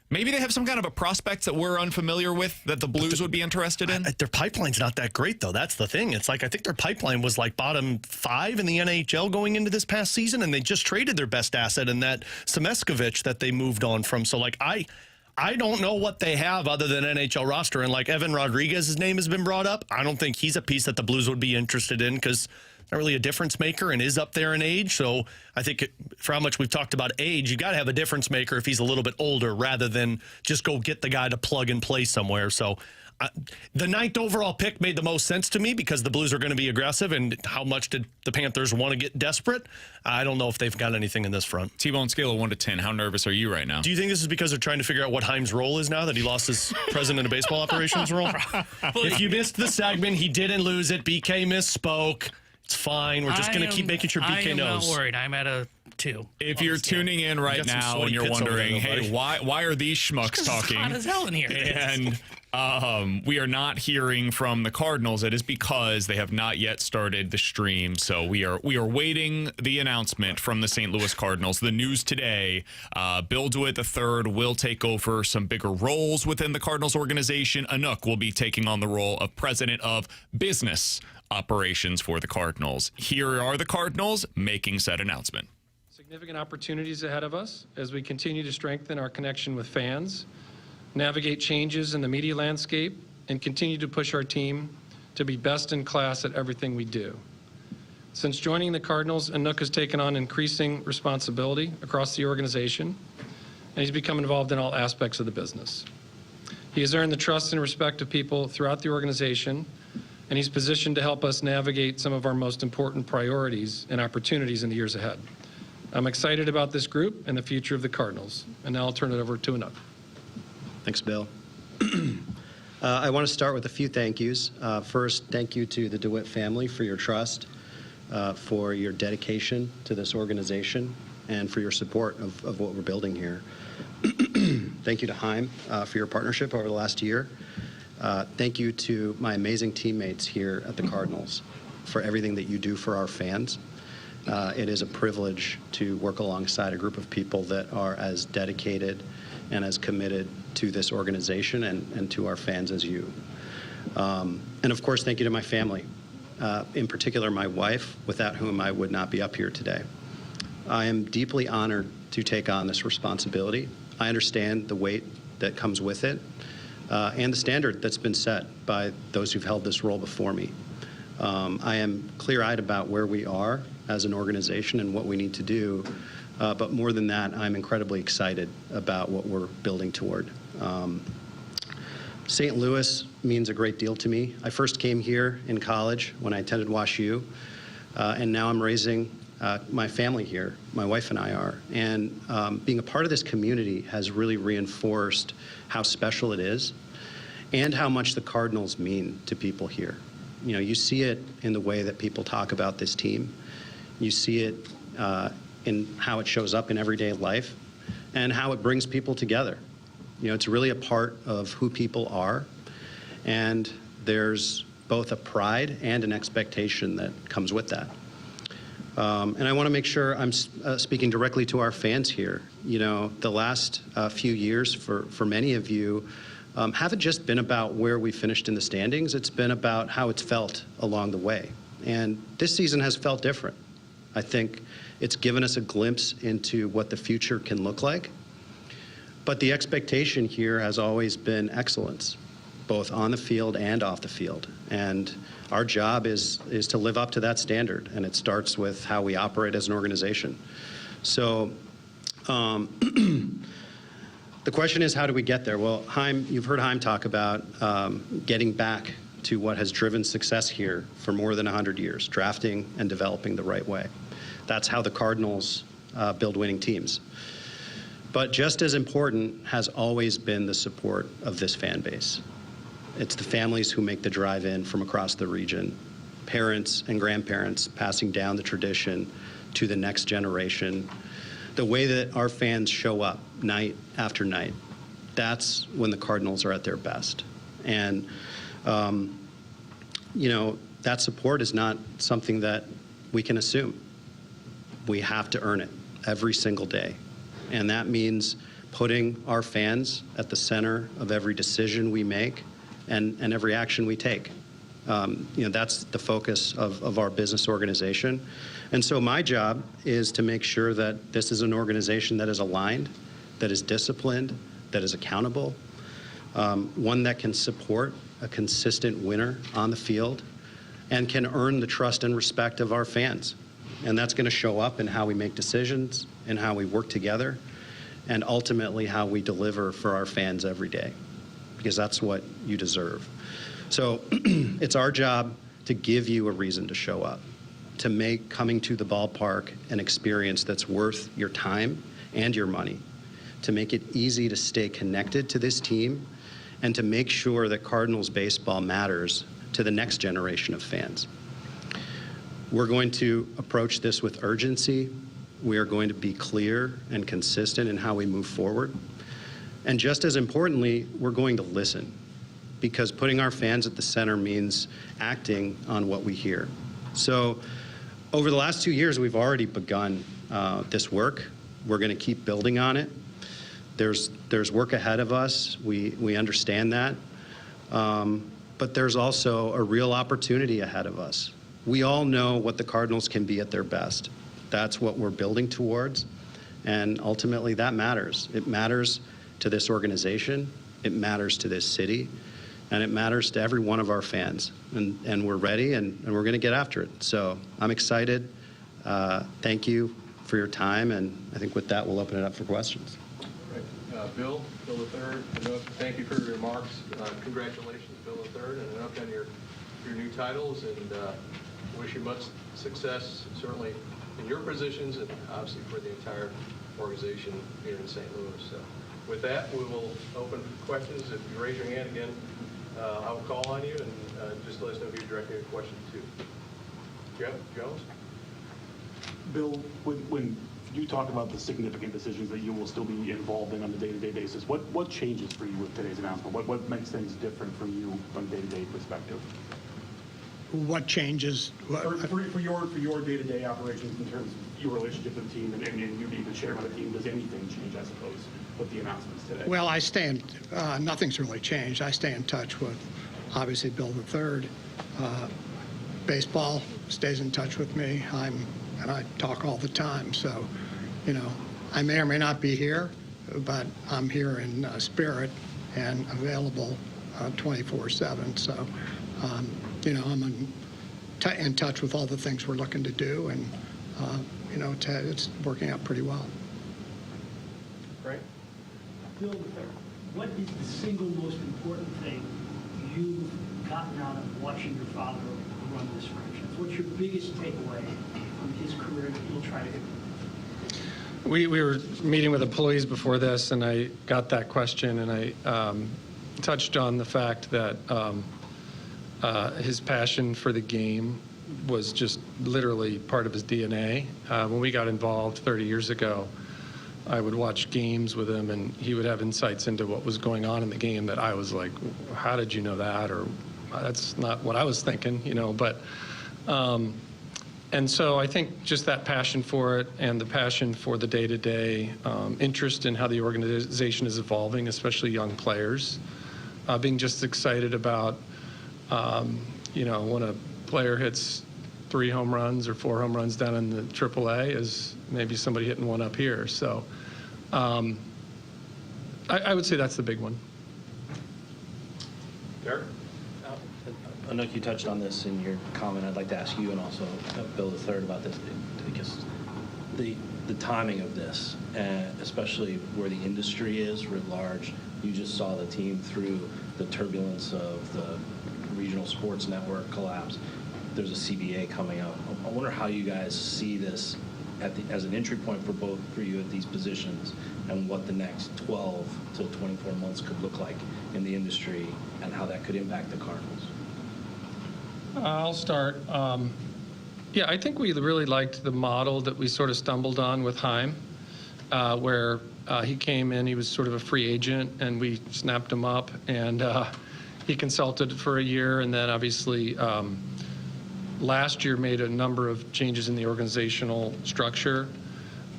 Maybe they have some kind of a prospect that we're unfamiliar with that the Blues would be interested in. Their pipeline's not that great, though. That's the thing. It's like I think their pipeline was like bottom 5 in the NHL going into this past season, and they just traded their best asset in that Semeskovich that they moved on from. So, like, I don't know what they have other than NHL roster. And, like, Evan Rodriguez's name has been brought up. I don't think he's a piece that the Blues would be interested in because not really a difference maker and is up there in age. So I think for how much we've talked about age, you got to have a difference maker if he's a little bit older rather than just go get the guy to plug and play somewhere. So the 9th overall pick made the most sense to me because the Blues are going to be aggressive. And how much did the Panthers want to get desperate? I don't know if they've got anything in this front. T-Bone scale of 1 to 10. How nervous are you right now? Do you think this is because they're trying to figure out what Heim's role is now that he lost his president of baseball operations role? If you missed the segment, he didn't lose it. BK misspoke. It's fine. We're just going to keep making sure BK knows. I'm not worried. I'm at a 2. If you're tuning in right now and you're wondering, hey, why are these schmucks talking? It's hot as hell in here. And we are not hearing from the Cardinals, it is because they have not yet started the stream. So we are waiting the announcement from the St. Louis Cardinals. The news today, Bill DeWitt III will take over some bigger roles within the Cardinals organization. Anouk will be taking on the role of president of business operations for the Cardinals. Here are the Cardinals making said announcement. Significant opportunities ahead of us as we continue to strengthen our connection with fans, navigate changes in the media landscape, and continue to push our team to be best in class at everything we do. Since joining the Cardinals, Anouk has taken on increasing responsibility across the organization, and he's become involved in all aspects of the business. He has earned the trust and respect of people throughout the organization, and he's positioned to help us navigate some of our most important priorities and opportunities in the years ahead. I'm excited about this group and the future of the Cardinals. And now I'll turn it over to Anouk. Thanks, Bill. I want to start with a few thank yous. First, thank you to the DeWitt family for your trust, for your dedication to this organization, and for your support of what we're building here. Thank you to Heim for your partnership over the last year. Thank you to my amazing teammates here at the Cardinals for everything that you do for our fans. It is a privilege to work alongside a group of people that are as dedicated and as committed to this organization and to our fans as you. And of course, thank you to my family, in particular my wife, without whom I would not be up here today. I am deeply honored to take on this responsibility. I understand the weight that comes with it and the standard that's been set by those who've held this role before me. I am clear-eyed about where we are as an organization and what we need to do But more than that, I'm incredibly excited about what we're building toward. St. Louis means a great deal to me. I first came here in college when I attended WashU, and now I'm raising my family here. My wife and I are. And being a part of this community has really reinforced how special it is and how much the Cardinals mean to people here. You know, you see it in the way that people talk about this team. You see it in how it shows up in everyday life and how it brings people together. You know, it's really a part of who people are, and there's both a pride and an expectation that comes with that. And I want to make sure I'm speaking directly to our fans here. You know, the last few years for many of you haven't just been about where we finished in the standings, it's been about how it's felt along the way. And this season has felt different. I think it's given us a glimpse into what the future can look like. But the expectation here has always been excellence, both on the field and off the field. And our job is to live up to that standard, and it starts with how we operate as an organization. So the question is, how do we get there? Well, you've heard Chaim talk about getting back to what has driven success here for more than 100 years, drafting and developing the right way. That's how the Cardinals build winning teams. But just as important has always been the support of this fan base. It's the families who make the drive in from across the region, parents and grandparents passing down the tradition to the next generation. The way that our fans show up night after night, that's when the Cardinals are at their best. And, you know, that support is not something that we can assume. We have to earn it every single day. And that means putting our fans at the center of every decision we make and every action we take. You know, that's the focus of our business organization. And so my job is to make sure that this is an organization that is aligned, that is disciplined, that is accountable, one that can support a consistent winner on the field and can earn the trust and respect of our fans. And that's going to show up in how we make decisions and how we work together and ultimately how we deliver for our fans every day, because that's what you deserve. So it's our job to give you a reason to show up, to make coming to the ballpark an experience that's worth your time and your money, to make it easy to stay connected to this team, and to make sure that Cardinals baseball matters to the next generation of fans. We're going to approach this with urgency. We are going to be clear and consistent in how we move forward. And just as importantly, we're going to listen, because putting our fans at the center means acting on what we hear. So over the last 2 years, we've already begun this work. We're going to keep building on it. There's work ahead of us. We understand that. But there's also a real opportunity ahead of us. We all know what the Cardinals can be at their best. That's what we're building towards. And ultimately, that matters. It matters to this organization. It matters to this city. And it matters to every one of our fans. And we're ready, and we're going to get after it. So I'm excited. Thank you for your time. And I think with that, we'll open it up for questions. Bill III, thank you for your remarks. Congratulations, Bill III, and an update on your new titles, and wish you much success, certainly in your positions and obviously for the entire organization here in St. Louis. So with that, we will open for questions. If you raise your hand again, I will call on you, and just let us know who you're directing your question to. Jeff Jones? Bill, when you talk about the significant decisions that you will still be involved in on a day-to-day basis, what changes for you with today's announcement? What makes things different for you from a day-to-day perspective? What changes? For your day-to-day operations in terms of your relationship with the team and you being the chairman of the team, does anything change, I suppose, with the announcements today? Well, nothing's really changed. I stay in touch with, obviously, Bill III. Baseball stays in touch with me. And I talk all the time. So, you know, I may or may not be here, but I'm here in spirit and available 24/7. So, you know, I'm in touch with all the things we're looking to do, and it's working out pretty well. Right? Bill, what is the single most important thing you've gotten out of watching your father run this franchise? What's your biggest takeaway from his career that you'll try to implement? We were meeting with employees before this, and I got that question, and I touched on the fact that his passion for the game was just literally part of his DNA. When we got involved 30 years ago, I would watch games with him, and he would have insights into what was going on in the game that I was like, how did you know that? Or that's not what I was thinking, but and so I think just that passion for it and the passion for the day-to-day interest in how the organization is evolving, especially young players, being just excited about, when a player hits 3 home runs or 4 home runs down in the AAA is maybe somebody hitting one up here. So I would say that's the big one. Derek? I know you touched on this in your comment. I'd like to ask you and also Bill III about this, because the timing of this, especially where the industry is writ large, you just saw the team through the turbulence of the regional sports network collapse. There's a CBA coming up. I wonder how you guys see this as an entry point for you at these positions, and what the next 12 to 24 months could look like in the industry, and how that could impact the Cardinals. I'll start. Yeah, I think we really liked the model that we sort of stumbled on with Heim, where he came in, he was sort of a free agent, and we snapped him up, and he consulted for a year, and then obviously last year made a number of changes in the organizational structure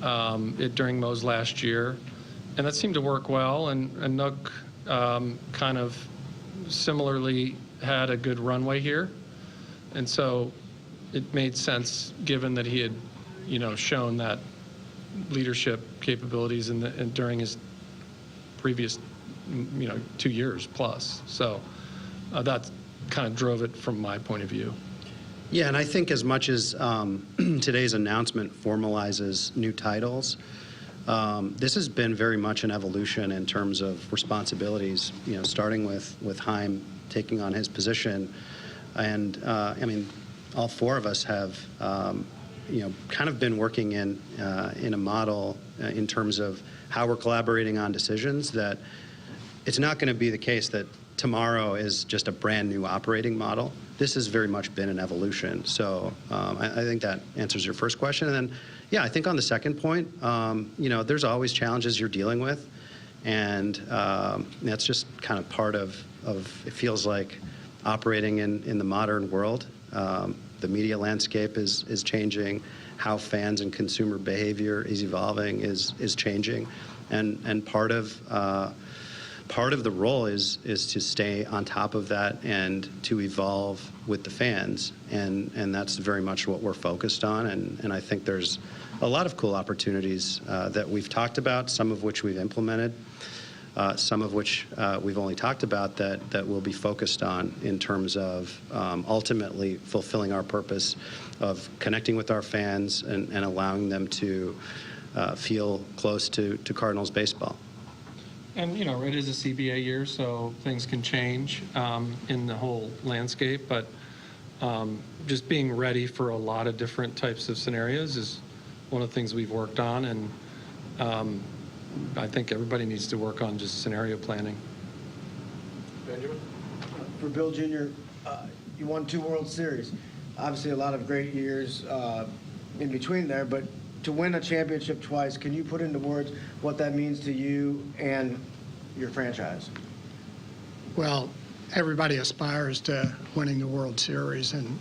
during Mo's last year, and that seemed to work well, and Nook kind of similarly had a good runway here. And so it made sense, given that he had, shown that leadership capabilities during his previous, 2 years plus. So that kind of drove it from my point of view. Yeah, and I think as much as today's announcement formalizes new titles, this has been very much an evolution in terms of responsibilities, starting with Heim taking on his position. And all 4 of us have, kind of been working in a model in terms of how we're collaborating on decisions, that it's not going to be the case that tomorrow is just a brand new operating model. This has very much been an evolution. So I think that answers your first question. And then, yeah, I think on the second point, there's always challenges you're dealing with. And that's just kind of part of it feels like operating in the modern world. The media landscape is changing. How fans and consumer behavior is evolving is changing. And part of the role is to stay on top of that and to evolve with the fans. And that's very much what we're focused on. And I think there's a lot of cool opportunities that we've talked about, some of which we've implemented. Some of which we've only talked about that we'll be focused on in terms of ultimately fulfilling our purpose of connecting with our fans and allowing them to feel close to Cardinals baseball. And, it is a CBA year, so things can change in the whole landscape. But just being ready for a lot of different types of scenarios is one of the things we've worked on. And I think everybody needs to work on just scenario planning. Benjamin? For Bill Jr., you won 2 World Series. Obviously, a lot of great years in between there, but to win a championship twice, can you put into words what that means to you and your franchise? Well, everybody aspires to winning the World Series, and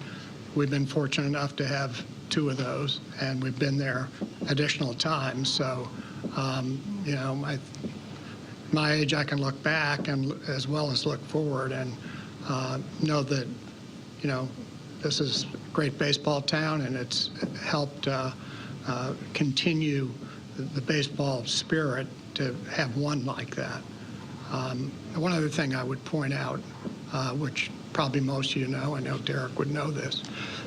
we've been fortunate enough to have 2 of those, and we've been there additional times. So, my age, I can look back and as well as look forward and know that, this is a great baseball town, and it's helped continue the baseball spirit to have one like that. One other thing I would point out, which probably most of you know, I know Derek would know this.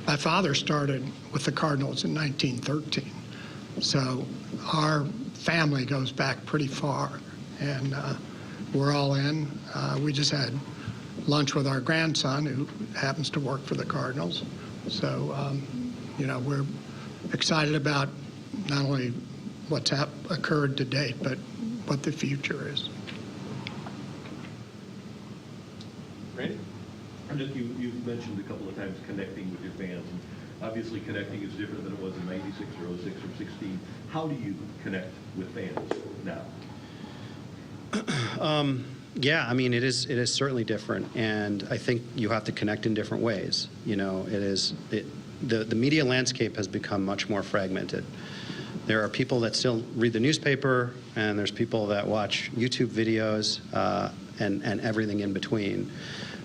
My father started with the Cardinals in 1913. So our family goes back pretty far, and we're all in. We just had lunch with our grandson, who happens to work for the Cardinals. So, we're excited about not only what's occurred to date, but what the future is. Randy? You've mentioned a couple of times connecting with your fans. And obviously, connecting is different than it was in 96 or 06 or 16. How do you connect with fans now? Yeah, I mean, it is certainly different, and I think you have to connect in different ways. The media landscape has become much more fragmented. There are people that still read the newspaper, and there's people that watch YouTube videos and everything in between.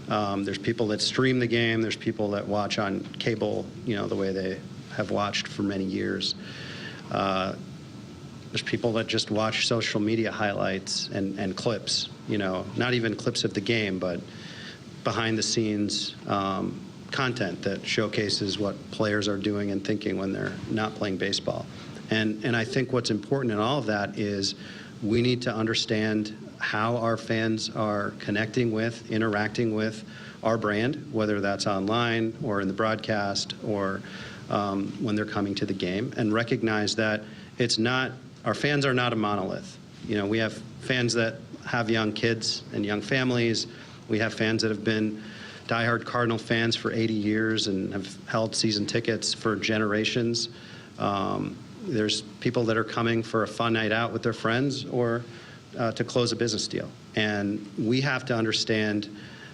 There's people that stream the game. There's people that watch on cable, the way they have watched for many years. There's people that just watch social media highlights and clips, not even clips of the game, but behind the scenes content that showcases what players are doing and thinking when they're not playing baseball. And I think what's important in all of that is we need to understand how our fans are connecting with, interacting with our brand, whether that's online or in the broadcast or when they're coming to the game, and recognize that our fans are not a monolith. We have fans that have young kids and young families. We have fans that have been diehard Cardinal fans for 80 years and have held season tickets for generations. There's people that are coming for a fun night out with their friends or to close a business deal. And we have to understand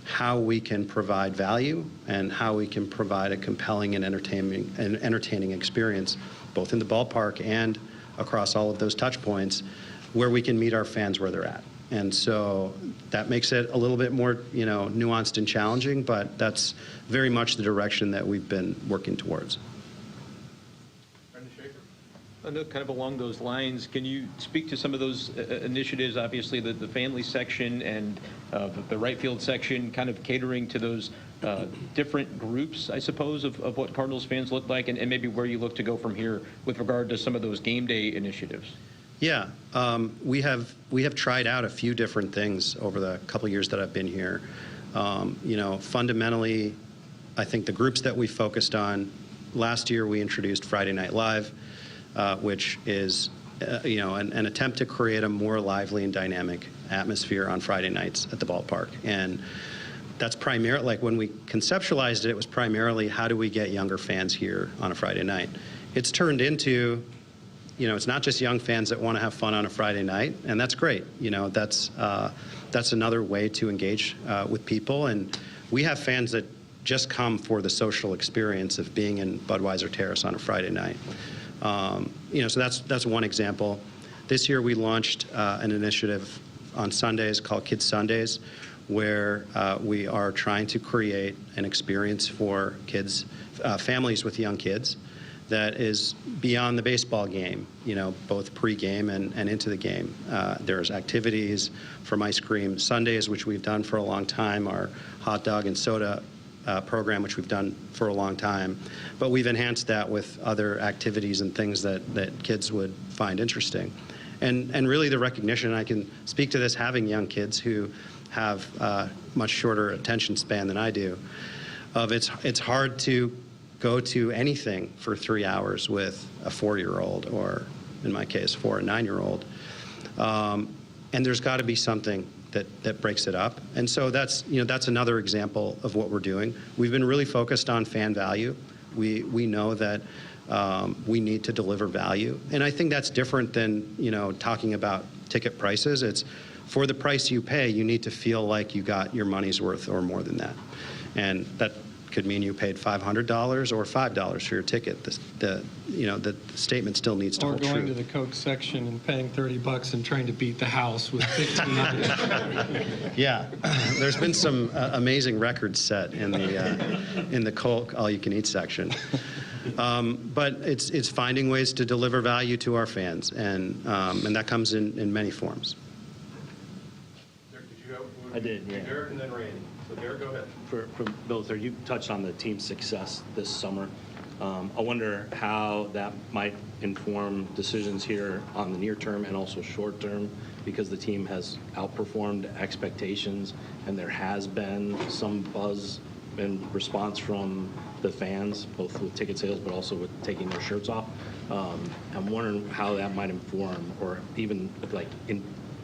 how we can provide value and how we can provide a compelling and entertaining experience, both in the ballpark and across all of those touch points, where we can meet our fans where they're at. And so that makes it a little bit more, nuanced and challenging, but that's very much the direction that we've been working towards. I know, kind of along those lines, can you speak to some of those initiatives, obviously the family section and the right field section, kind of catering to those different groups, I suppose, of what Cardinals fans look like, and maybe where you look to go from here with regard to some of those game day initiatives? Yeah, we have tried out a few different things over the couple of years that I've been here. Fundamentally, I think the groups that we focused on, last year we introduced Friday Night Live, which is, an attempt to create a more lively and dynamic atmosphere on Friday nights at the ballpark. And that's primarily, like when we conceptualized it, it was primarily how do we get younger fans here on a Friday night. It's turned into, it's not just young fans that want to have fun on a Friday night, and that's great. That's another way to engage with people. And we have fans that just come for the social experience of being in Budweiser Terrace on a Friday night. So that's one example. This year we launched an initiative on Sundays called Kids Sundays, where we are trying to create an experience for kids, families with young kids, that is beyond the baseball game, both pre-game and into the game. There's activities from ice cream Sundays, which we've done for a long time, our hot dog and soda program, which we've done for a long time. But we've enhanced that with other activities and things that kids would find interesting. And really the recognition, I can speak to this having young kids who have much shorter attention span than I do, of it's hard to go to anything for 3 hours with a 4-year-old, or in my case, 4 and 9-year-old. And there's got to be something that breaks it up. And so that's another example of what we're doing. We've been really focused on fan value. We know that we need to deliver value. And I think that's different than, talking about ticket prices. It's for the price you pay, you need to feel like you got your money's worth or more than that. And that could mean you paid $500 or $5 for your ticket. The statement still needs to hold true. Or going to the Coke section and paying $30 and trying to beat the house with 15 others. Yeah, there's been some amazing records set in the Coke all-you-can-eat section. But it's finding ways to deliver value to our fans, and that comes in many forms. Derek, did you go? I did, yeah. Derek and then Randy. So Derek, go ahead. For Bill III, you touched on the team's success this summer. I wonder how that might inform decisions here on the near term and also short term, because the team has outperformed expectations and there has been some buzz and response from the fans, both with ticket sales but also with taking their shirts off. I'm wondering how that might inform or even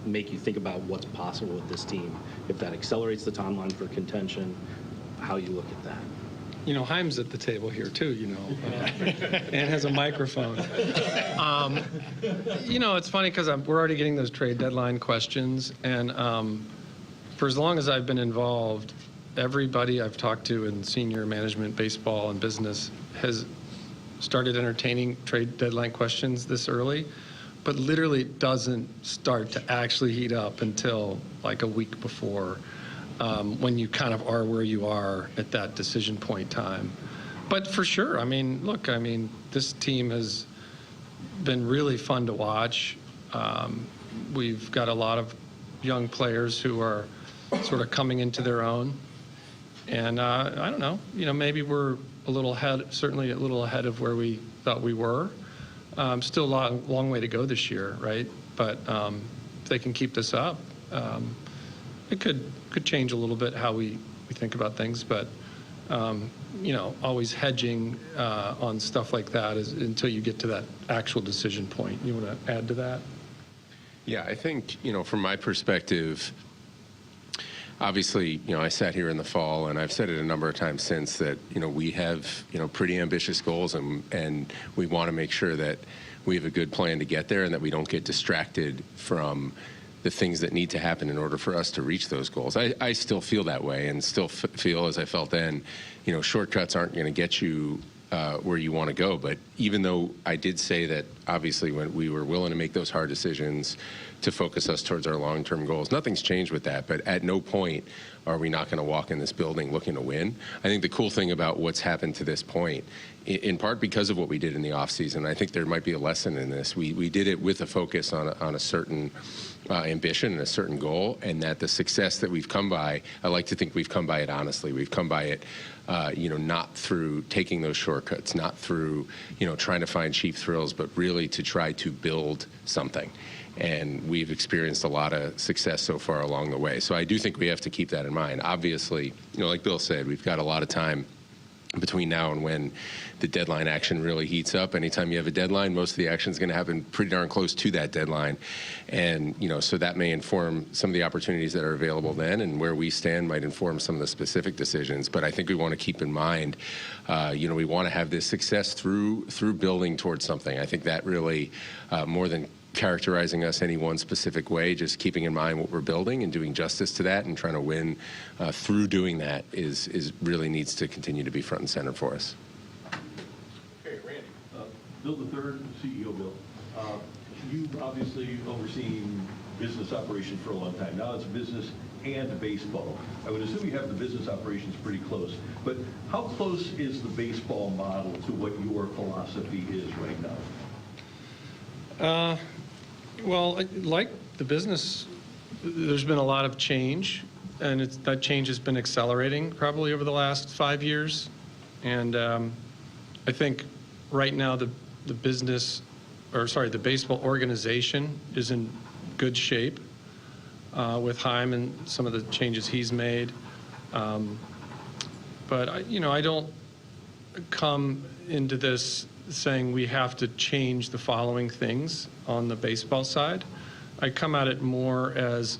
make you think about what's possible with this team. If that accelerates the timeline for contention, how you look at that. You know, Haim's at the table here too, you know, and has a microphone. You know, it's funny because we're already getting those trade deadline questions, and for as long as I've been involved, everybody I've talked to in senior management, baseball, and business has started entertaining trade deadline questions this early, but literally it doesn't start to actually heat up until like a week before. When you kind of are where you are at that decision point time. But for sure, I mean, look, I mean, this team has been really fun to watch. We've got a lot of young players who are sort of coming into their own. And I don't know, you know, maybe we're a little ahead, certainly a little ahead of where we thought we were. Still a long way to go this year, right? But if they can keep this up, it could change a little bit how we think about things, but you know, always hedging on stuff like that is until you get to that actual decision point. You want to add to that? Yeah, I think, you know, from my perspective, obviously, you know, I sat here in the fall, and I've said it a number of times since that, you know, we have, you know, pretty ambitious goals, and we want to make sure that we have a good plan to get there and that we don't get distracted from the things that need to happen in order for us to reach those goals. I still feel that way, and still feel as I felt then, you know, shortcuts aren't going to get you where you want to go. But even though I did say that, obviously, when we were willing to make those hard decisions to focus us towards our long-term goals, nothing's changed with that. But at no point are we not going to walk in this building looking to win. I think the cool thing about what's happened to this point, in part because of what we did in the offseason, I think there might be a lesson in this. We did it with a focus on a certain ambition and a certain goal, and that the success that we've come by, I like to think we've come by it honestly. We've come by it, you know, not through taking those shortcuts, not through, you know, trying to find cheap thrills, but really to try to build something. And we've experienced a lot of success so far along the way. So I do think we have to keep that in mind. Obviously, you know, like Bill said, we've got a lot of time between now and when the deadline action really heats up. Anytime you have a deadline, most of the action is going to happen pretty darn close to that deadline. And, you know, so that may inform some of the opportunities that are available then, and where we stand might inform some of the specific decisions. But I think we want to keep in mind, you know, we want to have this success through building towards something. I think that really, more than characterizing us any one specific way, just keeping in mind what we're building and doing justice to that and trying to win through doing that is really needs to continue to be front and center for us. Okay, Randy. Bill the third, CEO Bill. You've obviously overseen business operations for a long time. Now it's business and baseball. I would assume you have the business operations pretty close, but how close is the baseball model to what your philosophy is right now? Well, like the business, there's been a lot of change, and that change has been accelerating probably over the last 5 years. And I think right now the baseball organization is in good shape with Haim and some of the changes he's made. But I don't come into this saying we have to change the following things on the baseball side. I come at it more as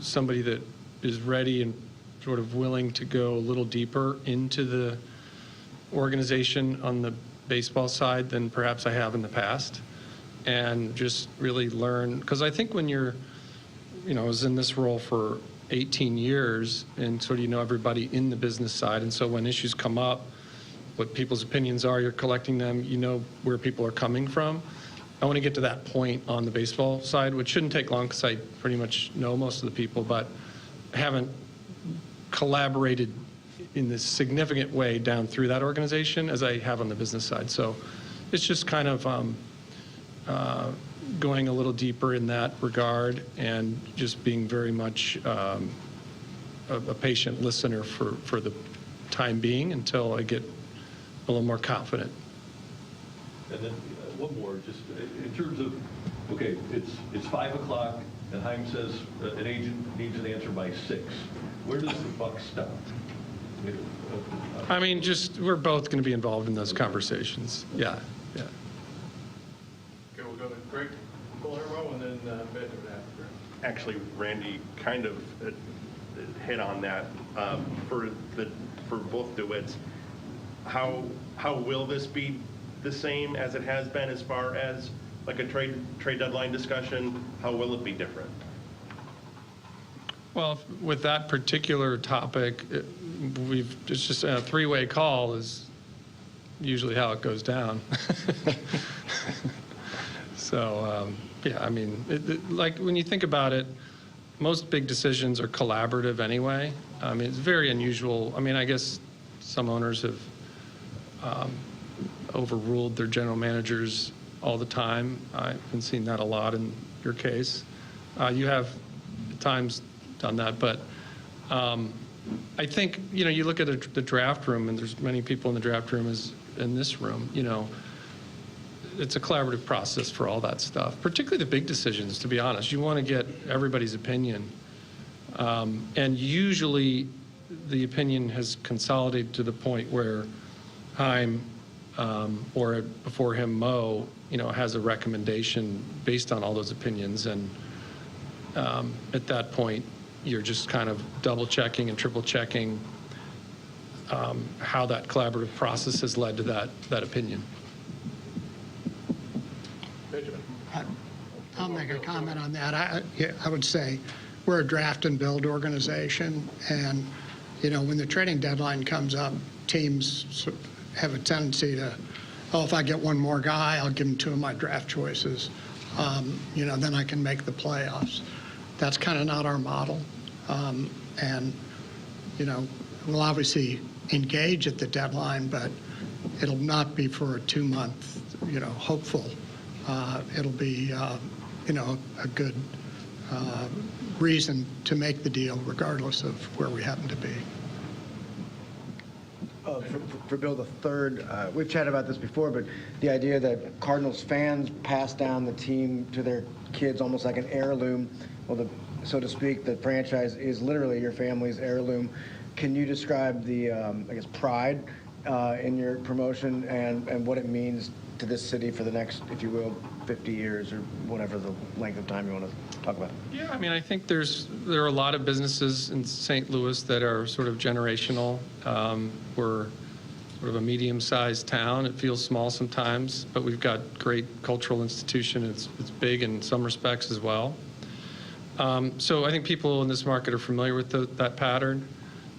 somebody that is ready and sort of willing to go a little deeper into the organization on the baseball side than perhaps I have in the past, and just really learn. Because I think when you're, I was in this role for 18 years, and sort of everybody in the business side, and so when issues come up, what people's opinions are, you're collecting them, where people are coming from. I want to get to that point on the baseball side, which shouldn't take long because I pretty much know most of the people, but I haven't collaborated in this significant way down through that organization as I have on the business side. So it's just kind of going a little deeper in that regard and just being very much a patient listener for the time being until I get a little more confident And then one more, just in terms of, okay, it's 5 o'clock, and Heim says an agent needs an answer by 6. Where does the buck stop? I mean, just we're both going to be involved in those conversations. Yeah. Okay, we'll go to Greg Colhermo and then Benjamin after. Actually, Randy kind of hit on that for both DeWitts. How will this be the same as it has been as far as like a trade deadline discussion? How will it be different? Well, with that particular topic, it's just a three-way call is usually how it goes down. So, yeah, I mean, like when you think about it, most big decisions are collaborative anyway. I mean, it's very unusual. I mean, I guess some owners have overruled their general managers all the time. I've been seeing that a lot in your case. You have at times done that, but I think, you look at the draft room, and there's many people in the draft room as in this room, it's a collaborative process for all that stuff, particularly the big decisions, to be honest. You want to get everybody's opinion. And usually the opinion has consolidated to the point where Heim, or before him, Mo, has a recommendation based on all those opinions. And at that point, you're just kind of double checking and triple checking how that collaborative process has led to that opinion. I'll make a comment on that. I would say we're a draft and build organization, and when the trading deadline comes up, teams have a tendency to, if I get one more guy, I'll give him 2 of my draft choices. Then I can make the playoffs. That's kind of not our model. And we'll obviously engage at the deadline, but it'll not be for a 2-month, hopeful. It'll be, a good reason to make the deal regardless of where we happen to be. For Bill the Third, we've chatted about this before, but the idea that Cardinals fans pass down the team to their kids almost like an heirloom, so to speak, the franchise is literally your family's heirloom. Can you describe the, pride in your promotion and what it means to this city for the next, if you will, 50 years or whatever the length of time you want to talk about? Yeah, I mean, I think there are a lot of businesses in St. Louis that are sort of generational. We're sort of a medium-sized town. It feels small sometimes, but we've got great cultural institution. It's big in some respects as well. So I think people in this market are familiar with that pattern.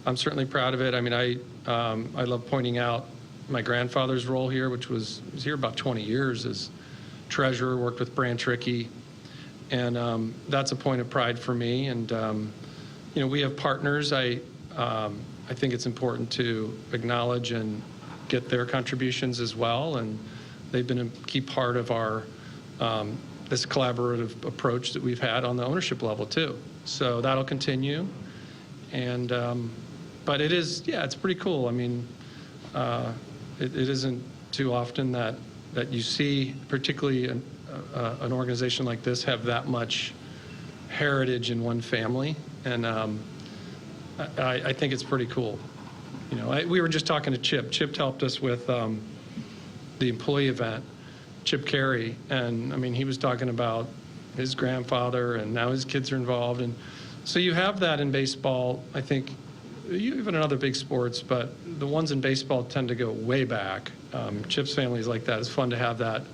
I'm certainly proud of it. I mean, I love pointing out my grandfather's role here, which was here about 20 years as treasurer, worked with Branch Rickey, and that's a point of pride for me. And we have partners. I think it's important to acknowledge and get their contributions as well, and they've been a key part of our this collaborative approach that we've had on the ownership level too. So that'll continue, and but it is, it's pretty cool. I mean, it isn't too often that you see, particularly an organization like this, have that much heritage in one family, and I think it's pretty cool. We were just talking to Chip. Chip helped us with the employee event, Chip Carey, and I mean, he was talking about his grandfather, and now his kids are involved, and so you have that in baseball. I think even in other big sports, but the ones in baseball tend to go way back. Chip's family is like that. It's fun to have that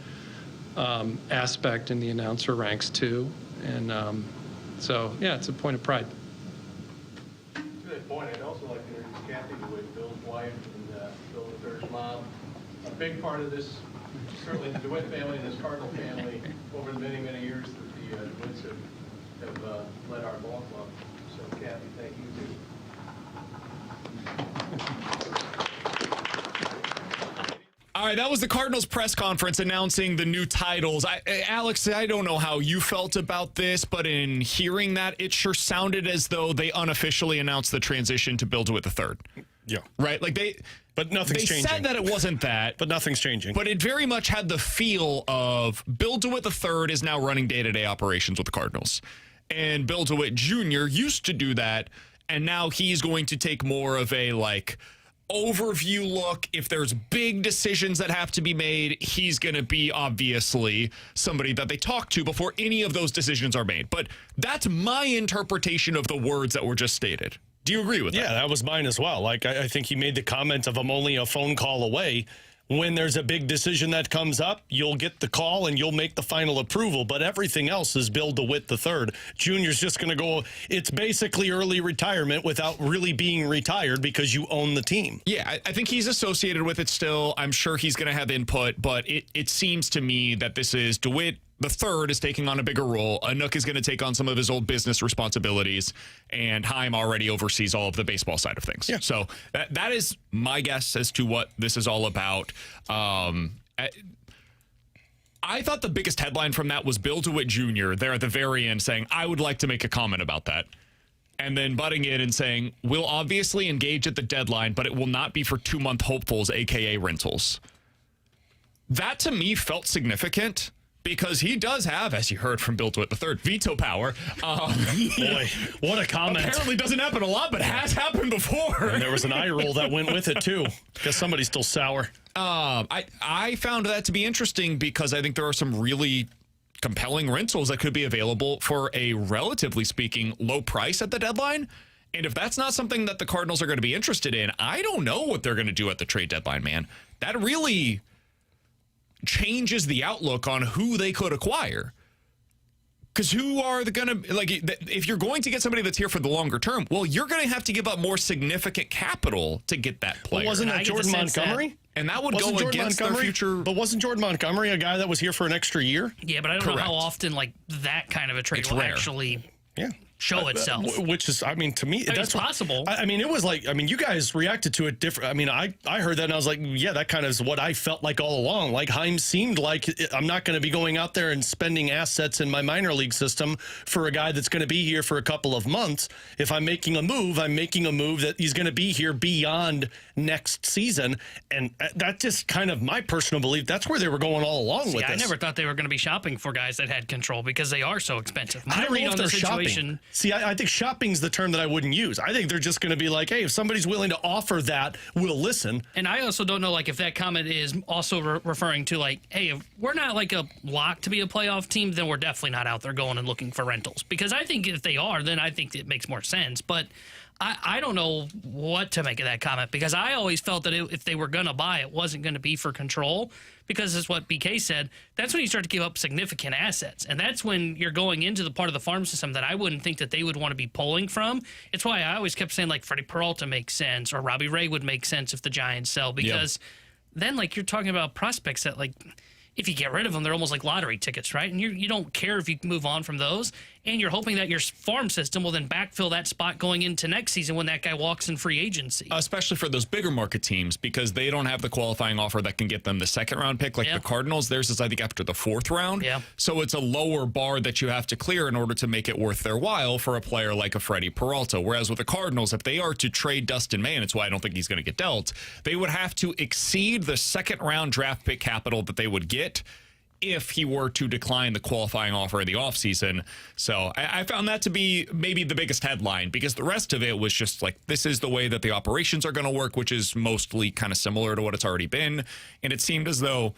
aspect in the announcer ranks too, and so yeah, it's a point of pride. To that point, I'd also like to introduce Kathy DeWitt, Bill's wife, and Bill the Third's mom. A big part of this, certainly the DeWitt family and this Cardinal family, over the many, many years that the DeWitts have led our ball club. So, Kathy, thank you too. All right, that was the Cardinals press conference announcing the new titles. Alex, I don't know how you felt about this, but in hearing that, it sure sounded as though they unofficially announced the transition to Bill DeWitt III. Yeah. Right? But nothing's changing. They said that it wasn't that. But nothing's changing. But it very much had the feel of Bill DeWitt III is now running day-to-day operations with the Cardinals. And Bill DeWitt Jr. used to do that, and now he's going to take more of a, overview look. If there's big decisions that have to be made, he's going to be obviously somebody that they talk to before any of those decisions are made. But that's my interpretation of the words that were just stated. Do you agree with that? Yeah, that was mine as well. I think he made the comment of I'm only a phone call away. When there's a big decision that comes up, you'll get the call and you'll make the final approval. But everything else is Bill DeWitt III. Junior's just going to go. It's basically early retirement without really being retired because you own the team. Yeah, I think he's associated with it still. I'm sure he's going to have input, but it seems to me that this is DeWitt the third is taking on a bigger role. Anook is going to take on some of his old business responsibilities, and Chaim already oversees all of the baseball side of things. Yeah. So that is my guess as to what this is all about. I thought the biggest headline from that was Bill DeWitt Jr. there at the very end saying, I would like to make a comment about that. And then butting in and saying, we'll obviously engage at the deadline, but it will not be for 2-month hopefuls, a.k.a. rentals. That to me felt significant. Because he does have, as you heard from Bill DeWitt III, veto power. Boy, what a comment. Apparently doesn't happen a lot, but has happened before. And there was an eye roll that went with it, too. Because somebody's still sour. I found that to be interesting because I think there are some really compelling rentals that could be available for a, relatively speaking, low price at the deadline. And if that's not something that the Cardinals are going to be interested in, I don't know what they're going to do at the trade deadline, man. That really changes the outlook on who they could acquire. Because who are going to, if you're going to get somebody that's here for the longer term, well, you're going to have to give up more significant capital to get that player. Well, wasn't that Jordan Montgomery? And that would go against their future. But wasn't Jordan Montgomery a guy that was here for an extra year? Yeah, but I don't know how often that kind of a trade will actually show itself. Which is, to me, that's possible. It was you guys reacted to it different. I heard that and I was like, yeah, that kind of is what I felt like all along. Like Chaim seemed like I'm not going to be going out there and spending assets in my minor league system for a guy that's going to be here for a couple of months. If I'm making a move, that he's going to be here beyond next season. And that's just kind of my personal belief. That's where they were going all along with this. I never thought they were going to be shopping for guys that had control because they are so expensive. I don't know if they're shopping. See, I think shopping's the term that I wouldn't use. I think they're just going to be like, hey, if somebody's willing to offer that, we'll listen. And I also don't know, if that comment is also referring to, hey, if we're not, a lock to be a playoff team, then we're definitely not out there going and looking for rentals. Because I think if they are, then I think it makes more sense. But I don't know what to make of that comment because I always felt that if they were going to buy, it wasn't going to be for control because it's what BK said. That's when you start to give up significant assets. And that's when you're going into the part of the farm system that I wouldn't think that they would want to be pulling from. It's why I always kept saying Freddie Peralta makes sense or Robbie Ray would make sense if the Giants sell because then you're talking about prospects that if you get rid of them, they're almost like lottery tickets, right? And you don't care if you move on from those. And you're hoping that your farm system will then backfill that spot going into next season when that guy walks in free agency. Especially for those bigger market teams because they don't have the qualifying offer that can get them the second-round pick like the Cardinals. Theirs is, I think, after the 4th round. Yeah. So it's a lower bar that you have to clear in order to make it worth their while for a player like a Freddie Peralta. Whereas with the Cardinals, if they are to trade Dustin May, and it's why I don't think he's going to get dealt, they would have to exceed the second-round draft pick capital that they would get if he were to decline the qualifying offer in the offseason. So I found that to be maybe the biggest headline because the rest of it was just this is the way that the operations are going to work, which is mostly kind of similar to what it's already been. And it seemed as though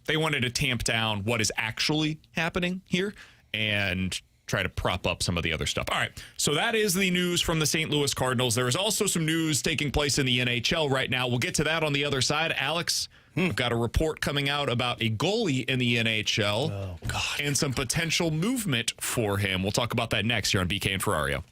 they wanted to tamp down what is actually happening here and try to prop up some of the other stuff. All right, so that is the news from the St. Louis Cardinals. There is also some news taking place in the NHL right now. We'll get to that on the other side. Alex, we've got a report coming out about a goalie in the NHL and some potential movement for him. We'll talk about that next here on BK and Ferrario.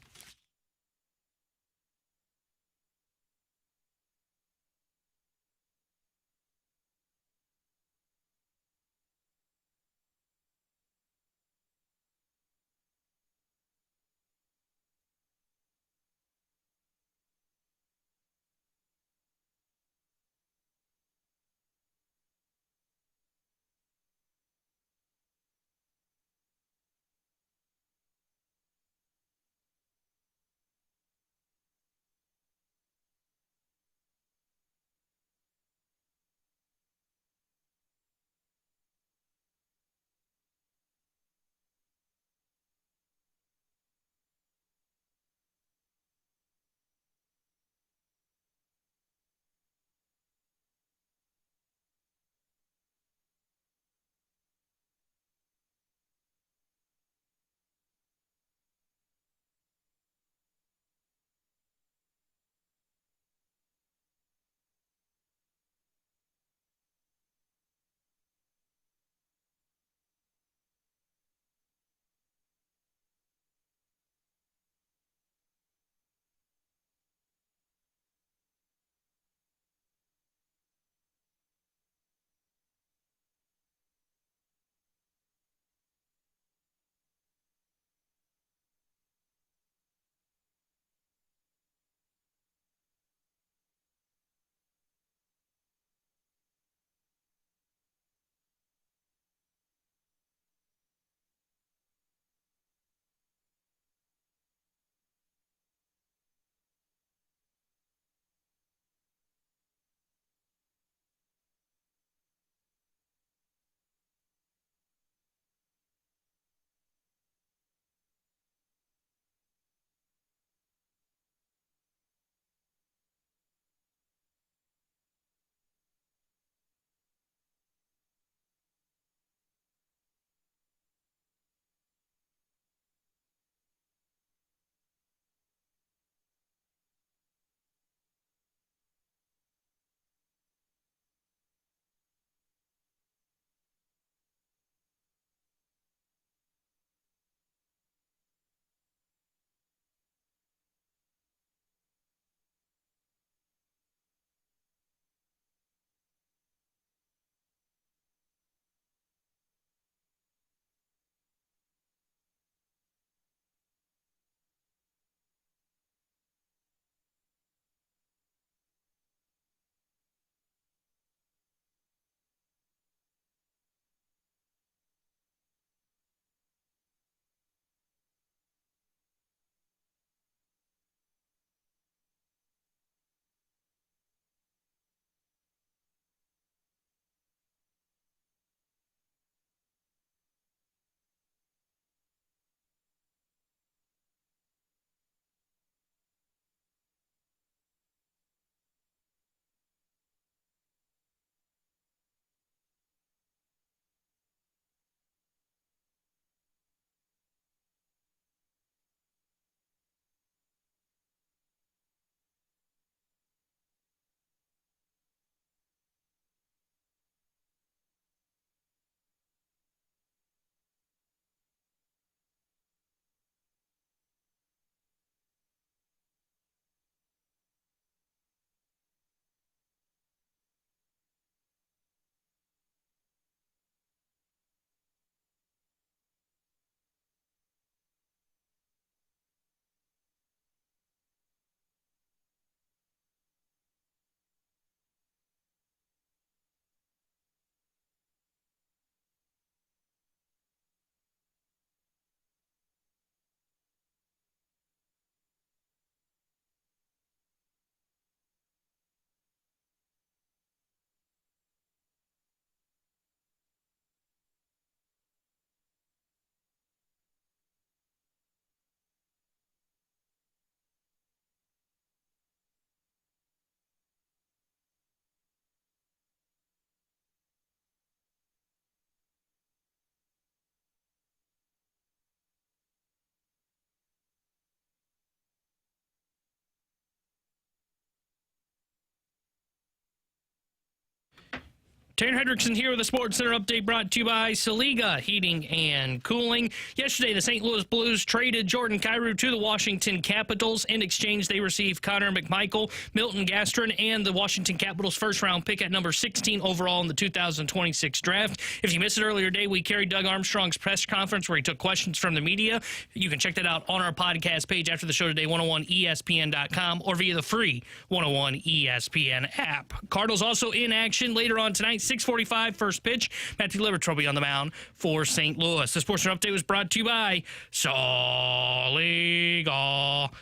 Tanner Hendrickson here with a Sports Center update brought to you by Saliga Heating and Cooling. Yesterday, the St. Louis Blues traded Jordan Kyrou to the Washington Capitals. In exchange, they received Connor McMichael, Milton Gastrin, and the Washington Capitals' first-round pick at number 16 overall in the 2026 draft. If you missed it earlier today, we carried Doug Armstrong's press conference where he took questions from the media. You can check that out on our podcast page after the show today, 101ESPN.com, or via the free 101 ESPN app. Cardinals also in action later on tonight. 6:45 first pitch. Matthew Liberatore will be on the mound for St. Louis. This portion update was brought to you by Saliga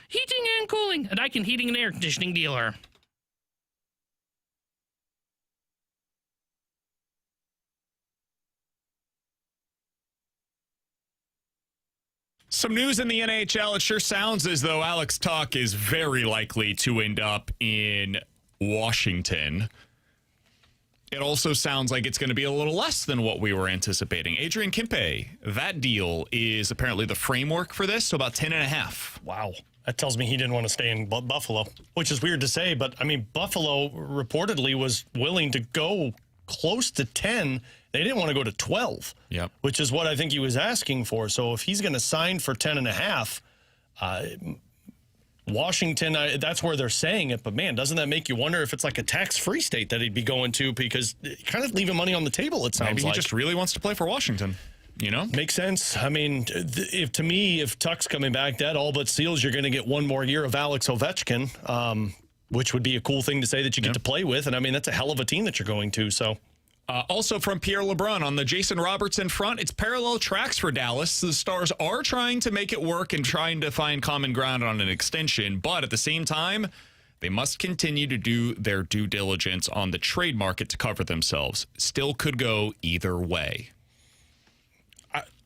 Heating and Cooling, a Daikin heating and air conditioning dealer. Some news in the NHL. It sure sounds as though Alex Tuch is very likely to end up in Washington. It also sounds like it's going to be a little less than what we were anticipating. Adrian Kempe, that deal is apparently the framework for this, so about 10.5. Wow. That tells me he didn't want to stay in Buffalo, which is weird to say, but I mean, Buffalo reportedly was willing to go close to 10. They didn't want to go to 12, which is what I think he was asking for. So if he's going to sign for 10.5, Washington, that's where they're saying it. But, man, doesn't that make you wonder if it's like a tax-free state that he'd be going to? Because kind of leaving money on the table, it sounds like. Maybe he just really wants to play for Washington, you know? Makes sense. I mean, if Tuch's coming back, that all but seals you're going to get one more year of Alex Ovechkin, which would be a cool thing to say that you get to play with. And, I mean, that's a hell of a team that you're going to, so... Also from Pierre LeBrun on the Jason Robertson front, it's parallel tracks for Dallas. The Stars are trying to make it work and trying to find common ground on an extension, but at the same time, they must continue to do their due diligence on the trade market to cover themselves. Still could go either way.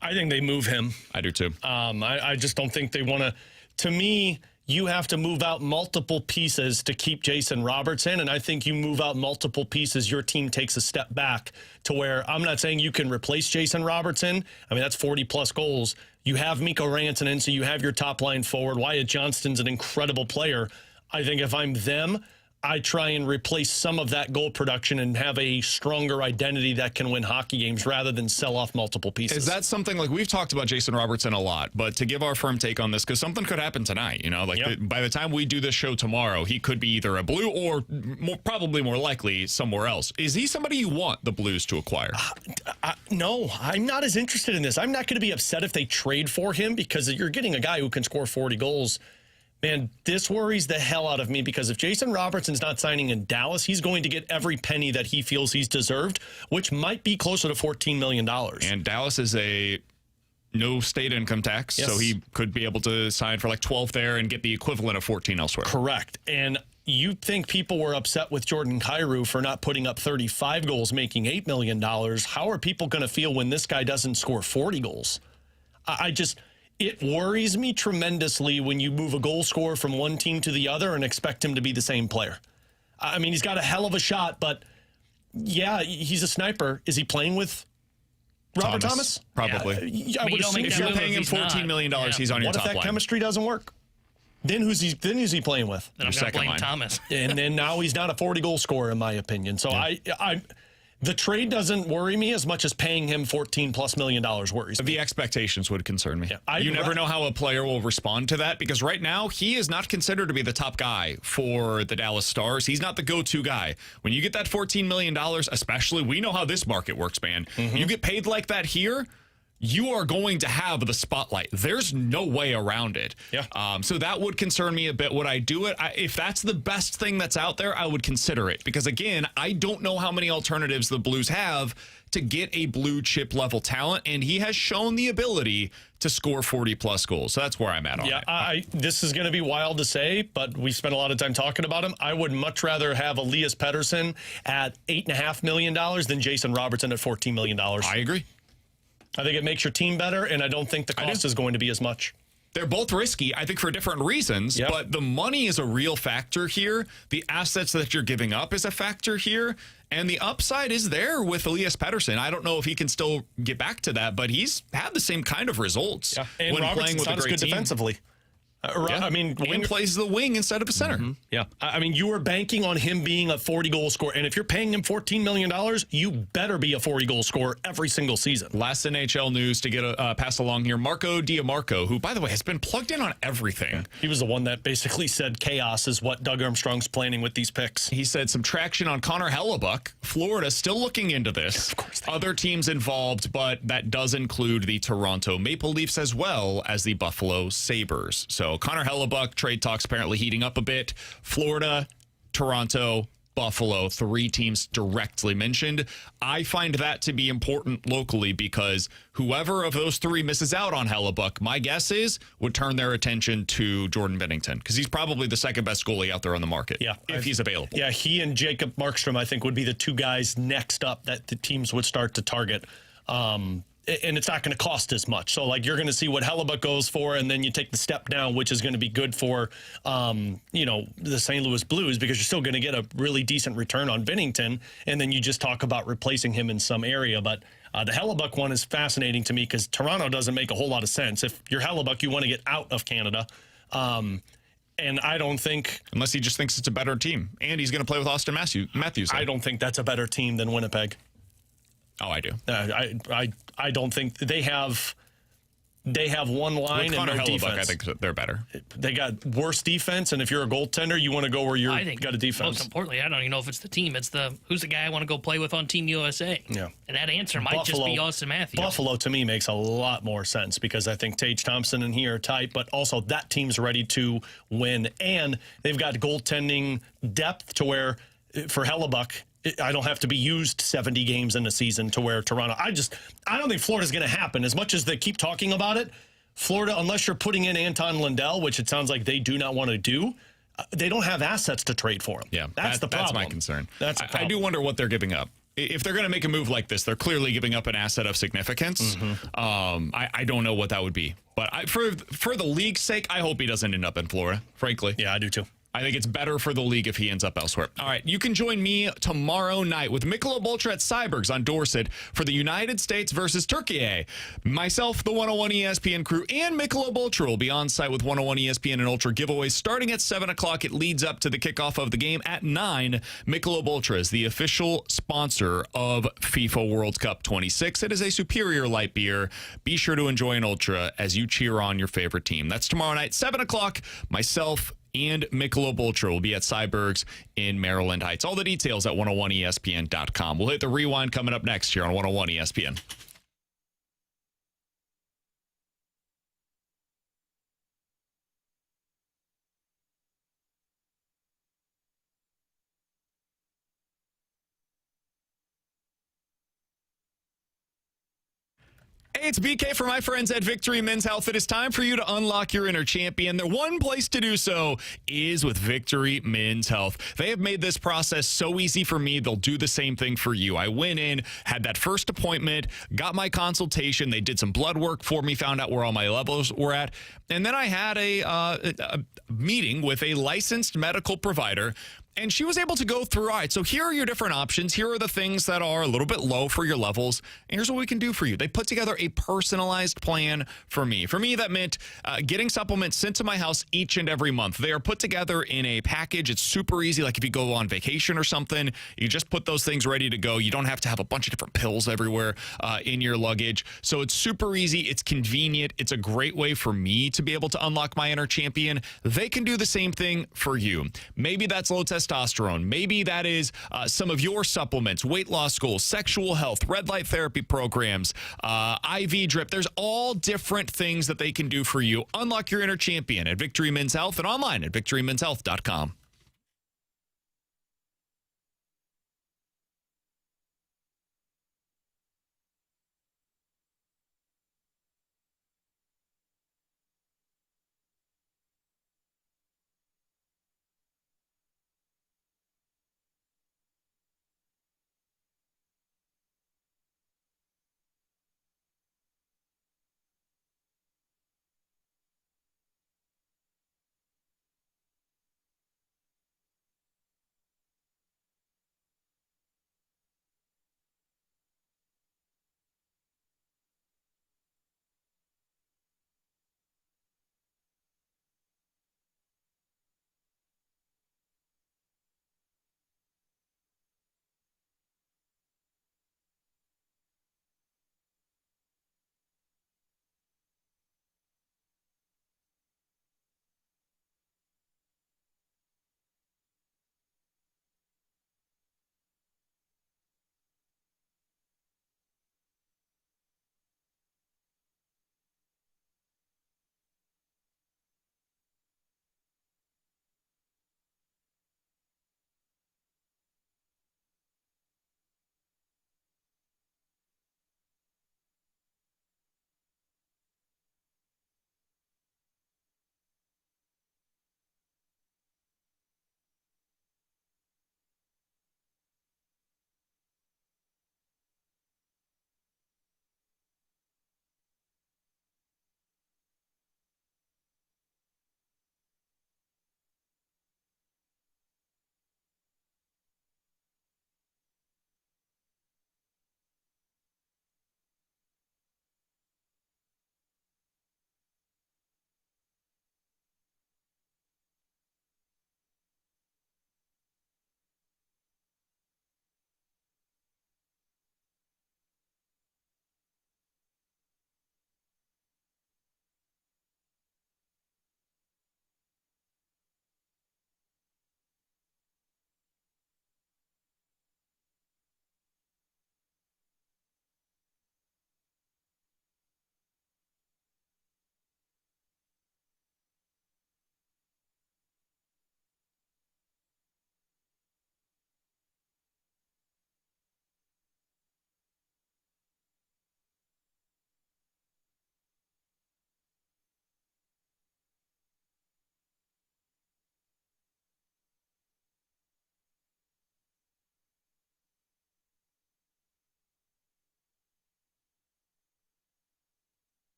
I think they move him. I do too. I just don't think they want to. To me, you have to move out multiple pieces to keep Jason Robertson, and I think you move out multiple pieces, your team takes a step back to where I'm not saying you can replace Jason Robertson. I mean, that's 40-plus goals. You have Mikko Rantanen, so you have your top-line forward. Wyatt Johnston's an incredible player. I think if I'm them, I try and replace some of that goal production and have a stronger identity that can win hockey games rather than sell off multiple pieces. Is that something, like, we've talked about Jason Robertson a lot, but to give our firm take on this, because something could happen tonight, you know, like by the time we do this show tomorrow, he could be either a Blue or probably more likely somewhere else. Is he somebody you want the Blues to acquire? No, I'm not as interested in this. I'm not going to be upset if they trade for him because you're getting a guy who can score 40 goals. Man, this worries the hell out of me because if Jason Robertson's not signing in Dallas, he's going to get every penny that he feels he's deserved, which might be closer to $14 million. And Dallas is a no state income tax, so he could be able to sign for like 12 there and get the equivalent of 14 elsewhere. Correct. And you think people were upset with Jordan Kyrou for not putting up 35 goals, making $8 million. How are people going to feel when this guy doesn't score 40 goals? It worries me tremendously when you move a goal scorer from one team to the other and expect him to be the same player. I mean, he's got a hell of a shot, but yeah, he's a sniper. Is he playing with Robert Thomas? Probably. Yeah, I would assume if you're paying him $14 million, he's on your top line. What if that chemistry doesn't work? Then who's he playing with? Then I'm going to blame Thomas. And then now he's not a 40-goal scorer, in my opinion. So the trade doesn't worry me as much as paying him $14+ million worries me. The expectations would concern me. Yeah, you never know how a player will respond to that because right now he is not considered to be the top guy for the Dallas Stars. He's not the go-to guy. When you get that $14 million, especially, we know how this market works, man. You get paid like that here, you are going to have the spotlight. There's no way around it. Yeah. So that would concern me a bit. Would I do it? If that's the best thing that's out there, I would consider it. Because, again, I don't know how many alternatives the Blues have to get a blue chip level talent, and he has shown the ability to score 40-plus goals. So that's where I'm at on it. This is going to be wild to say, but we spent a lot of time talking about him. I would much rather have Elias Pettersson at $8.5 million than Jason Robertson at $14 million. I agree. I think it makes your team better, and I don't think the cost is going to be as much. They're both risky, I think, for different reasons, but the money is a real factor here. The assets that you're giving up is a factor here, and the upside is there with Elias Pettersson. I don't know if he can still get back to that, but he's had the same kind of results And when Robertson's playing with not a as great good team. defensively. Yeah. I mean, and plays the wing instead of a center. Yeah. I mean, you are banking on him being a 40-goal scorer. And if you're paying him $14 million, you better be a 40-goal scorer every single season. Last NHL news to get pass along here. Marco Diamarco, who, by the way, has been plugged in on everything. Yeah. He was the one that basically said chaos is what Doug Armstrong's planning with these picks. He said some traction on Connor Hellebuck. Florida still looking into this. Of course. Other teams involved, but that does include the Toronto Maple Leafs as well as the Buffalo Sabres. So Connor Hellebuck, trade talks apparently heating up a bit. Florida, Toronto, Buffalo, 3 teams directly mentioned. I find that to be important locally because whoever of those 3 misses out on Hellebuck, my guess is, would turn their attention to Jordan Binnington because he's probably the second best goalie out there on the market. Yeah, if he's available. Yeah, he and Jacob Markstrom, I think, would be the 2 guys next up that the teams would start to target. And it's not going to cost as much. So, like, you're going to see what Hellebuck goes for, and then you take the step down, which is going to be good for, the St. Louis Blues because you're still going to get a really decent return on Binnington, and then you just talk about replacing him in some area. But the Hellebuck one is fascinating to me because Toronto doesn't make a whole lot of sense. If you're Hellebuck, you want to get out of Canada. And I don't think... Unless he just thinks it's a better team, and he's going to play with Austin Matthews. I don't think that's a better team than Winnipeg. Oh, I do. I don't think they have one line With Connor and no Hellebuck, defense. I think they're better. They got worse defense, and if you're a goaltender, you want to go where you're I think got a defense. most importantly, I don't even know if it's the team. It's who's the guy I want to go play with on Team USA. Yeah. And that answer might just be Austin Matthews. Buffalo, to me, makes a lot more sense because I think Tage Thompson and he are tight, but also that team's ready to win. And they've got goaltending depth to where, for Hellebuck, I don't have to be used 70 games in a season to where Toronto. I don't think Florida's going to happen. As much as they keep talking about it, Florida, unless you're putting in Anton Lundell, which it sounds like they do not want to do, they don't have assets to trade for him. Yeah, that's the problem. That's my concern. That's the problem. I do wonder what they're giving up. If they're going to make a move like this, they're clearly giving up an asset of significance. I don't know what that would be. But for the league's sake, I hope he doesn't end up in Florida, frankly. Yeah, I do too. I think it's better for the league if he ends up elsewhere. All right, you can join me tomorrow night with Michelob Ultra at Cybergs on Dorset for the United States versus Turkey. Myself, the 101 ESPN crew, and Michelob Ultra will be on site with 101 ESPN and Ultra giveaways starting at 7 o'clock. It leads up to the kickoff of the game at 9. Michelob Ultra is the official sponsor of FIFA World Cup 26. It is a superior light beer. Be sure to enjoy an Ultra as you cheer on your favorite team. That's tomorrow night, 7 o'clock. Myself and Michelob Ultra will be at Cybergs in Maryland Heights. All the details at 101ESPN.com. We'll hit the rewind coming up next here on 101 ESPN. Hey, it's BK for my friends at Victory Men's Health. It is time for you to unlock your inner champion. The one place to do so is with Victory Men's Health. They have made this process so easy for me, they'll do the same thing for you. I went in, had that first appointment, got my consultation. They did some blood work for me, found out where all my levels were at. And then I had a meeting with a licensed medical provider. And she was able to go through, all right, so here are your different options. Here are the things that are a little bit low for your levels. And here's what we can do for you. They put together a personalized plan for me. For me, that meant getting supplements sent to my house each and every month. They are put together in a package. It's super easy. Like if you go on vacation or something, you just put those things ready to go. You don't have to have a bunch of different pills everywhere in your luggage. So it's super easy. It's convenient. It's a great way for me to be able to unlock my inner champion. They can do the same thing for you. Maybe that's low testosterone. Maybe that is some of your supplements, weight loss goals, sexual health, red light therapy programs, IV drip. There's all different things that they can do for you. Unlock your inner champion at Victory Men's Health and online at victorymenshealth.com.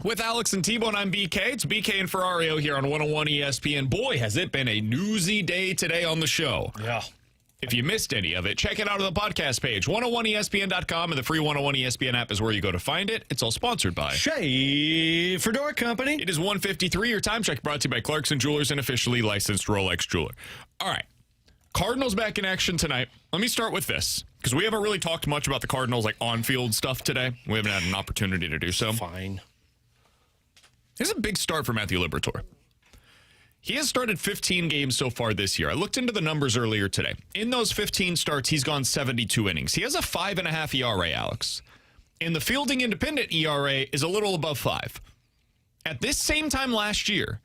With Alex and T-Bone, I'm BK. It's BK and Ferrario here on 101 ESPN. Boy, has it been a newsy day today on the show. Yeah. If you missed any of it, check it out on the podcast page. 101ESPN.com and the free 101 ESPN app is where you go to find it. It's all sponsored by Shea Fedora Company. It is 1:53. Your time check brought to you by Clarkson Jewelers, an officially licensed Rolex jeweler. All right. Cardinals back in action tonight. Let me start with this, because we haven't really talked much about the Cardinals, like on-field stuff today. We haven't had an opportunity to do so. Fine. This is a big start for Matthew Liberatore. He has started 15 games so far this year. I looked into the numbers earlier today. In those 15 starts, he's gone 72 innings. He has a 5.5 ERA, Alex. And the fielding independent ERA is a little above 5. At this same time last year,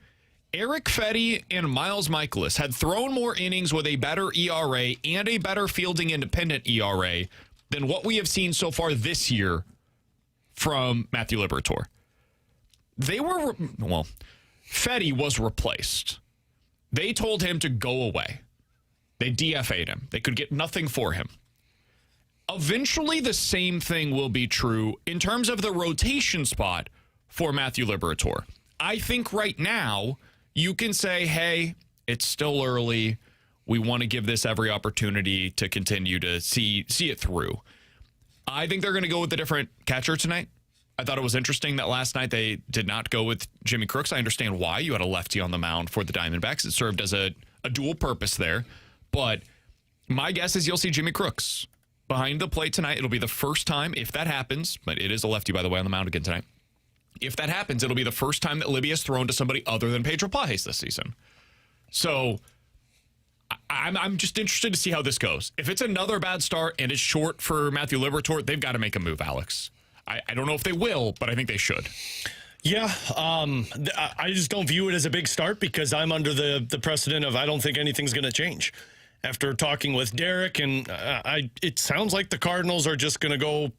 Eric Fetty and Miles Michaelis had thrown more innings with a better ERA and a better fielding independent ERA than what we have seen so far this year from Matthew Liberatore. Fetty was replaced. They told him to go away. They DFA'd him. They could get nothing for him. Eventually, the same thing will be true in terms of the rotation spot for Matthew Liberatore. I think right now, you can say, hey, it's still early. We want to give this every opportunity to continue to see it through. I think they're going to go with a different catcher tonight. I thought it was interesting that last night they did not go with Jimmy Crooks. I understand why. You had a lefty on the mound for the Diamondbacks. It served as a dual purpose there. But my guess is you'll see Jimmy Crooks behind the plate tonight. It'll be the first time, if that happens, but it is a lefty, by the way, on the mound again tonight. If that happens, it'll be the first time that Libby has thrown to somebody other than Pedro Pajes this season. So I'm just interested to see how this goes. If it's another bad start and it's short for Matthew Liberatore, they've got to make a move, Alex. I don't know if they will, but I think they should. Yeah, I just don't view it as a big start because I'm under the precedent of I don't think anything's going to change. After talking with Derek, and it sounds like the Cardinals are just going to go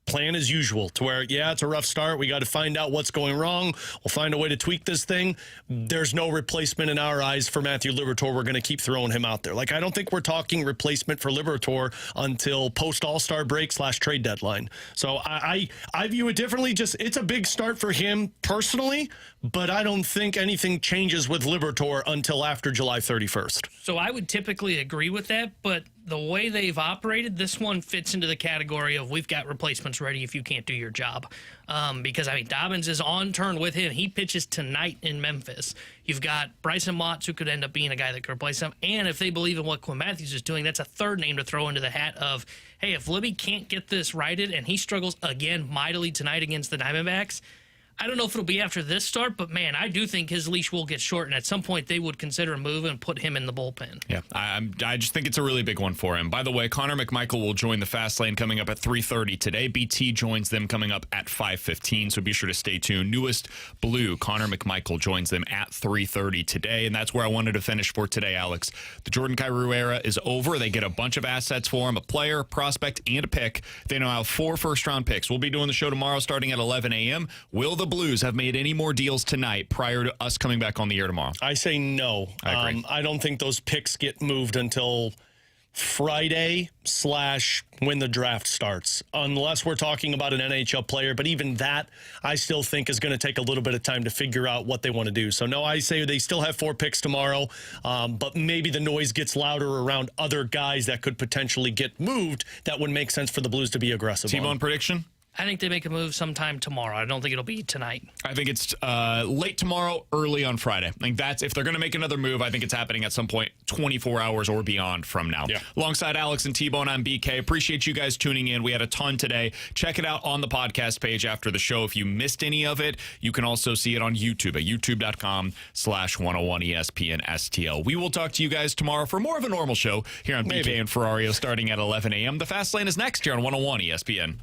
plan as usual to where, yeah, it's a rough start. We got to find out what's going wrong. We'll find a way to tweak this thing. There's no replacement in our eyes for Matthew Liberatore. We're going to keep throwing him out there. Like, I don't think we're talking replacement for Liberatore until post-All-Star break / trade deadline. So I view it differently. Just, it's a big start for him personally, but I don't think anything changes with Liberatore until after July 31st. So I would typically agree with that, but the way they've operated, this one fits into the category of we've got replacements ready if you can't do your job. Because, I mean, Dobbins is on turn with him. He pitches tonight in Memphis. You've got Bryson Motts, who could end up being a guy that could replace him. And if they believe in what Quinn Matthews is doing, that's a third name to throw into the hat of, hey, if Libby can't get this righted and he struggles again mightily tonight against the Diamondbacks, I don't know if it'll be after this start, but, man, I do think his leash will get short, and at some point they would consider a move and put him in the bullpen. Yeah, I just think it's a really big one for him. By the way, Connor McMichael will join the Fast Lane coming up at 3:30 today. BT joins them coming up at 5:15, so be sure to stay tuned. Newest Blue, Connor McMichael, joins them at 3:30 today, and that's where I wanted to finish for today, Alex. The Jordan Kyrou era is over. They get a bunch of assets for him, a player, a prospect, and a pick. They now have 4 first-round picks. We'll be doing the show tomorrow starting at 11 a.m. Will the Blues have made any more deals tonight prior to us coming back on the air tomorrow? I say no. I agree. I don't think those picks get moved until Friday / when the draft starts, unless we're talking about an NHL player. But even that, I still think is going to take a little bit of time to figure out what they want to do. So, no, I say they still have 4 picks tomorrow, but maybe the noise gets louder around other guys that could potentially get moved that would make sense for the Blues to be aggressive. T-Bone prediction? I think they make a move sometime tomorrow. I don't think it'll be tonight. I think it's late tomorrow, early on Friday. I think that's, if they're going to make another move, I think it's happening at some point 24 hours or beyond from now. Yeah. Alongside Alex and T-Bone, I'm BK. Appreciate you guys tuning in. We had a ton today. Check it out on the podcast page after the show. If you missed any of it, you can also see it on YouTube at youtube.com/101ESPN STL. We will talk to you guys tomorrow for more of a normal show here on BK and Ferrario starting at 11 a.m. The Fast Lane is next here on 101 ESPN.